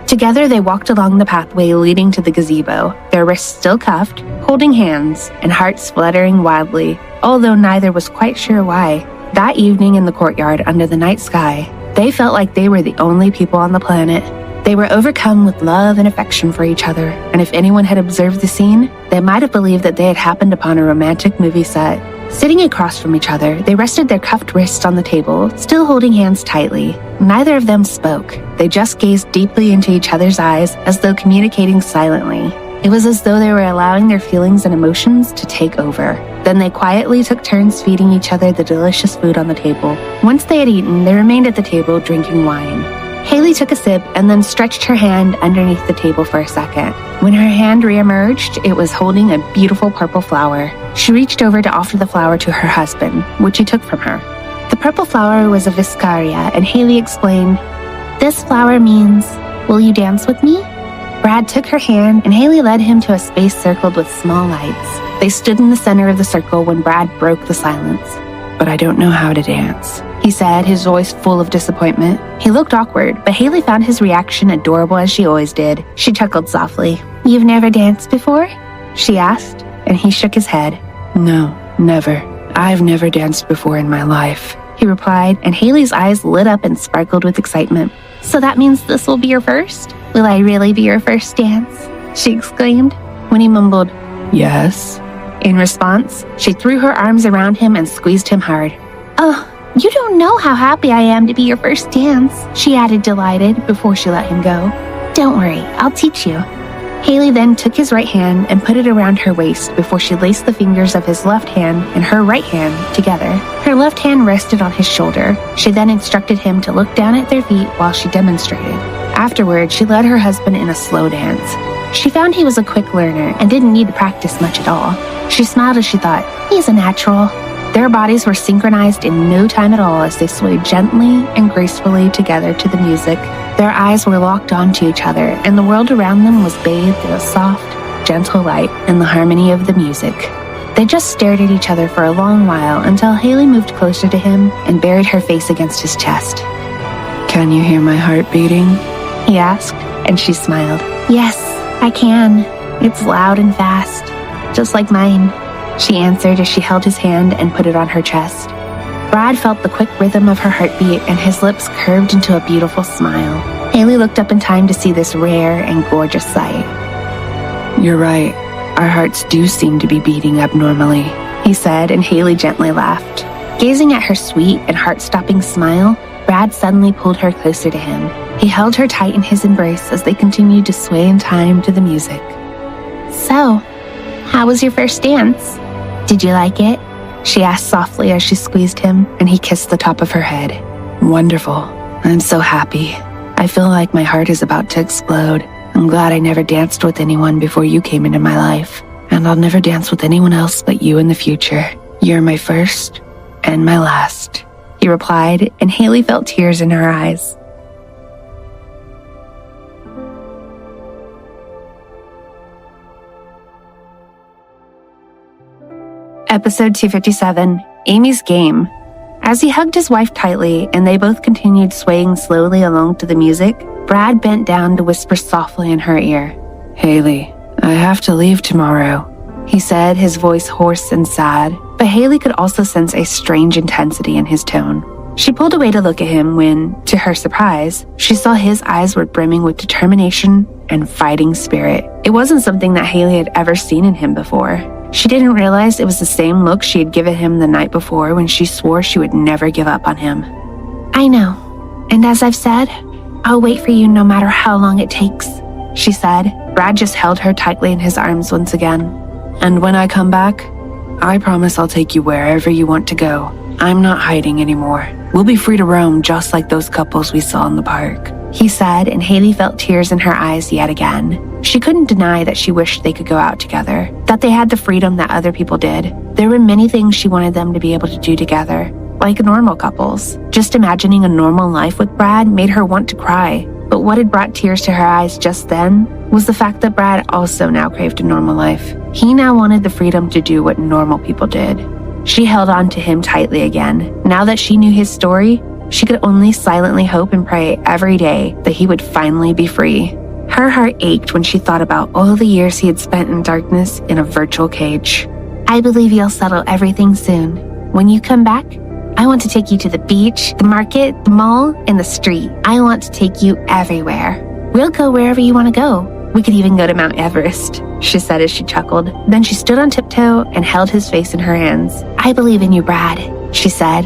Together, they walked along the pathway leading to the gazebo, their wrists still cuffed, holding hands, and hearts fluttering wildly, although neither was quite sure why. That evening in the courtyard under the night sky, they felt like they were the only people on the planet. They were overcome with love and affection for each other, and if anyone had observed the scene, they might have believed that they had happened upon a romantic movie set. Sitting across from each other, they rested their cuffed wrists on the table, still holding hands tightly. Neither of them spoke. They just gazed deeply into each other's eyes as though communicating silently. It was as though they were allowing their feelings and emotions to take over. Then they quietly took turns feeding each other the delicious food on the table. Once they had eaten, they remained at the table drinking wine. Hailey took a sip and then stretched her hand underneath the table for a second. When her hand re-emerged, it was holding a beautiful purple flower. She reached over to offer the flower to her husband, which he took from her. The purple flower was a viscaria, and Hailey explained, "This flower means, will you dance with me?" Brad took her hand, and Hailey led him to a space circled with small lights. They stood in the center of the circle when Brad broke the silence. But I don't know how to dance, he said, his voice full of disappointment. He looked awkward, but Hailey found his reaction adorable as she always did. She chuckled softly. "You've never danced before?" she asked, and he shook his head. No, never. I've never danced before in my life, he replied, and Hailey's eyes lit up and sparkled with excitement. "So that means this will be your first? Will I really be your first dance?" she exclaimed. When he mumbled, "Yes." In response, she threw her arms around him and squeezed him hard. "Oh, you don't know how happy I am to be your first dance," she added, delighted, before she let him go. "Don't worry, I'll teach you." Hailey then took his right hand and put it around her waist before she laced the fingers of his left hand and her right hand together. Her left hand rested on his shoulder. She then instructed him to look down at their feet while she demonstrated. Afterward, she led her husband in a slow dance. She found he was a quick learner and didn't need to practice much at all. She smiled as she thought, "He's a natural." Their bodies were synchronized in no time at all as they swayed gently and gracefully together to the music. Their eyes were locked onto each other, and the world around them was bathed in a soft, gentle light in the harmony of the music. They just stared at each other for a long while until Hailey moved closer to him and buried her face against his chest. "Can you hear my heart beating?" he asked, and she smiled. "Yes, I can. It's loud and fast, just like mine," she answered as she held his hand and put it on her chest. Brad felt the quick rhythm of her heartbeat, and his lips curved into a beautiful smile. Hailey looked up in time to see this rare and gorgeous sight. "You're right. Our hearts do seem to be beating abnormally," he said, and Hailey gently laughed. Gazing at her sweet and heart-stopping smile, Brad suddenly pulled her closer to him. He held her tight in his embrace as they continued to sway in time to the music. "So, how was your first dance? Did you like it?" she asked softly as she squeezed him, and he kissed the top of her head. "Wonderful. I'm so happy. I feel like my heart is about to explode. I'm glad I never danced with anyone before you came into my life, and I'll never dance with anyone else but you in the future. You're my first and my last," he replied, and Hailey felt tears in her eyes. Episode 257, Amy's Game. As he hugged his wife tightly and they both continued swaying slowly along to the music, Brad bent down to whisper softly in her ear. "Hailey, I have to leave tomorrow," he said, his voice hoarse and sad, but Hailey could also sense a strange intensity in his tone. She pulled away to look at him when, to her surprise, she saw his eyes were brimming with determination and fighting spirit. It wasn't something that Hailey had ever seen in him before. She didn't realize it was the same look she had given him the night before when she swore she would never give up on him. "I know, and as I've said, I'll wait for you no matter how long it takes," she said. Brad just held her tightly in his arms once again. "And when I come back, I promise I'll take you wherever you want to go. I'm not hiding anymore. We'll be free to roam just like those couples we saw in the park," he said, and Hailey felt tears in her eyes yet again. She couldn't deny that she wished they could go out together, that they had the freedom that other people did. There were many things she wanted them to be able to do together, like normal couples. Just imagining a normal life with Brad made her want to cry. But what had brought tears to her eyes just then was the fact that Brad also now craved a normal life. He now wanted the freedom to do what normal people did. She held on to him tightly again. Now that she knew his story, she could only silently hope and pray every day that he would finally be free. Her heart ached when she thought about all the years he had spent in darkness in a virtual cage. "I believe you'll settle everything soon. When you come back, I want to take you to the beach, the market, the mall, and the street. I want to take you everywhere. We'll go wherever you want to go. We could even go to Mount Everest, she said as she chuckled. Then she stood on tiptoe and held his face in her hands. I believe in you, Brad, she said.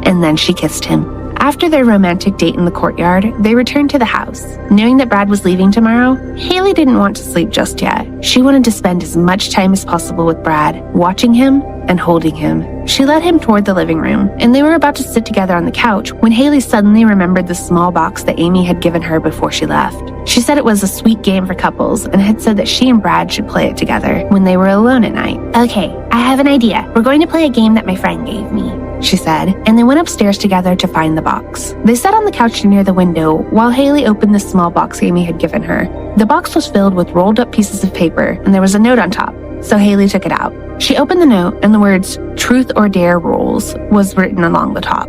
And then she kissed him. After their romantic date in the courtyard, they returned to the house. Knowing that Brad was leaving tomorrow, Hailey didn't want to sleep just yet. She wanted to spend as much time as possible with Brad, watching him and holding him. She led him toward the living room, and they were about to sit together on the couch when Hailey suddenly remembered the small box that Amy had given her before she left. She said it was a sweet game for couples and had said that she and Brad should play it together when they were alone at night. Okay, I have an idea. We're going to play a game that my friend gave me, she said, and they went upstairs together to find the box. They sat on the couch near the window while Hailey opened the small box Amy had given her. The box was filled with rolled up pieces of paper, and there was a note on top, so Hailey took it out. She opened the note, and the words, "Truth or Dare Rules," was written along the top.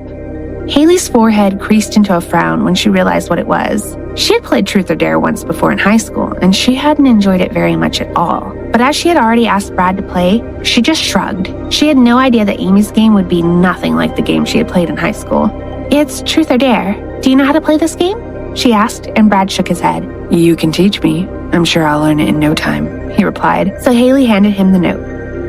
Hailey's forehead creased into a frown when she realized what it was. She had played Truth or Dare once before in high school, and she hadn't enjoyed it very much at all. But as she had already asked Brad to play, she just shrugged. She had no idea that Amy's game would be nothing like the game she had played in high school. It's Truth or Dare. Do you know how to play this game? She asked, and Brad shook his head. You can teach me. I'm sure I'll learn it in no time, he replied. So Hailey handed him the note.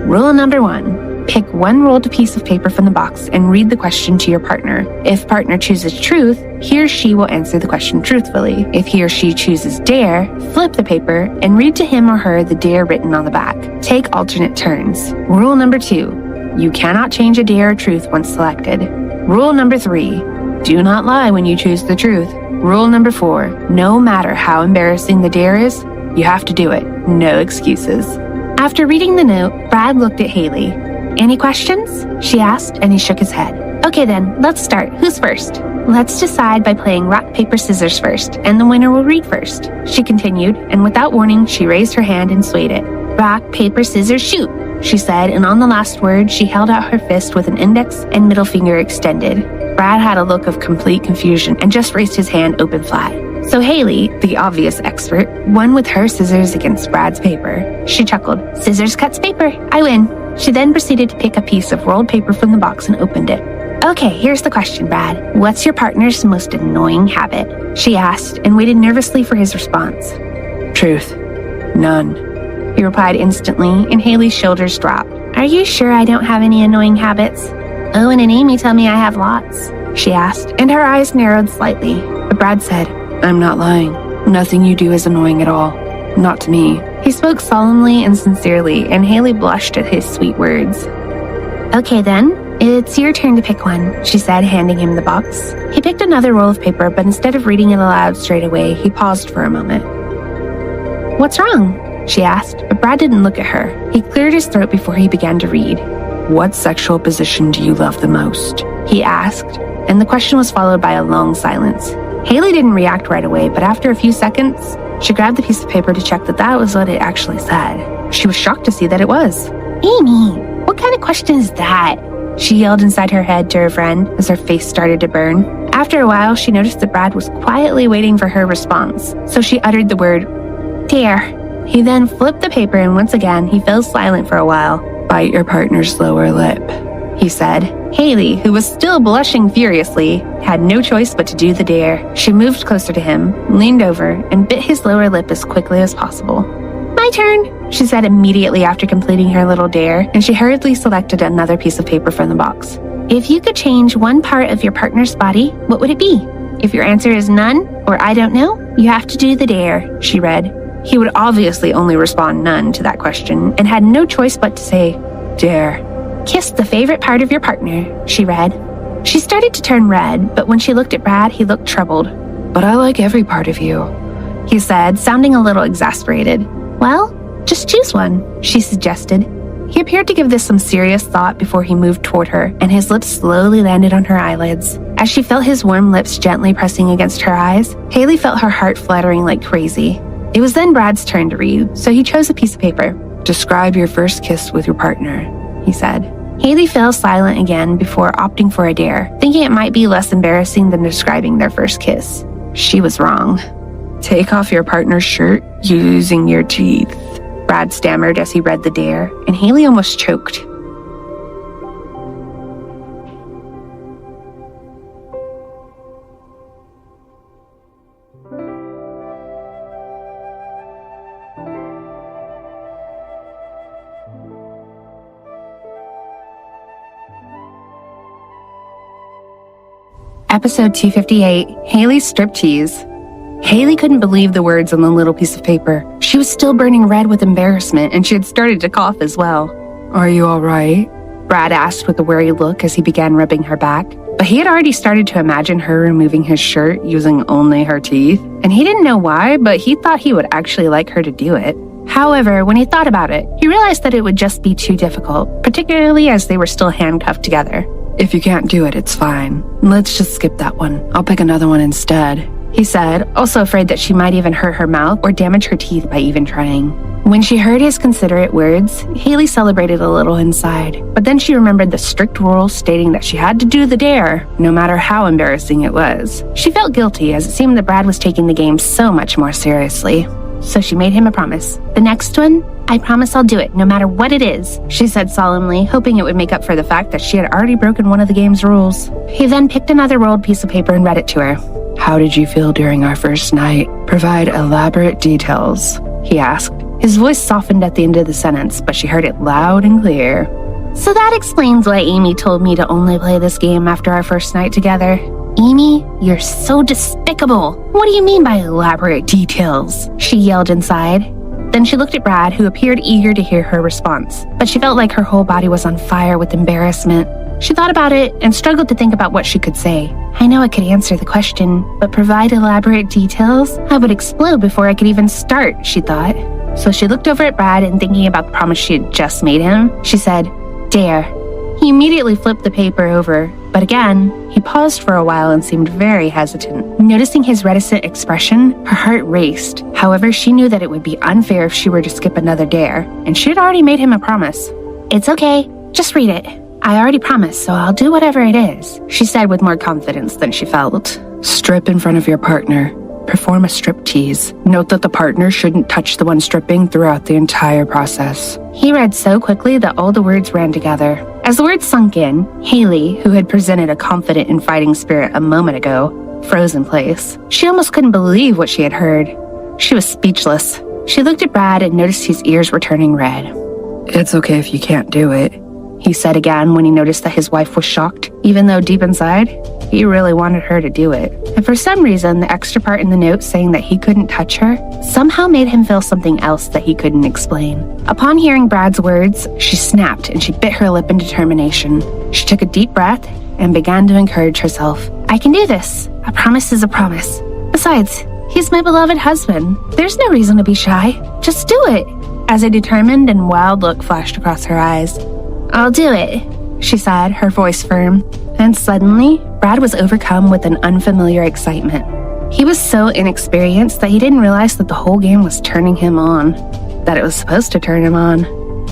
Rule number 1. Pick one rolled piece of paper from the box and read the question to your partner. If partner chooses truth, he or she will answer the question truthfully. If he or she chooses dare, flip the paper and read to him or her the dare written on the back. Take alternate turns. Rule number 2. You cannot change a dare or truth once selected. Rule number 3. Do not lie when you choose the truth. Rule number 4. No matter how embarrassing the dare is, you have to do it. No excuses. After reading the note, Brad looked at Hailey. Any questions? She asked, and he shook his head. Okay then, let's start. Who's first? Let's decide by playing rock, paper, scissors first, and the winner will read first, she continued, and without warning, she raised her hand and swayed it. Rock, paper, scissors, shoot, she said, and on the last word, she held out her fist with an index and middle finger extended. Brad had a look of complete confusion and just raised his hand open flat. So Hailey, the obvious expert, won with her scissors against Brad's paper. She chuckled. Scissors cuts paper. I win. She then proceeded to pick a piece of rolled paper from the box and opened it. Okay, here's the question, Brad. What's your partner's most annoying habit? She asked and waited nervously for his response. Truth. None, he replied instantly, and Hailey's shoulders dropped. Are you sure I don't have any annoying habits? Owen and Amy tell me I have lots, she asked, and her eyes narrowed slightly. But Brad said, I'm not lying. Nothing you do is annoying at all. Not to me. He spoke solemnly and sincerely, and Hailey blushed at his sweet words. Okay then, it's your turn to pick one, she said, handing him the box. He picked another roll of paper, but instead of reading it aloud straight away, he paused for a moment. What's wrong? She asked, but Brad didn't look at her. He cleared his throat before he began to read. What sexual position do you love the most? He asked, and the question was followed by a long silence. Hailey didn't react right away, but after a few seconds, she grabbed the piece of paper to check that that was what it actually said. She was shocked to see that it was. Amy, what kind of question is that? She yelled inside her head to her friend as her face started to burn. After a while, she noticed that Brad was quietly waiting for her response, so she uttered the word, dare. He then flipped the paper, and once again, he fell silent for a while. Bite your partner's lower lip, he said. Hailey, who was still blushing furiously, had no choice but to do the dare. She moved closer to him, leaned over, and bit his lower lip as quickly as possible. My turn, she said immediately after completing her little dare, and she hurriedly selected another piece of paper from the box. If you could change one part of your partner's body, what would it be? If your answer is none, or I don't know, you have to do the dare, she read. He would obviously only respond none to that question, and had no choice but to say, dare. Kiss the favorite part of your partner, she read. She started to turn red, but when she looked at Brad, he looked troubled. But I like every part of you, he said, sounding a little exasperated. Well, just choose one, she suggested. He appeared to give this some serious thought before he moved toward her, and his lips slowly landed on her eyelids. As she felt his warm lips gently pressing against her eyes, Hailey felt her heart fluttering like crazy. It was then Brad's turn to read, so he chose a piece of paper. Describe your first kiss with your partner, he said. Hailey fell silent again before opting for a dare, thinking it might be less embarrassing than describing their first kiss. She was wrong. Take off your partner's shirt using your teeth, Brad stammered as he read the dare, and Hailey almost choked. Episode 258, Hailey's Striptease. Hailey couldn't believe the words on the little piece of paper. She was still burning red with embarrassment, and she had started to cough as well. Are you all right? Brad asked with a worried look as he began rubbing her back. But he had already started to imagine her removing his shirt using only her teeth, and he didn't know why, but he thought he would actually like her to do it. However, when he thought about it, he realized that it would just be too difficult, particularly as they were still handcuffed together. If you can't do it, it's fine. Let's just skip that one. I'll pick another one instead, he said, also afraid that she might even hurt her mouth or damage her teeth by even trying. When she heard his considerate words, Hailey celebrated a little inside, but then she remembered the strict rules stating that she had to do the dare, no matter how embarrassing it was. She felt guilty as it seemed that Brad was taking the game so much more seriously. So she made him a promise. The next one, I promise I'll do it, no matter what it is, she said solemnly, hoping it would make up for the fact that she had already broken one of the game's rules. He then picked another rolled piece of paper and read it to her. How did you feel during our first night? Provide elaborate details, he asked. His voice softened at the end of the sentence, but she heard it loud and clear. So that explains why Amy told me to only play this game after our first night together. Amy, you're so despicable. What do you mean by elaborate details? She yelled inside. Then she looked at Brad, who appeared eager to hear her response, but she felt like her whole body was on fire with embarrassment. She thought about it and struggled to think about what she could say. I know I could answer the question, but provide elaborate details? I would explode before I could even start, she thought. So she looked over at Brad and thinking about the promise she had just made him, she said, Dare. He immediately flipped the paper over, but again, he paused for a while and seemed very hesitant. Noticing his reticent expression, her heart raced. However, she knew that it would be unfair if she were to skip another dare, and she had already made him a promise. It's okay, just read it. I already promised, so I'll do whatever it is, she said with more confidence than she felt. Strip in front of your partner. Perform a striptease. Note that the partner shouldn't touch the one stripping throughout the entire process. He read so quickly that all the words ran together. As the words sunk in, Hailey, who had presented a confident and fighting spirit a moment ago, froze in place. She almost couldn't believe what she had heard. She was speechless. She looked at Brad and noticed his ears were turning red. It's okay if you can't do it, he said again when he noticed that his wife was shocked, even though deep inside, he really wanted her to do it. And for some reason, the extra part in the note saying that he couldn't touch her somehow made him feel something else that he couldn't explain. Upon hearing Brad's words, she snapped and she bit her lip in determination. She took a deep breath and began to encourage herself. I can do this. A promise is a promise. Besides, he's my beloved husband. There's no reason to be shy. Just do it. As a determined and wild look flashed across her eyes. I'll do it, she said, her voice firm. And suddenly, Brad was overcome with an unfamiliar excitement. He was so inexperienced that he didn't realize that the whole game was turning him on, that it was supposed to turn him on.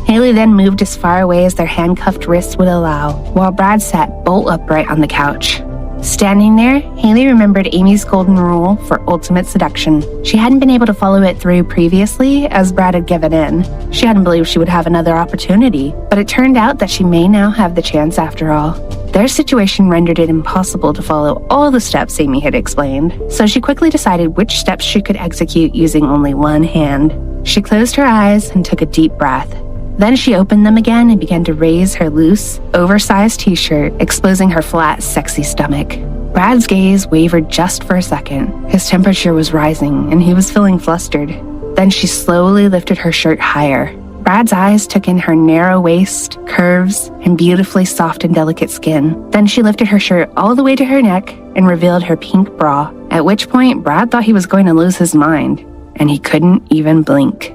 Hailey then moved as far away as their handcuffed wrists would allow, while Brad sat bolt upright on the couch. Standing there, Hailey remembered Amy's golden rule for ultimate seduction. She hadn't been able to follow it through previously as Brad had given in. She hadn't believed she would have another opportunity, but it turned out that she may now have the chance after all. Their situation rendered it impossible to follow all the steps Amy had explained, so she quickly decided which steps she could execute using only one hand. She closed her eyes and took a deep breath. Then she opened them again and began to raise her loose, oversized t-shirt, exposing her flat, sexy stomach. Brad's gaze wavered just for a second. His temperature was rising, and he was feeling flustered. Then she slowly lifted her shirt higher. Brad's eyes took in her narrow waist, curves, and beautifully soft and delicate skin. Then she lifted her shirt all the way to her neck and revealed her pink bra, at which point Brad thought he was going to lose his mind, and he couldn't even blink.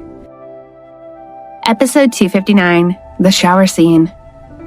Episode 259, The Shower Scene.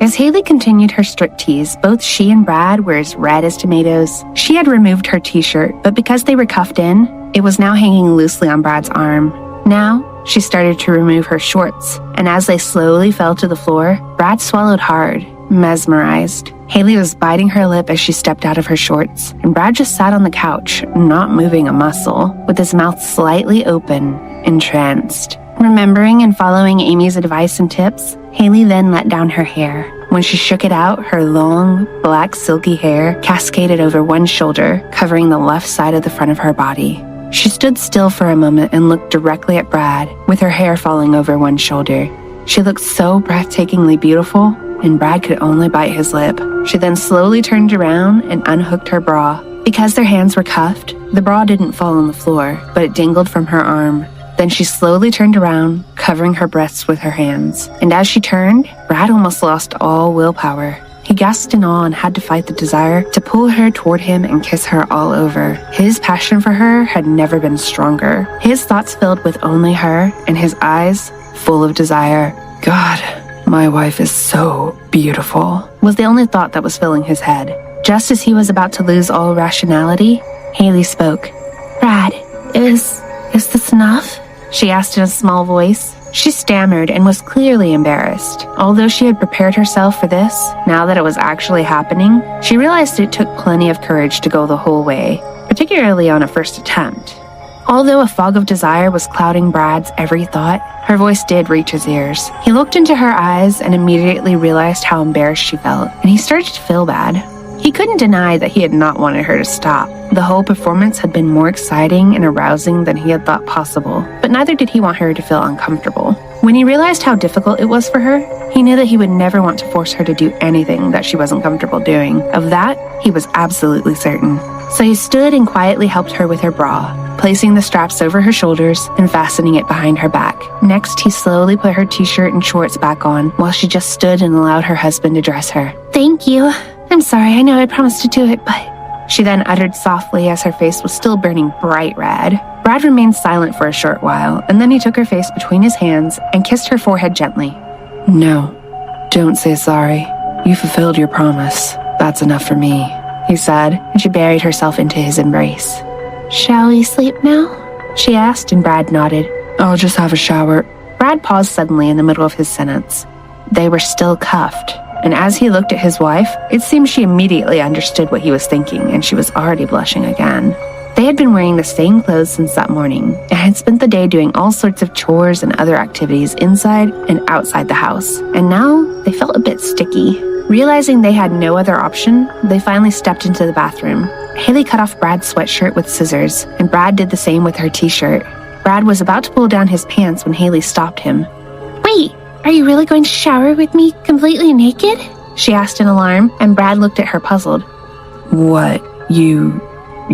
As Hailey continued her striptease, both she and Brad were as red as tomatoes. She had removed her t-shirt, but because they were cuffed in, it was now hanging loosely on Brad's arm. Now, she started to remove her shorts, and as they slowly fell to the floor, Brad swallowed hard, mesmerized. Hailey was biting her lip as she stepped out of her shorts, and Brad just sat on the couch, not moving a muscle, with his mouth slightly open, entranced. Remembering and following Amy's advice and tips, Hailey then let down her hair. When she shook it out, her long, black, silky hair cascaded over one shoulder, covering the left side of the front of her body. She stood still for a moment and looked directly at Brad, with her hair falling over one shoulder. She looked so breathtakingly beautiful, and Brad could only bite his lip. She then slowly turned around and unhooked her bra. Because their hands were cuffed, the bra didn't fall on the floor, but it dangled from her arm. Then she slowly turned around, covering her breasts with her hands. And as she turned, Brad almost lost all willpower. He gasped in awe and had to fight the desire to pull her toward him and kiss her all over. His passion for her had never been stronger. His thoughts filled with only her, and his eyes full of desire. God, my wife is so beautiful, was the only thought that was filling his head. Just as he was about to lose all rationality, Hailey spoke. Brad, is this enough? She asked in a small voice. She stammered and was clearly embarrassed. Although she had prepared herself for this, now that it was actually happening, she realized it took plenty of courage to go the whole way, particularly on a first attempt. Although a fog of desire was clouding Brad's every thought, her voice did reach his ears. He looked into her eyes and immediately realized how embarrassed she felt, and he started to feel bad. He couldn't deny that he had not wanted her to stop. The whole performance had been more exciting and arousing than he had thought possible, but neither did he want her to feel uncomfortable. When he realized how difficult it was for her, he knew that he would never want to force her to do anything that she wasn't comfortable doing. Of that, he was absolutely certain. So he stood and quietly helped her with her bra, placing the straps over her shoulders and fastening it behind her back. Next, he slowly put her t-shirt and shorts back on while she just stood and allowed her husband to dress her. Thank you. I'm sorry, I know I promised to do it, but... She then uttered softly as her face was still burning bright red. Brad remained silent for a short while, and then he took her face between his hands and kissed her forehead gently. No, don't say sorry. You fulfilled your promise. That's enough for me, he said, and she buried herself into his embrace. Shall we sleep now? She asked, and Brad nodded. I'll just have a shower. Brad paused suddenly in the middle of his sentence. They were still cuffed, and as he looked at his wife, it seemed she immediately understood what he was thinking, and she was already blushing again. They had been wearing the same clothes since that morning, and had spent the day doing all sorts of chores and other activities inside and outside the house, and now they felt a bit sticky. Realizing they had no other option, they finally stepped into the bathroom. Hailey cut off Brad's sweatshirt with scissors, and Brad did the same with her t-shirt. Brad was about to pull down his pants when Hailey stopped him. Wait, are you really going to shower with me completely naked? She asked in alarm, and Brad looked at her puzzled. What, you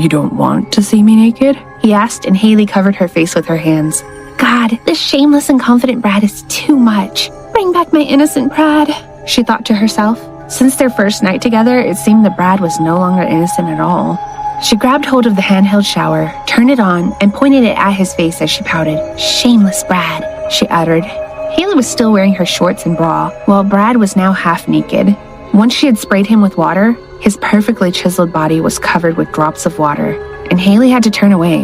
don't want to see me naked? He asked, and Hailey covered her face with her hands. God, this shameless and confident Brad is too much. Bring back my innocent Brad, she thought to herself. Since their first night together, it seemed that Brad was no longer innocent at all. She grabbed hold of the handheld shower, turned it on, and pointed it at his face as she pouted. Shameless Brad, she uttered. Hailey was still wearing her shorts and bra, while Brad was now half naked. Once she had sprayed him with water, his perfectly chiseled body was covered with drops of water, and Hailey had to turn away.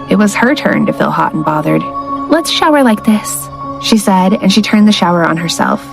It was her turn to feel hot and bothered. Let's shower like this, she said, and she turned the shower on herself.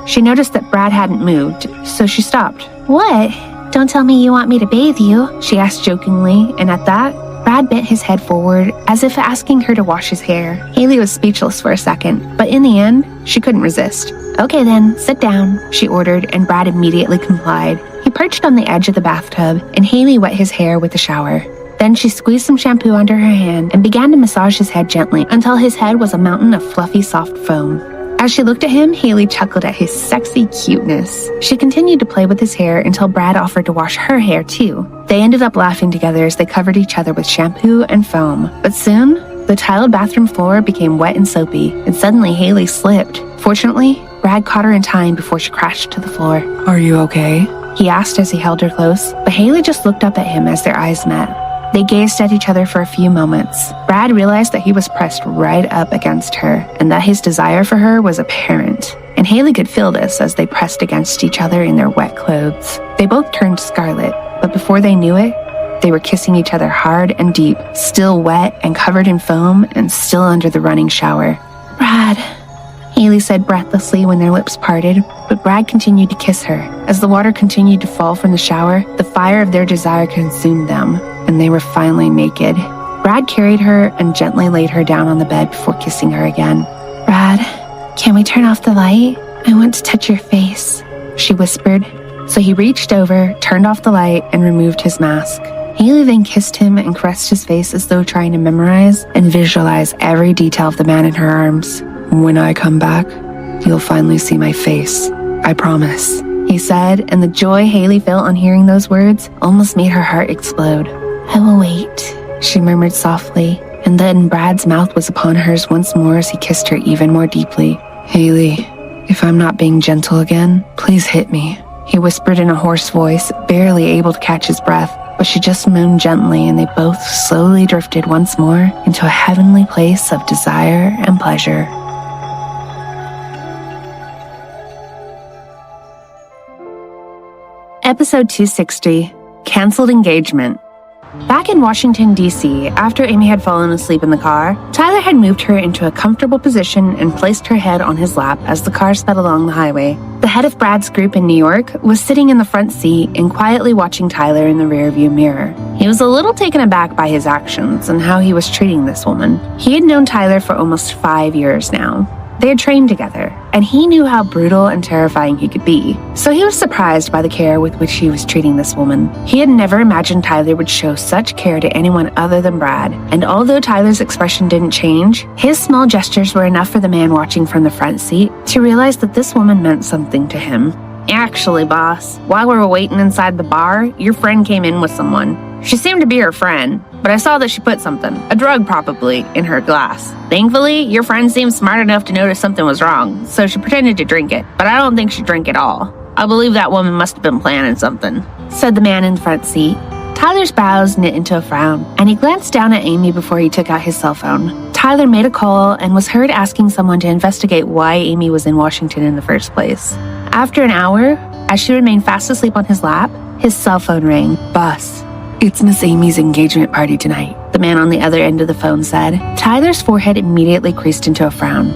She noticed that Brad hadn't moved, so she stopped. What? Don't tell me you want me to bathe you, she asked jokingly, and at that, Brad bent his head forward as if asking her to wash his hair. Hailey was speechless for a second, but in the end, she couldn't resist. Okay then, sit down, she ordered, and Brad immediately complied. He perched on the edge of the bathtub, and Hailey wet his hair with the shower. Then she squeezed some shampoo under her hand and began to massage his head gently until his head was a mountain of fluffy, soft foam. As she looked at him, Hailey chuckled at his sexy cuteness. She continued to play with his hair until Brad offered to wash her hair too. They ended up laughing together as they covered each other with shampoo and foam. But soon, the tiled bathroom floor became wet and soapy, and suddenly Hailey slipped. Fortunately, Brad caught her in time before she crashed to the floor. Are you okay? He asked as he held her close, but Hailey just looked up at him as their eyes met. They gazed at each other for a few moments. Brad realized that he was pressed right up against her, and that his desire for her was apparent. And Hailey could feel this as they pressed against each other in their wet clothes. They both turned scarlet, but before they knew it, they were kissing each other hard and deep, still wet and covered in foam and still under the running shower. Brad, Hailey said breathlessly when their lips parted, but Brad continued to kiss her. As the water continued to fall from the shower, the fire of their desire consumed them, and they were finally naked. Brad carried her and gently laid her down on the bed before kissing her again. Brad, can we turn off the light? I want to touch your face, she whispered. So he reached over, turned off the light, and removed his mask. Hailey then kissed him and caressed his face as though trying to memorize and visualize every detail of the man in her arms. When I come back, you'll finally see my face. I promise, he said, and the joy Hailey felt on hearing those words almost made her heart explode. I will wait, she murmured softly, and then Brad's mouth was upon hers once more as he kissed her even more deeply. Hailey, if I'm not being gentle again, please hit me, he whispered in a hoarse voice, barely able to catch his breath, but she just moaned gently and they both slowly drifted once more into a heavenly place of desire and pleasure. Episode 260, Canceled Engagement. Back in Washington, D.C., after Amy had fallen asleep in the car, Tyler had moved her into a comfortable position and placed her head on his lap as the car sped along the highway. The head of Brad's group in New York was sitting in the front seat and quietly watching Tyler in the rearview mirror. He was a little taken aback by his actions and how he was treating this woman. He had known Tyler for almost 5 years now. They had trained together, and he knew how brutal and terrifying he could be. So he was surprised by the care with which he was treating this woman. He had never imagined Tyler would show such care to anyone other than Brad, and although Tyler's expression didn't change, his small gestures were enough for the man watching from the front seat to realize that this woman meant something to him. Actually, boss, while we were waiting inside the bar, your friend came in with someone. She seemed to be her friend, but I saw that she put something, a drug probably, in her glass. Thankfully, your friend seemed smart enough to notice something was wrong, so she pretended to drink it, but I don't think she drank it all. I believe that woman must have been planning something, said the man in the front seat. Tyler's brows knit into a frown, and he glanced down at Amy before he took out his cell phone. Tyler made a call and was heard asking someone to investigate why Amy was in Washington in the first place. After an hour, as she remained fast asleep on his lap, his cell phone rang. Boss, it's Miss Amy's engagement party tonight, the man on the other end of the phone said. Tyler's forehead immediately creased into a frown.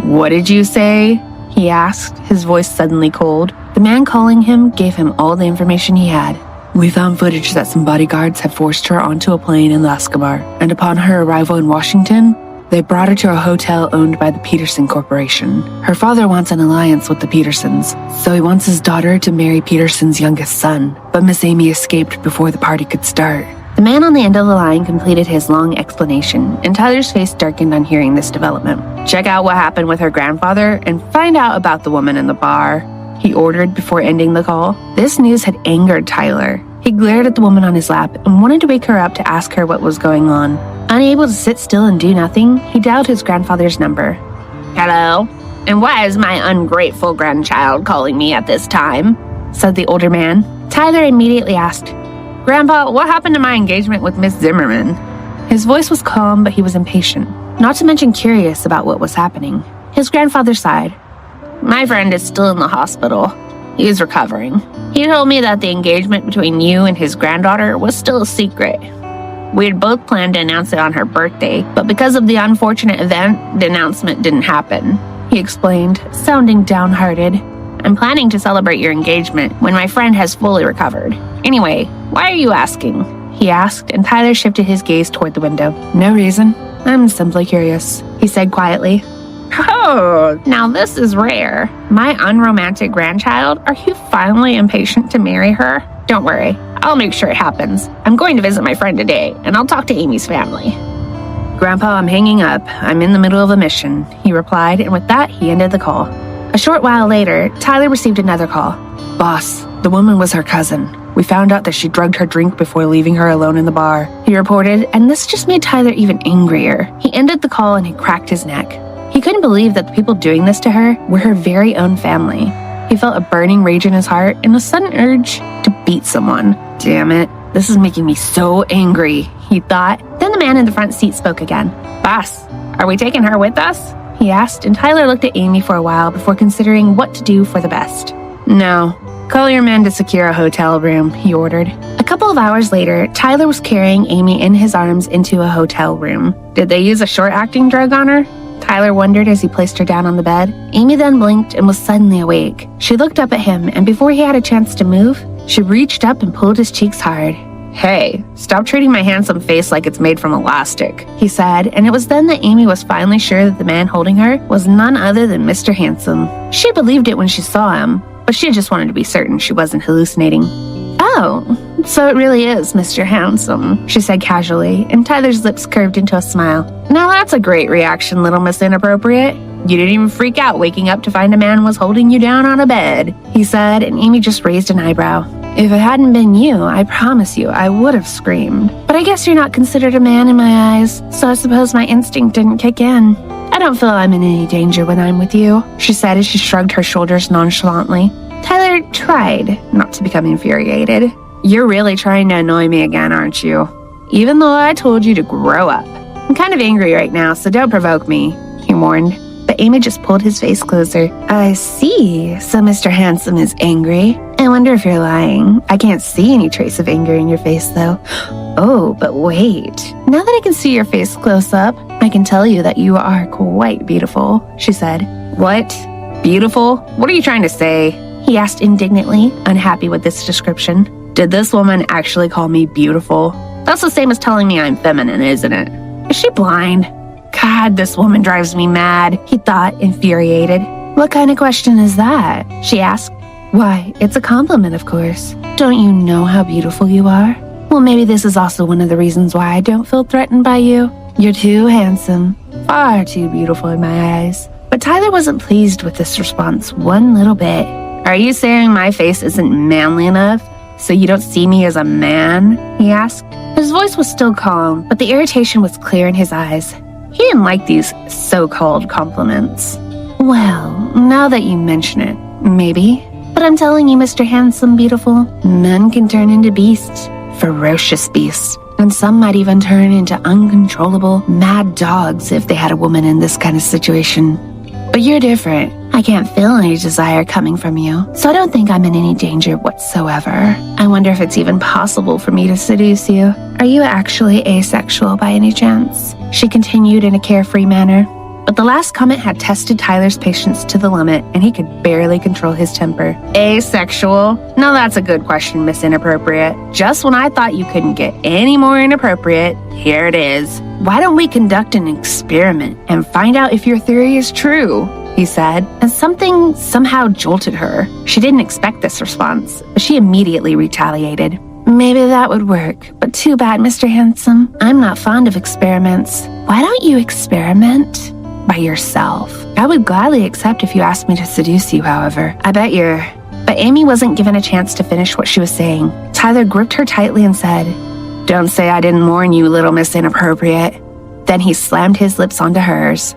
What did you say? He asked, his voice suddenly cold. The man calling him gave him all the information he had. We found footage that some bodyguards had forced her onto a plane in Laskamar, and upon her arrival in Washington, they brought her to a hotel owned by the Peterson Corporation. Her father wants an alliance with the Petersons, so he wants his daughter to marry Peterson's youngest son, but Miss Amy escaped before the party could start. The man on the end of the line completed his long explanation, and Tyler's face darkened on hearing this development. Check out what happened with her grandfather and find out about the woman in the bar, he ordered before ending the call. This news had angered Tyler. He glared at the woman on his lap and wanted to wake her up to ask her what was going on. Unable to sit still and do nothing, he dialed his grandfather's number. Hello? And why is my ungrateful grandchild calling me at this time? Said the older man. Tyler immediately asked, Grandpa, what happened to my engagement with Miss Zimmerman? His voice was calm, but he was impatient, not to mention curious about what was happening. His grandfather sighed. My friend is still in the hospital. He is recovering. He told me that the engagement between you and his granddaughter was still a secret. We had both planned to announce it on her birthday, but because of the unfortunate event, the announcement didn't happen, he explained, sounding downhearted. I'm planning to celebrate your engagement when my friend has fully recovered. Anyway, why are you asking? He asked, and Tyler shifted his gaze toward the window. No reason. I'm simply curious, he said quietly. Oh, now this is rare. My unromantic grandchild, are you finally impatient to marry her? Don't worry, I'll make sure it happens. I'm going to visit my friend today, and I'll talk to Amy's family. Grandpa, I'm hanging up. I'm in the middle of a mission, he replied, and with that, he ended the call. A short while later, Tyler received another call. Boss, the woman was her cousin. We found out that she drugged her drink before leaving her alone in the bar, he reported, and this just made Tyler even angrier. He ended the call and he cracked his neck. He couldn't believe that the people doing this to her were her very own family. He felt a burning rage in his heart and a sudden urge to beat someone. Damn it, this is making me so angry, he thought. Then the man in the front seat spoke again. Boss, are we taking her with us? He asked, and Tyler looked at Amy for a while before considering what to do for the best. No. Call your men to secure a hotel room, he ordered. A couple of hours later, Tyler was carrying Amy in his arms into a hotel room. Did they use a short-acting drug on her? Tyler wondered as he placed her down on the bed. Amy then blinked and was suddenly awake. She looked up at him, and before he had a chance to move, she reached up and pulled his cheeks hard. Hey, stop treating my handsome face like it's made from elastic, he said, and it was then that Amy was finally sure that the man holding her was none other than Mr. Handsome. She believed it when she saw him, but she just wanted to be certain she wasn't hallucinating. Oh, so it really is Mr. Handsome, she said casually, and Tyler's lips curved into a smile. Now that's a great reaction, little Miss Inappropriate. You didn't even freak out waking up to find a man was holding you down on a bed, he said, and Amy just raised an eyebrow. If it hadn't been you, I promise you, I would have screamed. But I guess you're not considered a man in my eyes, so I suppose my instinct didn't kick in. I don't feel I'm in any danger when I'm with you, she said as she shrugged her shoulders nonchalantly. Tyler tried not to become infuriated. You're really trying to annoy me again, aren't you? Even though I told you to grow up. I'm kind of angry right now, so don't provoke me, he warned. But Amy just pulled his face closer. I see. So Mr. Handsome is angry. I wonder if you're lying. I can't see any trace of anger in your face, though. Oh, but wait. Now that I can see your face close up, I can tell you that you are quite beautiful, she said. What? Beautiful? What are you trying to say? He asked indignantly, unhappy with this description. Did this woman actually call me beautiful? That's the same as telling me I'm feminine, isn't it? Is she blind? God, this woman drives me mad, he thought, infuriated. What kind of question is that? She asked. Why, it's a compliment, of course. Don't you know how beautiful you are? Well, maybe this is also one of the reasons why I don't feel threatened by you. You're too handsome, far too beautiful in my eyes. But Tyler wasn't pleased with this response one little bit. Are you saying my face isn't manly enough, so you don't see me as a man? He asked. His voice was still calm, but the irritation was clear in his eyes. He didn't like these so-called compliments. Well, now that you mention it, maybe. But I'm telling you, Mr. Handsome Beautiful, men can turn into beasts, ferocious beasts. And some might even turn into uncontrollable, mad dogs if they had a woman in this kind of situation. But you're different. I can't feel any desire coming from you, so I don't think I'm in any danger whatsoever. I wonder if it's even possible for me to seduce you. Are you actually asexual by any chance? She continued in a carefree manner. But the last comment had tested Tyler's patience to the limit, and he could barely control his temper. Asexual? Now that's a good question, Miss Inappropriate. Just when I thought you couldn't get any more inappropriate, here it is. Why don't we conduct an experiment and find out if your theory is true? He said, and something somehow jolted her. She didn't expect this response, but she immediately retaliated. Maybe that would work, but too bad, Mr. Handsome. I'm not fond of experiments. Why don't you experiment by yourself? I would gladly accept if you asked me to seduce you, however. I bet you're... But Amy wasn't given a chance to finish what she was saying. Tyler gripped her tightly and said, Don't say I didn't warn you, little Miss Inappropriate. Then he slammed his lips onto hers.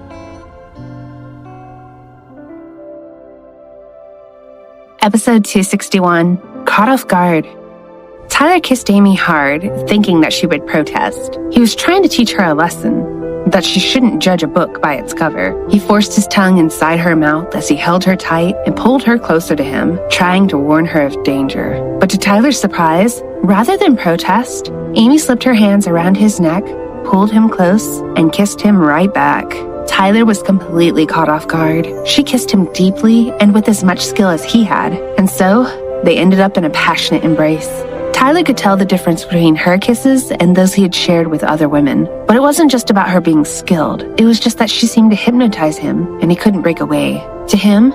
Episode 261, Caught Off Guard. Tyler kissed Amy hard, thinking that she would protest. He was trying to teach her a lesson, that she shouldn't judge a book by its cover. He forced his tongue inside her mouth as he held her tight and pulled her closer to him, trying to warn her of danger. But to Tyler's surprise, rather than protest, Amy slipped her hands around his neck, pulled him close, and kissed him right back. Tyler was completely caught off guard. She kissed him deeply and with as much skill as he had, and so they ended up in a passionate embrace. Tyler could tell the difference between her kisses and those he had shared with other women. But it wasn't just about her being skilled. It was just that she seemed to hypnotize him, and he couldn't break away. To him,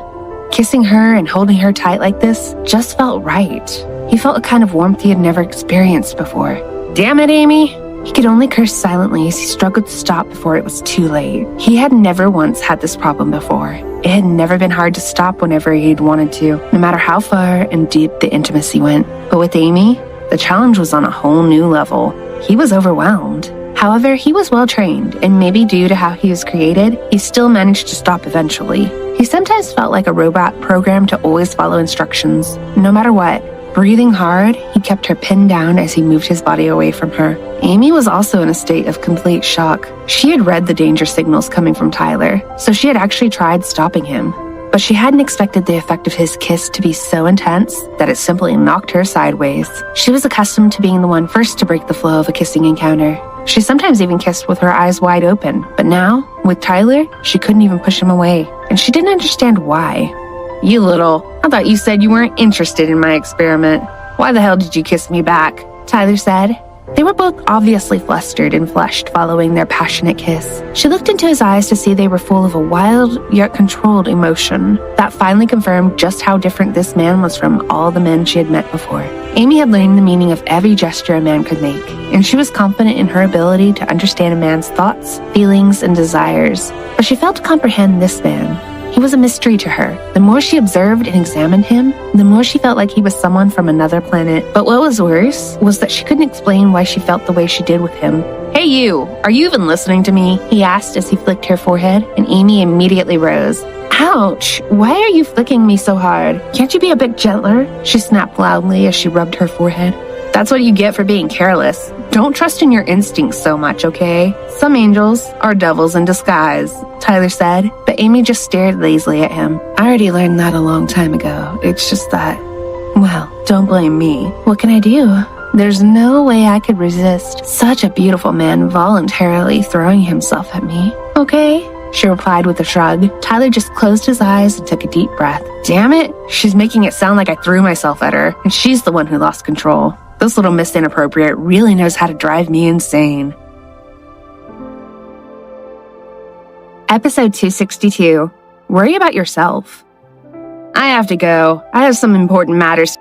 kissing her and holding her tight like this just felt right. He felt a kind of warmth he had never experienced before. Damn it, Amy! He could only curse silently as he struggled to stop before it was too late. He had never once had this problem before. It had never been hard to stop whenever he'd wanted to, no matter how far and deep the intimacy went. But with Amy, the challenge was on a whole new level. He was overwhelmed. However, he was well trained, and maybe due to how he was created, he still managed to stop eventually. He sometimes felt like a robot programmed to always follow instructions, no matter what. Breathing hard, he kept her pinned down as he moved his body away from her. Amy was also in a state of complete shock. She had read the danger signals coming from Tyler, so she had actually tried stopping him. But she hadn't expected the effect of his kiss to be so intense that it simply knocked her sideways. She was accustomed to being the one first to break the flow of a kissing encounter. She sometimes even kissed with her eyes wide open, but now, with Tyler, she couldn't even push him away, and she didn't understand why. You little, I thought you said you weren't interested in my experiment. Why the hell did you kiss me back? Tyler said. They were both obviously flustered and flushed following their passionate kiss. She looked into his eyes to see they were full of a wild yet controlled emotion that finally confirmed just how different this man was from all the men she had met before. Amy had learned the meaning of every gesture a man could make, and she was confident in her ability to understand a man's thoughts, feelings, and desires. But she failed to comprehend this man. He was a mystery to her. The more she observed and examined him, the more she felt like he was someone from another planet. But what was worse was that she couldn't explain why she felt the way she did with him. "Hey you, are you even listening to me?" he asked as he flicked her forehead, and Amy immediately rose. "Ouch, why are you flicking me so hard? Can't you be a bit gentler?" she snapped loudly as she rubbed her forehead. "That's what you get for being careless. Don't trust in your instincts so much, okay? Some angels are devils in disguise," Tyler said, but Amy just stared lazily at him. I already learned that a long time ago. It's just that, "Well, don't blame me. What can I do? There's no way I could resist such a beautiful man voluntarily throwing himself at me." "Okay," she replied with a shrug. Tyler just closed his eyes and took a deep breath. Damn it, she's making it sound like I threw myself at her, and she's the one who lost control. This little Miss Inappropriate really knows how to drive me insane. Episode 262. Worry about yourself. I have to go. I have some important matters.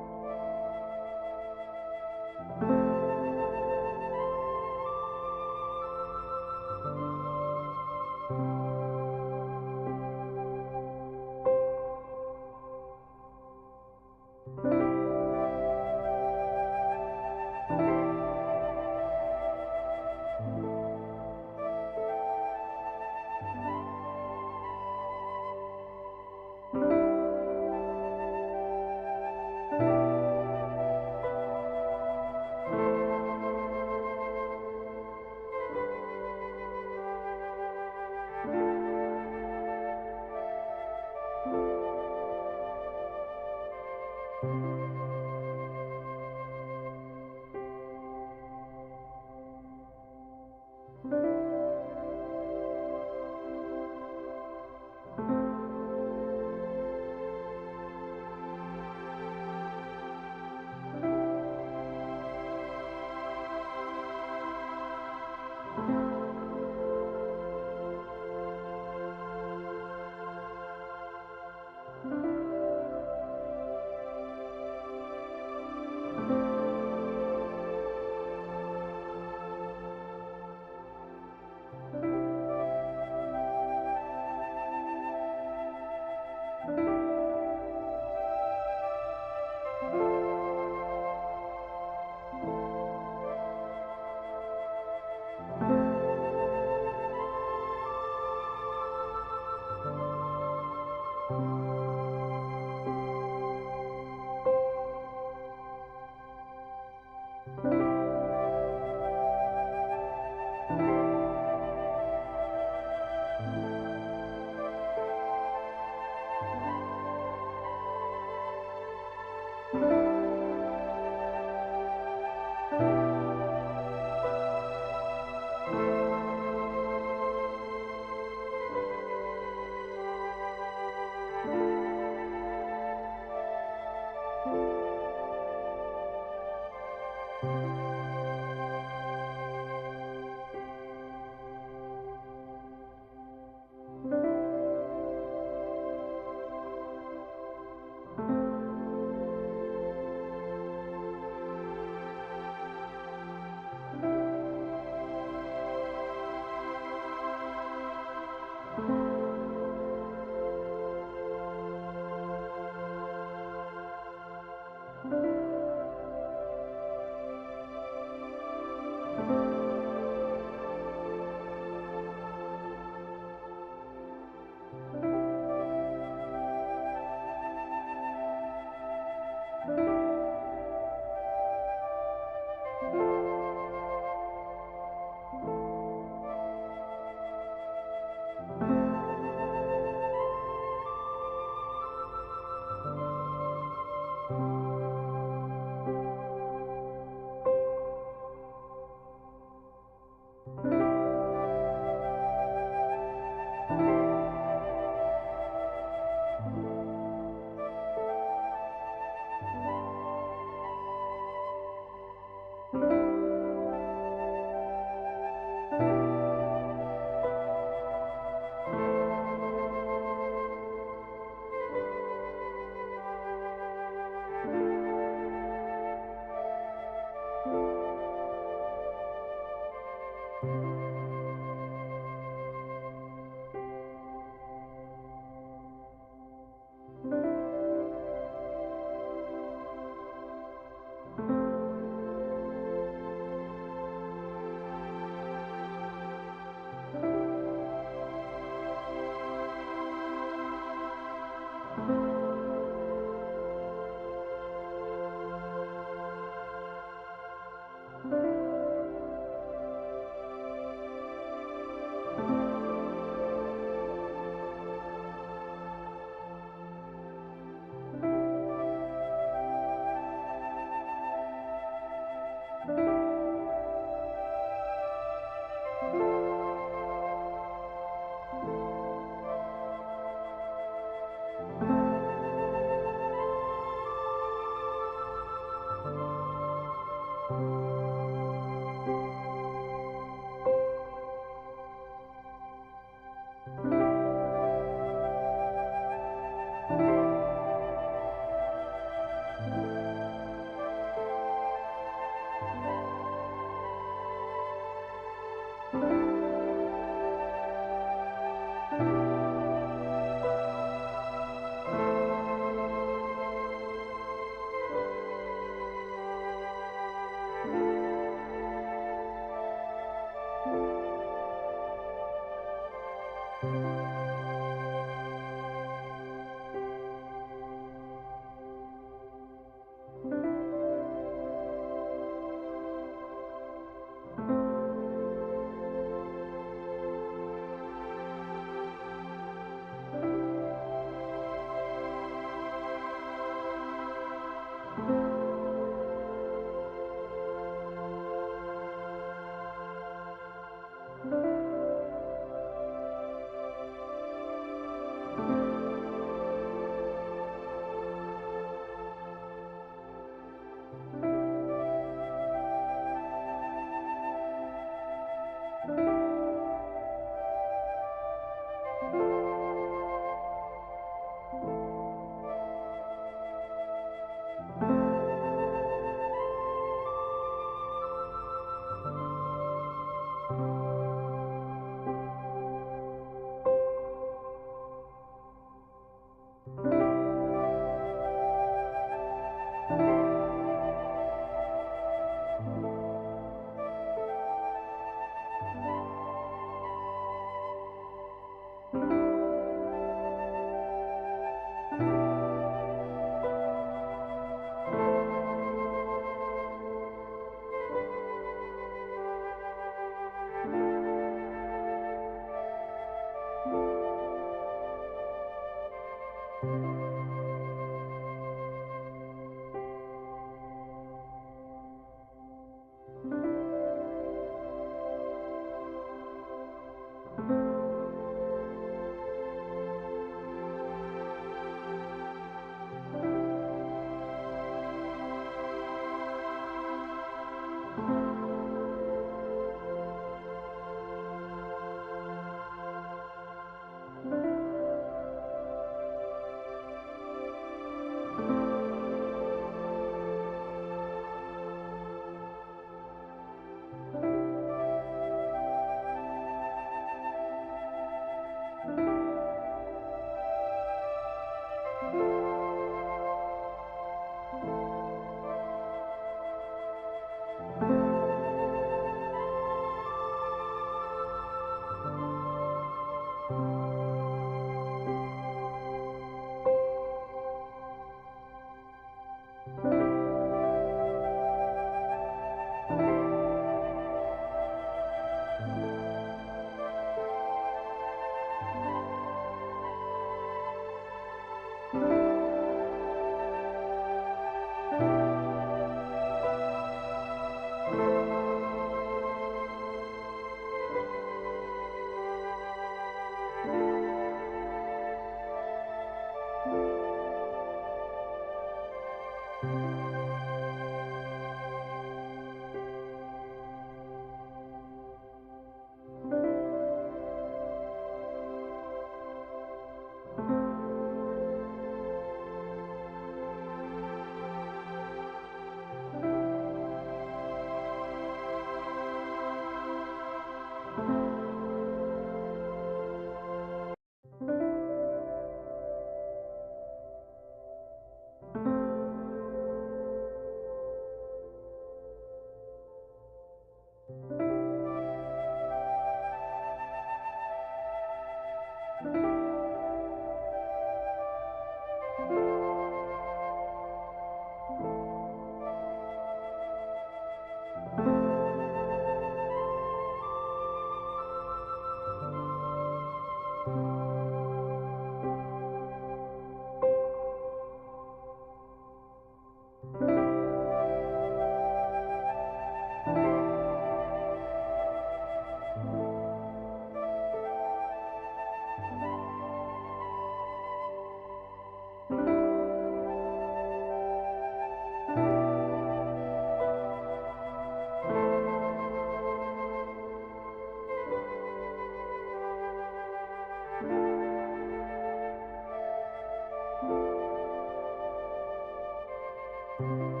you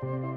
you.